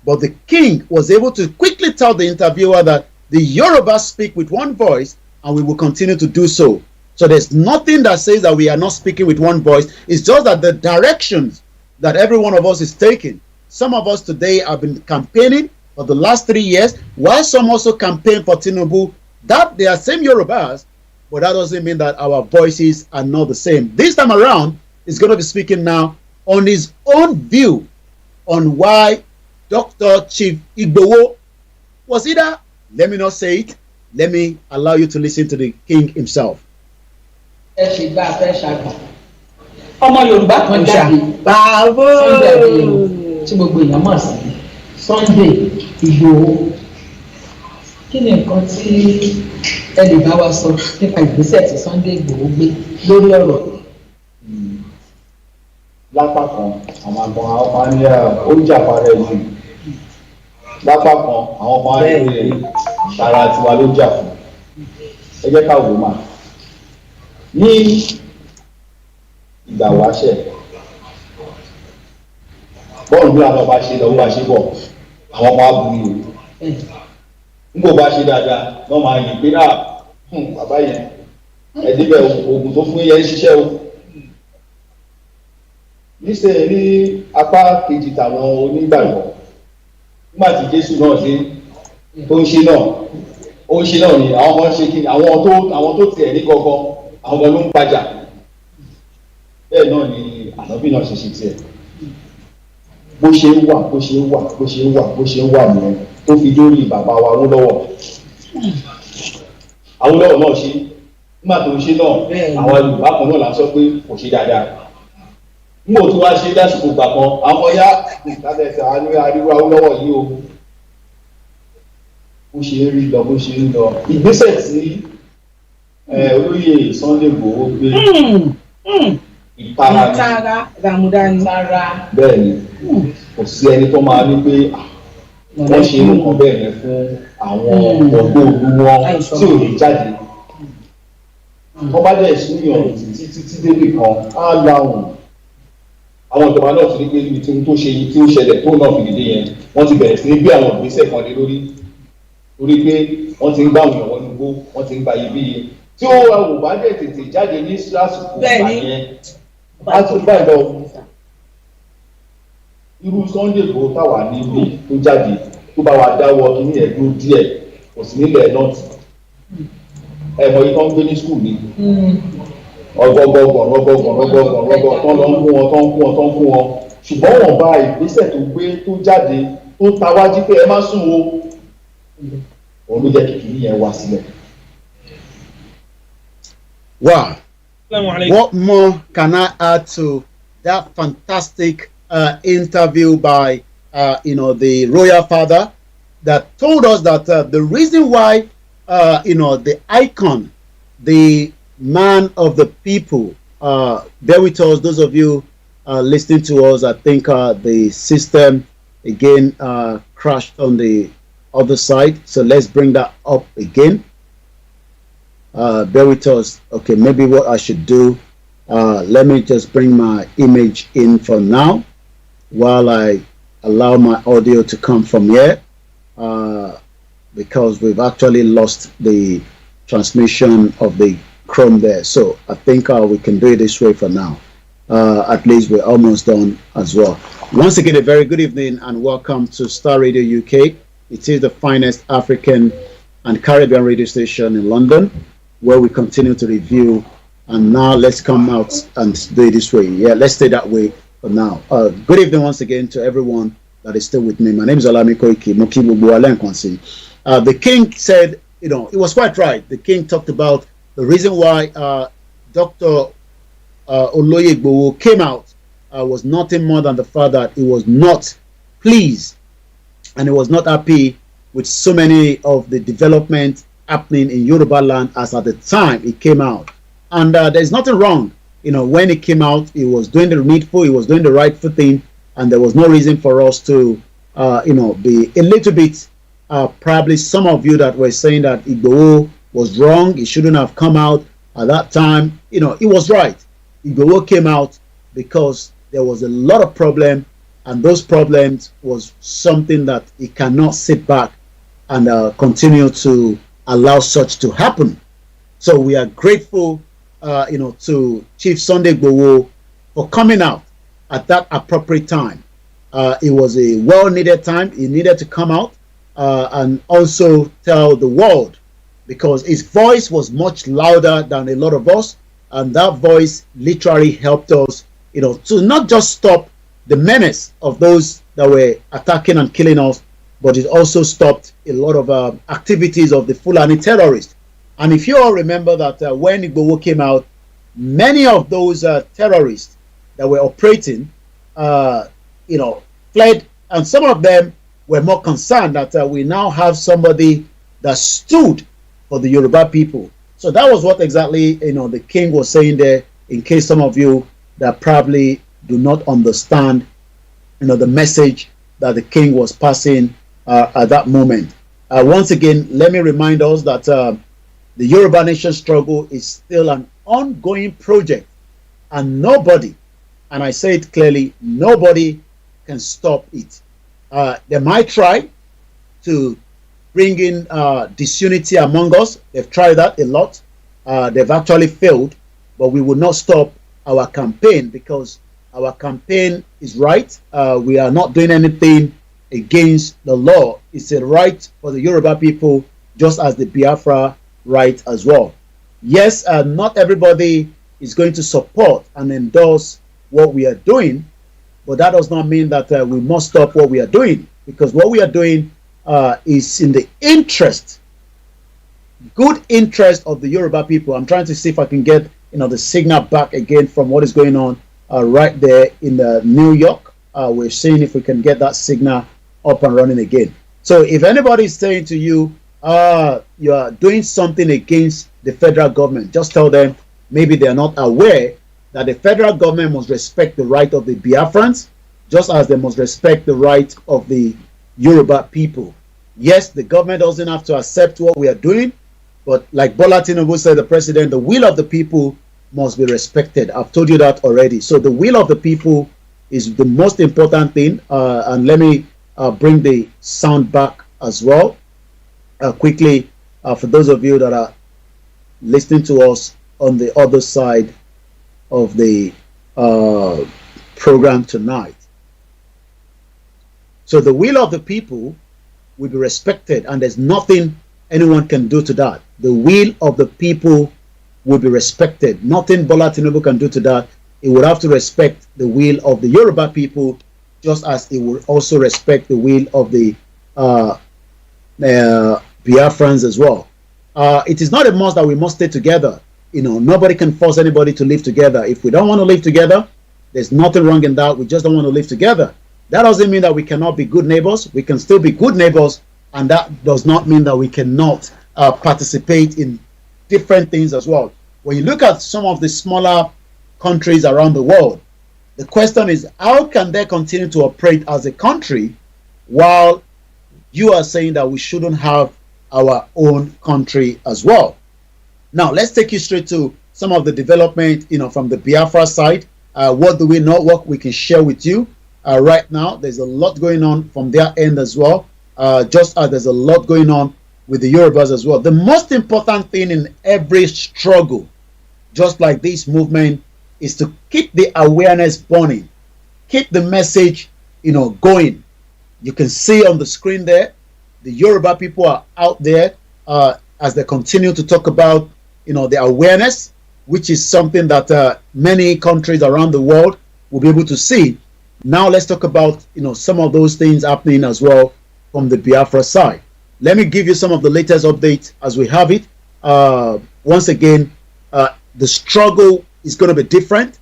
But the king was able to quickly tell the interviewer that the Yorubas speak with one voice and we will continue to do so. So there's nothing that says that we are not speaking with one voice. It's just that the directions that every one of us is taking. Some of us today have been campaigning for the last 3 years, while some also campaign for Tinubu. That they are same Yorubas, but that doesn't mean that our voices are not the same. This time around, is going to be speaking now on his own view on why Dr. Chief Igboho was either, let me not say it, let me allow you to listen to the king himself.
Ọmọ Yorùbá kan jáde Sunday Adéyẹmọ tí gbogbo èèyàn mọ̀ sí Sunday Igboho. Kí ni nǹkan tí ẹ lè bá wa sọ nípa ìgbésẹ̀ tí Sunday Igboho gbé lórí ọ̀rọ̀?
Lápá kan àwọn àgbọn àwọn máa ń ní ó jà para ẹ̀yìn. Lápá kan àwọn máa ń ní ìṣara tiwa ló jà fún. Ẹ jẹ́ ká wò ó mà. Ní ìgbà wáṣẹ̀ bọ́ọ̀lù bí àwọn ọba ṣe lọ bó bá ṣe bọ̀ àwọn ọmọ abúlé o nígbà bá ṣe dáadáa wọ́n máa yìn pé bàbá yẹn ẹ̀díbẹ̀ oògùn tó fún yẹn ń ṣiṣẹ́ o níṣẹ́ ní apá kejì tàwọn onígbàgbọ́ nígbà tí Jésù náà ṣe tó ń ṣe náà ó ń ṣe náà ni àwọn ọmọ ṣe kí ni àwọn tó tiẹ̀ ní gangan àwọn ọmọ ló ń pàjà bẹ́ẹ̀ náà ni ànábì náà ṣe tiẹ̀ bó ṣe ń wà bó ṣe ń wà bó ṣe ń wà bó ṣe ń wà nìyẹn tó fi dórí bàbá wa Awólọ́wọ̀ náà ṣe nígbà tó ń ṣe náà àwọn Yorùbá kan náà là ń sọ pé kò ṣe dáadáa nígbà tó wá ṣe lásìkò gbà kan àwọn ya ìtàlẹ̀sẹ̀ àríwá Awólọ́wọ̀ yìí o bó ṣe ń rí lọ bó ṣe ń lọ ìgbésẹ̀ tí olóyè Sunday Igboho gbé ìtara
ramudani
bẹ́ẹ̀ ni kò sí ẹni tó máa ní pé wọ́n ṣe nǹkan bẹ́ẹ̀ yẹn fún àwọn ọgbọ́n olú wọn tí ò ní jáde wọ́n bá dẹ̀ súnyàn títí débì kan á láwùn àwọn ìjọba náà ti rí pé ibi tí ó ṣẹlẹ̀ tó náà fi dìde yẹn wọ́n ti bẹ̀rẹ̀ sí ní gbé àwọn ìgbésẹ̀ kan lé lórí torí pé wọ́n ti ń gbá àwọn èèyàn wọnú igbó wọ́n ti ń gba iyebíye tí ó wà bá dẹ̀ tètè jáde ní lásìkò ìgbà yẹn á tún bá ìlọ irú Sunday Igboho táwa níbí tó jáde tó bá wa dáwọ́ kíní ẹ̀ dúró díẹ̀ kò sí nílẹ̀ nọ́ọ̀tì ẹ̀mọ́ yìí tó ń gbé ní skul ni ọgọgọgọ tó lọ ń kún wọn ṣùgbọ́n wọ́n bá ìgbésẹ̀ tó gbé tó jáde tó tawájú pé ẹ má sùn o òun ló jẹ́ kíkiri yẹn wá sílẹ̀.
Wow. What more can I add to that fantastic interview by the royal father that told us that the reason why the icon, the man of the people, bear with us, those of you listening to us, I think the system again crashed on the other side, so let's bring that up again. Bear with us. Okay, maybe what I should do, let me just bring my image in for now while I allow my audio to come from here, because we've actually lost the transmission of the Chrome there. So I think we can do it this way for now. At least we're almost done as well. Once again, a very good evening and welcome to Star Radio UK. It is the finest African and Caribbean radio station in London, where we continue to review. And now let's come out and do it this way. Yeah, let's stay that way for now. Good evening once again to everyone that is still with me. My name is Olayomi Koiki. The king said, it was quite right. The king talked about the reason why Dr. Olayomi Igboho came out was nothing more than the fact that he was not pleased and he was not happy with so many of the development happening in Yoruba land as at the time it came out. And there's nothing wrong. When it came out, he was doing the needful, he was doing the rightful thing, and there was no reason for us to, be a little bit, probably some of you that were saying that Igboho was wrong, he shouldn't have come out at that time. He was right. Igboho came out because there was a lot of problem, and those problems was something that he cannot sit back and continue to allow such to happen. So we are grateful, to Chief Sunday Igboho for coming out at that appropriate time. It was a well-needed time. He needed to come out and also tell the world, because his voice was much louder than a lot of us, and that voice literally helped us to not just stop the menace of those that were attacking and killing us, but it also stopped a lot of activities of the Fulani terrorists. And if you all remember that when Igboho came out, many of those terrorists that were operating, fled, and some of them were more concerned that we now have somebody that stood for the Yoruba people. So that was what exactly the king was saying there, in case some of you that probably do not understand the message that the king was passing at that moment. Once again, let me remind us that the Yoruba nation struggle is still an ongoing project, and nobody, and I say it clearly, nobody can stop it. They might try to bring in disunity among us. They've tried that a lot. They've actually failed, but we will not stop our campaign, because our campaign is right. We are not doing anything against the law. It's a right for the Yoruba people, just as the Biafra right as well. Yes, not everybody is going to support and endorse what we are doing, but that does not mean that we must stop what we are doing, because what we are doing is in the good interest of the Yoruba people. I'm trying to see if I can get the signal back again from what is going on right there in New York. We're seeing if we can get that signal up and running again. So if anybody is saying to you, you are doing something against the federal government, just tell them maybe they are not aware that the federal government must respect the right of the Biafrans, just as they must respect the right of the Yoruba people. Yes, the government doesn't have to accept what we are doing, but like Bola Tinubu said, the president, the will of the people must be respected. I've told you that already. So the will of the people is the most important thing. And let me bring the sound back as well quickly for those of you that are listening to us on the other side of the program tonight. So the will of the people will be respected, and there's nothing anyone can do to that. The will of the people will be respected. Nothing Bola Tinubu can do to that. He would have to respect the will of the Yoruba people, just as he would also respect the will of the Biafrans as well. It is not a must that we must stay together. Nobody can force anybody to live together. If we don't want to live together, there's nothing wrong in that. We just don't want to live together. That doesn't mean that we cannot be good neighbors. We can still be good neighbors, and that does not mean that we cannot participate in different things as well. When you look at some of the smaller countries around the world, the question is, how can they continue to operate as a country while you are saying that we shouldn't have our own country as well? Now, let's take you straight to some of the development, from the Biafra side. What do we know? What we can share with you right now? There's a lot going on from their end as well, just as there's a lot going on with the Yorubas as well. The most important thing in every struggle, just like this movement, is to keep the awareness burning, keep the message, going. You can see on the screen there, the Yoruba people are out there as they continue to talk about, the awareness, which is something that many countries around the world will be able to see. Now let's talk about, some of those things happening as well from the Biafra side. Let me give you some of the latest updates as we have it. Once again, the struggle is going to be different.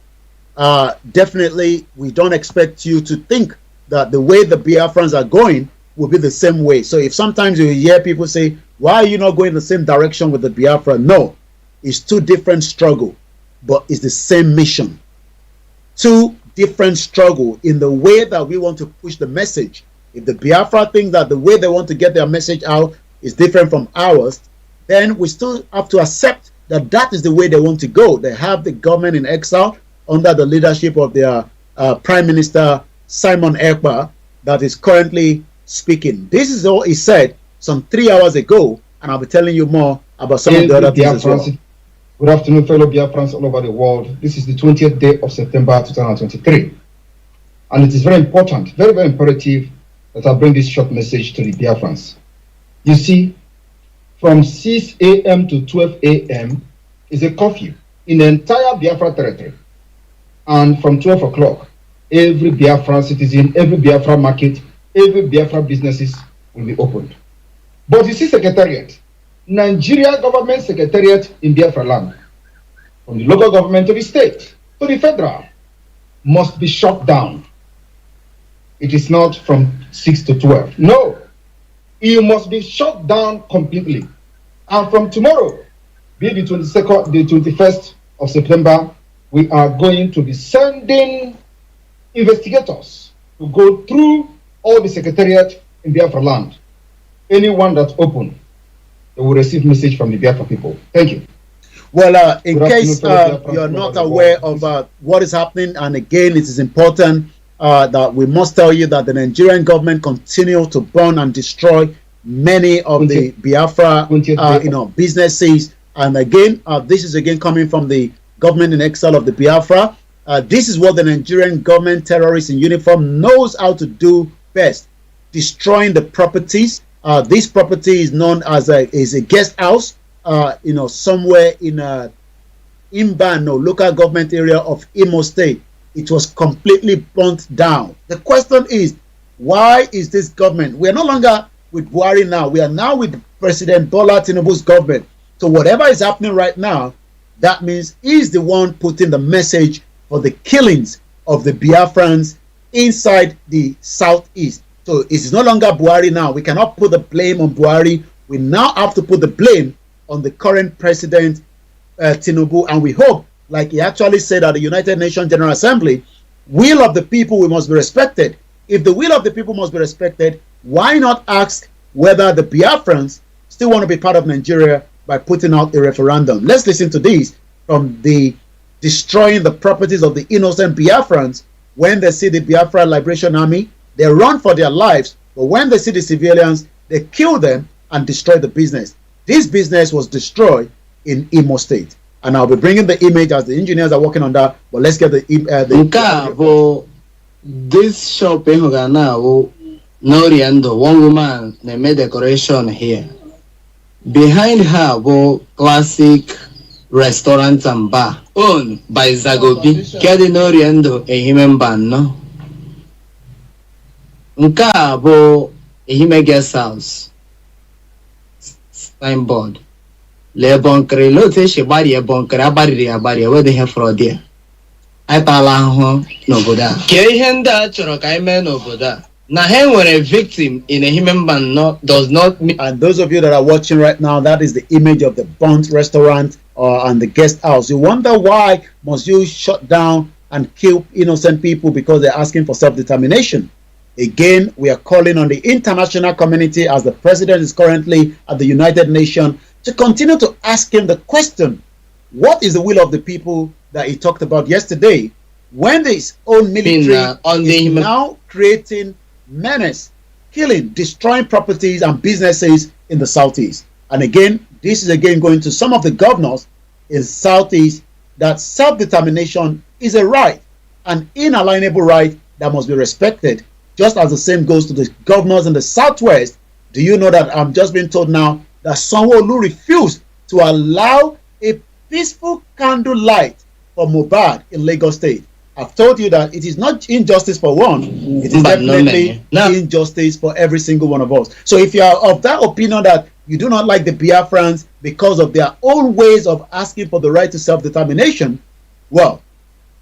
Definitely, we don't expect you to think that the way the Biafrans are going will be the same way. So if sometimes you hear people say, why are you not going the same direction with the Biafra? No, it's two different struggle, but it's the same mission. Two different struggle in the way that we want to push the message. If the Biafra think that the way they want to get their message out is different from ours, then we still have to accept that that is the way they want to go. They have the government in exile under the leadership of their Prime Minister Simon Ekpa that is currently speaking. This is all he said some 3 hours ago, and I'll be telling you more about some of the other things as well.
Good afternoon, fellow Biafrans all over the world. This is the 20th day of September 2023. And it is very important, very, very imperative that I bring this short message to the Biafrans. You see, from 6 a.m. to 12 a.m. is a curfew in the entire Biafra territory. And from 12 o'clock, every Biafra citizen, every Biafra market, every Biafra businesses will be opened. But you see Secretariat, Nigeria government secretariat in Biafra land, from the local government to the state to the federal, must be shut down. It is not from 6 to 12. No, it must be shut down completely. And from tomorrow, be the 22nd, the 21st of September, we are going to be sending investigators to go through all the secretariat in Biafra land. Anyone that's open, they will receive message from the Biafra people. Thank you.
Well, in case you're not aware of what is happening, and again, it is important that we must tell you that the Nigerian government continues to burn and destroy many of the Biafra, businesses. And again, this is again coming from the government in exile of the Biafra. This is what the Nigerian government, terrorists in uniform, knows how to do best: destroying the properties. This property is known as a guest house. Somewhere in Imbano, local government area of Imo State. It was completely burnt down. The question is, why is this government? We are no longer with Buhari now. We are now with President Bola Tinubu's government. So whatever is happening right now, that means he's the one putting the message for the killings of the Biafrans inside the southeast. So it is no longer Buhari now. We cannot put the blame on Buhari. We now have to put the blame on the current president, Tinubu, and we hope, like he actually said at the United Nations General Assembly, will of the people we must be respected. If the will of the people must be respected, why not ask whether the Biafrans still want to be part of Nigeria by putting out a referendum? Let's listen to this from the destroying the properties of the innocent Biafrans. When they see the Biafra Liberation Army, they run for their lives, but when they see the civilians, they kill them and destroy the business. This business was destroyed in Imo State. And I'll be bringing the image as the engineers are working on that. But let's get
this shop in Hogana, Noriando, one woman, they made decoration here. Behind her, classic restaurant and bar owned by Zagobi. Kedi Noriando, a human ban, no? Nka bo ehime guest house signboard le bonkre lo te she bari e bonkre abari where they have for there atala ho no boda ke ihe nda choro ka ime no boda na he nwere victim in a human ban no does not mean.
And those of you that are watching right now, that is the image of the burnt restaurant and the guest house. You wonder why must you shut down and kill innocent people because they're asking for self-determination. Again, we are calling on the international community, as the president is currently at the United Nations, to continue to ask him the question, what is the will of the people that he talked about yesterday, when his own military is now creating menace, killing, destroying properties and businesses in the southeast. And again, this is again going to some of the governors in the southeast, that self-determination is a right, an inalienable right that must be respected. Just as the same goes to the governors in the southwest. Do you know that I'm just being told now that Sanwo-Olu refused to allow a peaceful candlelight for Mohbad in Lagos State? I've told you that it is not injustice for one, it is definitely injustice for every single one of us. So if you are of that opinion that you do not like the Biafrans because of their own ways of asking for the right to self-determination, well,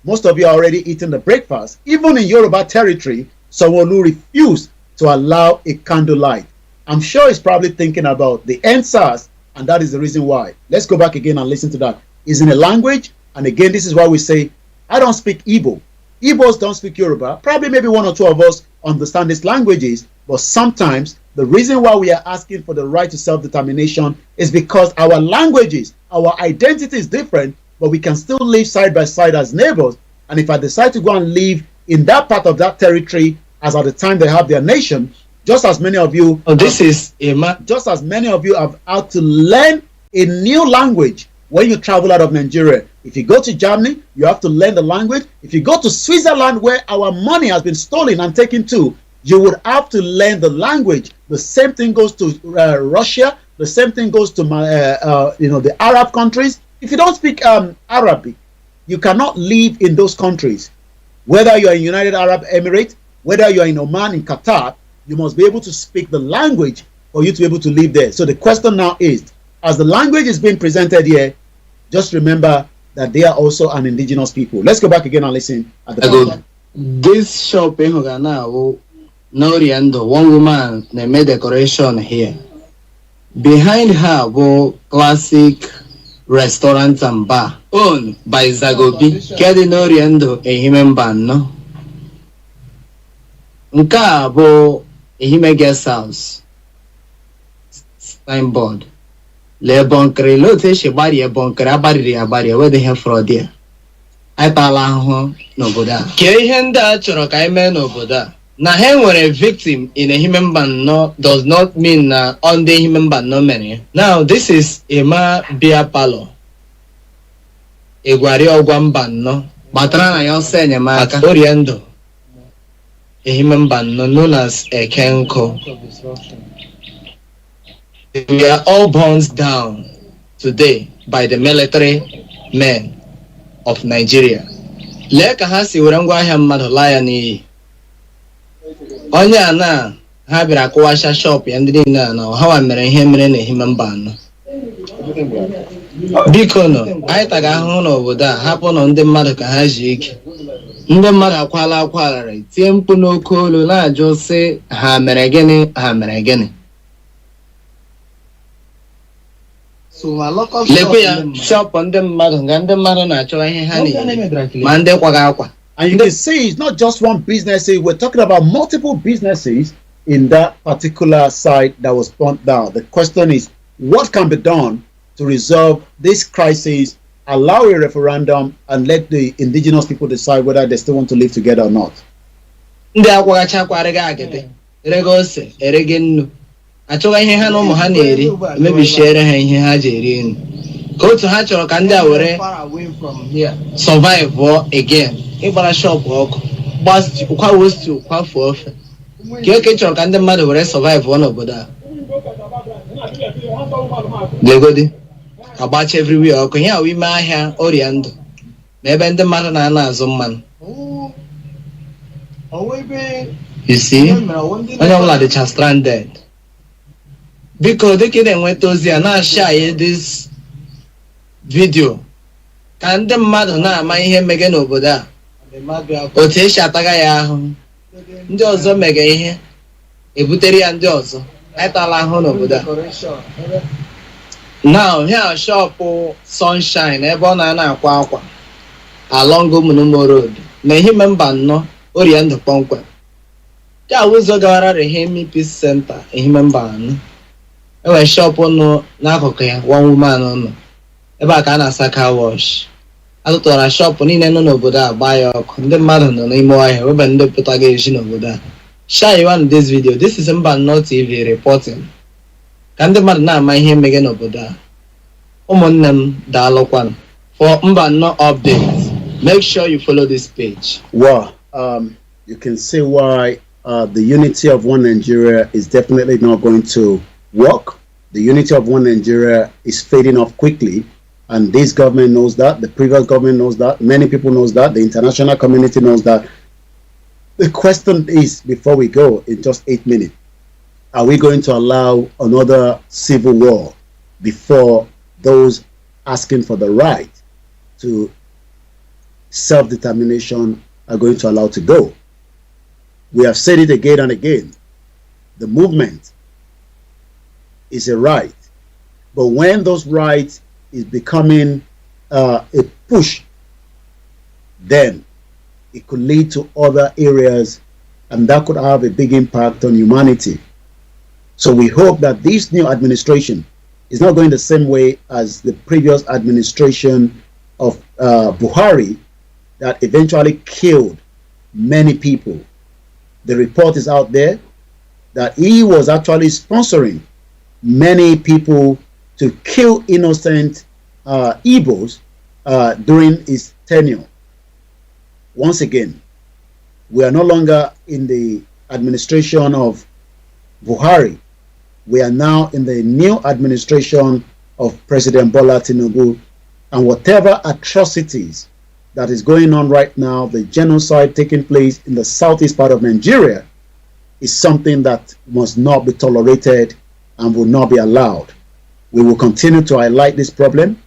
most of you are already eating the breakfast. Even in Yoruba territory, Sanwo-Olu refused to allow a candlelight. I'm sure he's probably thinking about the NSAS, and that is the reason why. Let's go back again and listen to that. It's in a language, and again, this is why we say, I don't speak Igbo. Igbos don't speak Yoruba. Probably maybe one or two of us understand these languages, but sometimes the reason why we are asking for the right to self-determination is because our languages, our identity is different, but we can still live side by side as neighbors. And if I decide to go and live in that part of that territory as at the time they have their nation, just as many of you just as many of you have had to learn a new language when you travel out of Nigeria. If you go to Germany, you have to learn the language. If you go to Switzerland, where our money has been stolen and taken to, you would have to learn the language. The same thing goes to Russia. The same thing goes to the Arab countries. If you don't speak Arabic, You cannot live in those countries. Whether you are in United Arab Emirates, whether you are in Oman, in Qatar, you must be able to speak the language for you to be able to live there. So the question now is, as the language is being presented here, just remember that they are also an indigenous people. Let's go back again and listen at the
This shop in Hogana, Noriando, one woman, they made decoration here. Behind her were classic restaurant and bar owned by Zagobi. Kedi Noriando, a human band, no? Nka bo ehime guest house signboard le bonkere lo te she bari e bonkere abari where they have fraud there ai tala ho n'obodo a ke ihe ndị a chọrọ ka ime n'obodo a na ha nwere victim in a human band no does not mean na on the human band no mere. Now this is Ema beer parlor egwari ogwamba no batara na yo se enyemaka Oriendo a human band known as a Kenko. We are all burnt down today by the military men of Nigeria. Leka ha si were ngwa ahịa mmadụ laa ya n'iyi. Onye a na ha bịara akụwasha shop ya ndị niile a na ọhawa mere ihe mere na human band. Biko nọ, anyị taga ahụhụ n'obodo a hapụ nọ ndị mmadụ ka ha ji ike. Ndị mmadụ akwala akwararị tie mkpu n'oke olu na-ajụ sị ha mere gịnị lekwe ya shọpụ ndị mmadụ nga ndị mmadụ na-achọ ihe ha niile ma ndị kwaga akwa.
And you can see it's not just one business, we're talking about multiple businesses in that particular site that was burnt down. The question is, what can be done to resolve this crisis, allow a referendum, and let the indigenous people decide whether they still want to live together or not?
Ndị akwagacha akwarịga agịdị erego ose erege nnu achọga ihe ha na ụmụ ha na-eri mebishiere ha ihe ha ji eri nnu ka otu ha chọrọ ka ndị a were survive again ịgbara shop ọkụ kwa wostu kwafuo ofe ka oke chọrọ ka ndị mmadụ were survive n'obodo a legodi agbacha everywhere ọkụ ihe a ime ahịa ọrịa ndụ na ebe ndị mmadụ na-ana azụ mmanụ. You see, onye ọbụla dịcha stranded. Biko dịka ị na-enweta ozi a na-ashare this video ka ndị mmadụ na-ama ihe mege n'obodo a otu esi ataga ya ahụ ndị ọzọ mege ihe ebutere ya ndị ọzọ etala ahụ n'obodo a. Now here shop Sunshine ebe ọ na-akwa akwa along Umunumo Road na ihe memba nnọọ Oriendo kpọmkwem ya ụzọ gawara Rehemi Peace Center ihe memba anọ enwere shop nọ n'akụkụ ya one woman nọ ebe a ka a na-asa car wash atụtara shop niile nọ n'obodo a gbaa ya ọkụ ndị mmadụ nọ n'ime ọhịa webe ndị pụtaga ezi n'obodo a. Share one this video. This is Mba Nnọọ TV reporting ka ndị mmadụ na-ama ihe mege n'obodo a. Ụmụnne m daalụkwanụ. For Mba Nnọọ updates, make sure you follow this page.
Wow, you can see why the unity of one Nigeria is definitely not going to work. The unity of one Nigeria is fading off quickly, and this government knows that, the previous government knows that, many people knows that, the international community knows that. The question is, before we go, in just 8 minutes, are we going to allow another civil war before those asking for the right to self-determination are going to allow to go? We have said it again and again. The movement is a right, but when those rights is becoming a push, then it could lead to other areas, and that could have a big impact on humanity. So we hope that this new administration is not going the same way as the previous administration of Buhari that eventually killed many people. The report is out there that he was actually sponsoring many people to kill innocent Igbos during his tenure. Once again, we are no longer in the administration of Buhari. We are now in the new administration of President Bola Tinubu, and whatever atrocities that is going on right now, the genocide taking place in the southeast part of Nigeria, is something that must not be tolerated and will not be allowed. We will continue to highlight this problem.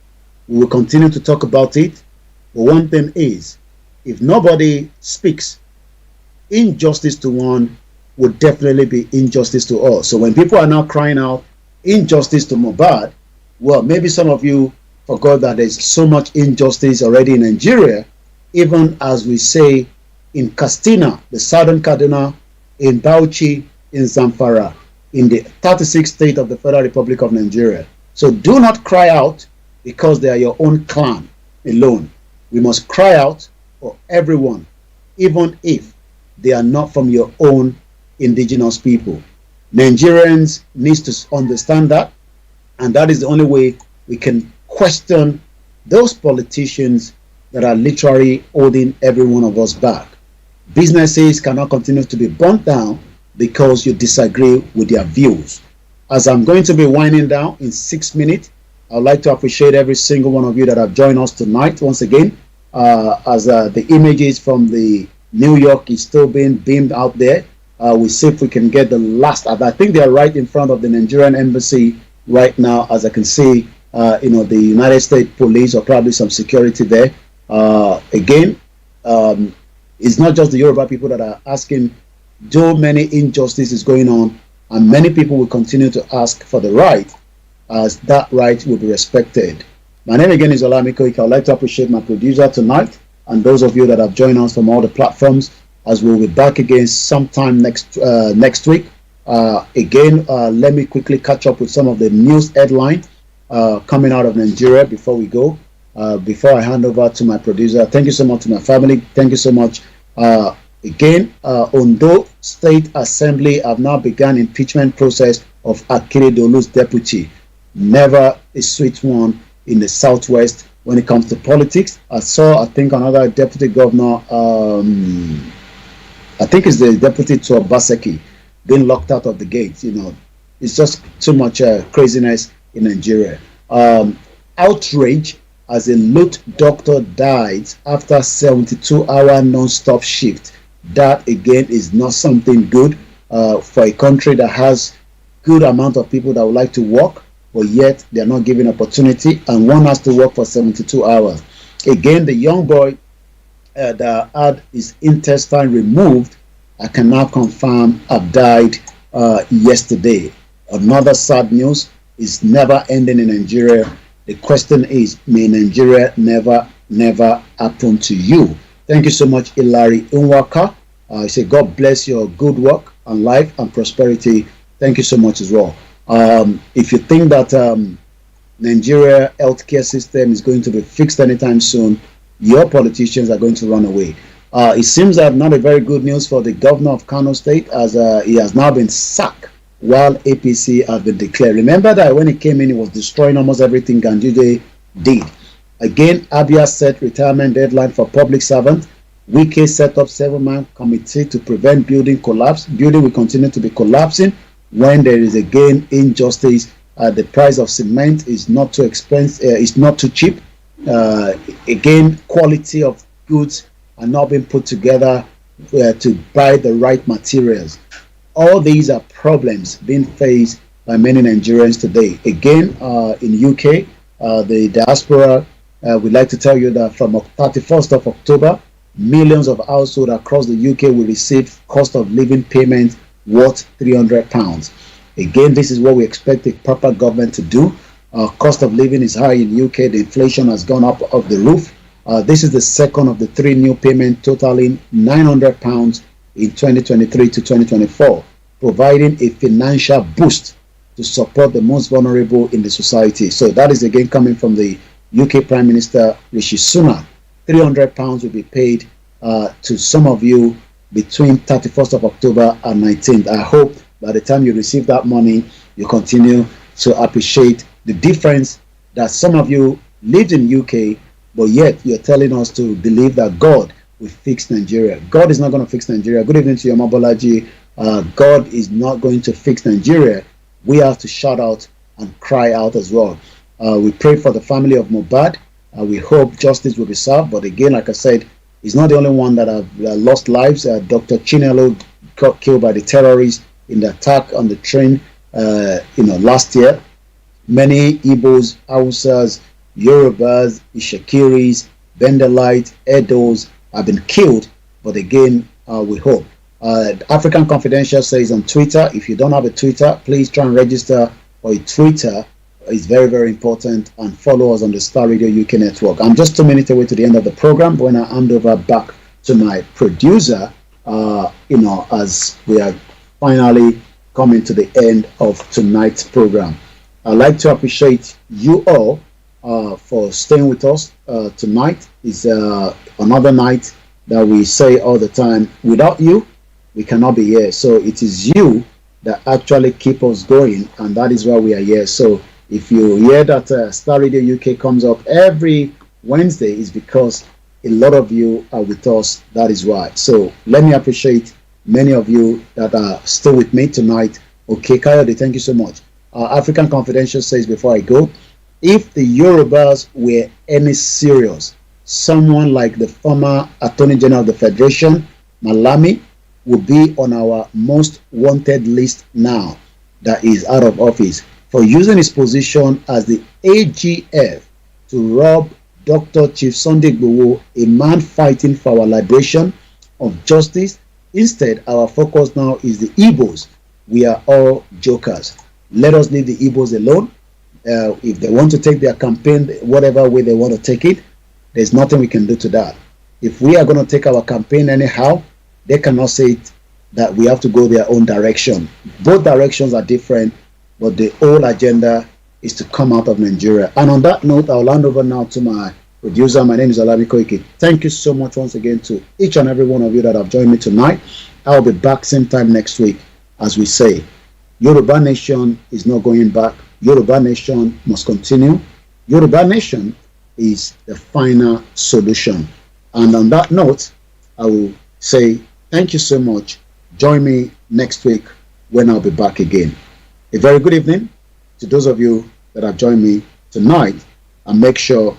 We will continue to talk about it. But one thing is, if nobody speaks, injustice to one would definitely be injustice to all. So when people are now crying out injustice to Mohbad, well, maybe some of you forgot that there's so much injustice already in Nigeria, even as we say in Castina, the southern Kaduna, in Bauchi, in Zamfara, in the 36th state of the Federal Republic of Nigeria. So do not cry out because they are your own clan alone. We must cry out for everyone, even if they are not from your own indigenous people. Nigerians need to understand that, and that is the only way we can question those politicians that are literally holding every one of us back. Businesses cannot continue to be burnt down because you disagree with their views. As I'm going to be winding down in 6 minutes, I'd like to appreciate every single one of you that have joined us tonight. Once again, as the images from the New York is still being beamed out there, we'll see if we can get the last. I think they are right in front of the Nigerian embassy right now, as I can see. The United States police or probably some security there. Again, it's not just the Yoruba people that are asking, though many injustices going on, and many people will continue to ask for the right, as that right will be respected. My name again is Olayomi Koiki. I'd like to appreciate my producer tonight and those of you that have joined us from all the platforms, as we'll be back again sometime next week. Let me quickly catch up with some of the news headlines coming out of Nigeria before we go. Before I hand over to my producer, thank you so much to my family. Thank you so much. Ondo State Assembly have now begun impeachment process of Akeredolu's deputy. Never a sweet one in the Southwest when it comes to politics. I think, another deputy governor, I think it's the deputy to Obaseki, being locked out of the gates. It's just too much craziness in Nigeria. Outrage as a lute doctor died after 72-hour non-stop shift. That again is not something good for a country that has good amount of people that would like to work, but yet they are not given opportunity, and one has to work for 72 hours. Again, the young boy that had his intestine removed, I can now confirm, have died yesterday. Another sad news is never ending in Nigeria. The question is, may Nigeria never happen to you? Thank you so much, Hilary Unwaka. I say God bless your good work and life and prosperity. Thank you so much as well. If you think that Nigeria healthcare system is going to be fixed anytime soon, your politicians are going to run away. It seems that not a very good news for the governor of Kano State, as he has now been sacked while APC has been declared. Remember that when he came in, he was destroying almost everything Ganduje did. Again, Abia set retirement deadline for public servants. Wike set up 7-man committee to prevent building collapse. Building will continue to be collapsing when there is again injustice. The price of cement is not too expensive, it's not too cheap. Again, quality of goods are not being put together to buy the right materials. All these are problems being faced by many Nigerians today. Again, in UK, the diaspora, we'd like to tell you that from 31st of October, millions of households across the UK will receive cost of living payments worth £300. Again, this is what we expect a proper government to do. Cost of living is high in UK. The inflation has gone up off the roof. This is the second of the 3 new payments totaling £900 in 2023 to 2024, providing a financial boost to support the most vulnerable in the society. So that is again coming from the UK Prime Minister Rishi Sunak. £300 will be paid to some of you between 31st of October and 19th. I hope by the time you receive that money, you continue to appreciate the difference that some of you lived in UK, but yet you're telling us to believe that God will fix Nigeria. God is not going to fix Nigeria. Good evening to you, Mabolaji. God is not going to fix Nigeria. We have to shout out and cry out as well. We pray for the family of Mohbad. We hope justice will be served. But again, like I said, he's not the only one that have lost lives. Dr. Chinelo got killed by the terrorists in the attack on the train, last year. Many Igbos, Hausas, Yorubas, Ishakiris, Bendelites, Edos have been killed. But again, we hope. African Confidential says on Twitter, if you don't have a Twitter, please try and register for a Twitter. It's very, very important, and follow us on the Star Radio UK network. I'm just 2 minutes away to the end of the program when I hand over back to my producer, as we are finally coming to the end of tonight's program. I'd like to appreciate you all for staying with us tonight. It's another night that we say all the time, without you, we cannot be here. So it is you that actually keep us going, and that is why we are here. So if you hear that Star Radio UK comes up every Wednesday, it's because a lot of you are with us. That is why. So let me appreciate many of you that are still with me tonight. Okay, Coyote, thank you so much. African Confidential says before I go, if the Yorubas were any serious, someone like the former Attorney General of the Federation, Malami, would be on our most wanted list now that is out of office for using his position as the AGF to rob Dr. Chief Sunday Igboho, a man fighting for our liberation, of justice. Instead, our focus now is the Igbos. We are all jokers. Let us leave the Igbos alone. If they want to take their campaign whatever way they want to take it, there's nothing we can do to that. If we are going to take our campaign anyhow, they cannot say it, that we have to go their own direction. Both directions are different, but the whole agenda is to come out of Nigeria. And on that note, I'll hand over now to my producer. My name is Olayomi Koiki. Thank you so much once again to each and every one of you that have joined me tonight. I'll be back same time next week. As we say, Yoruba Nation is not going back. Yoruba Nation must continue. Yoruba Nation is the final solution. And on that note, I will say thank you so much. Join me next week when I'll be back again. A very good evening to those of you that have joined me tonight, and make sure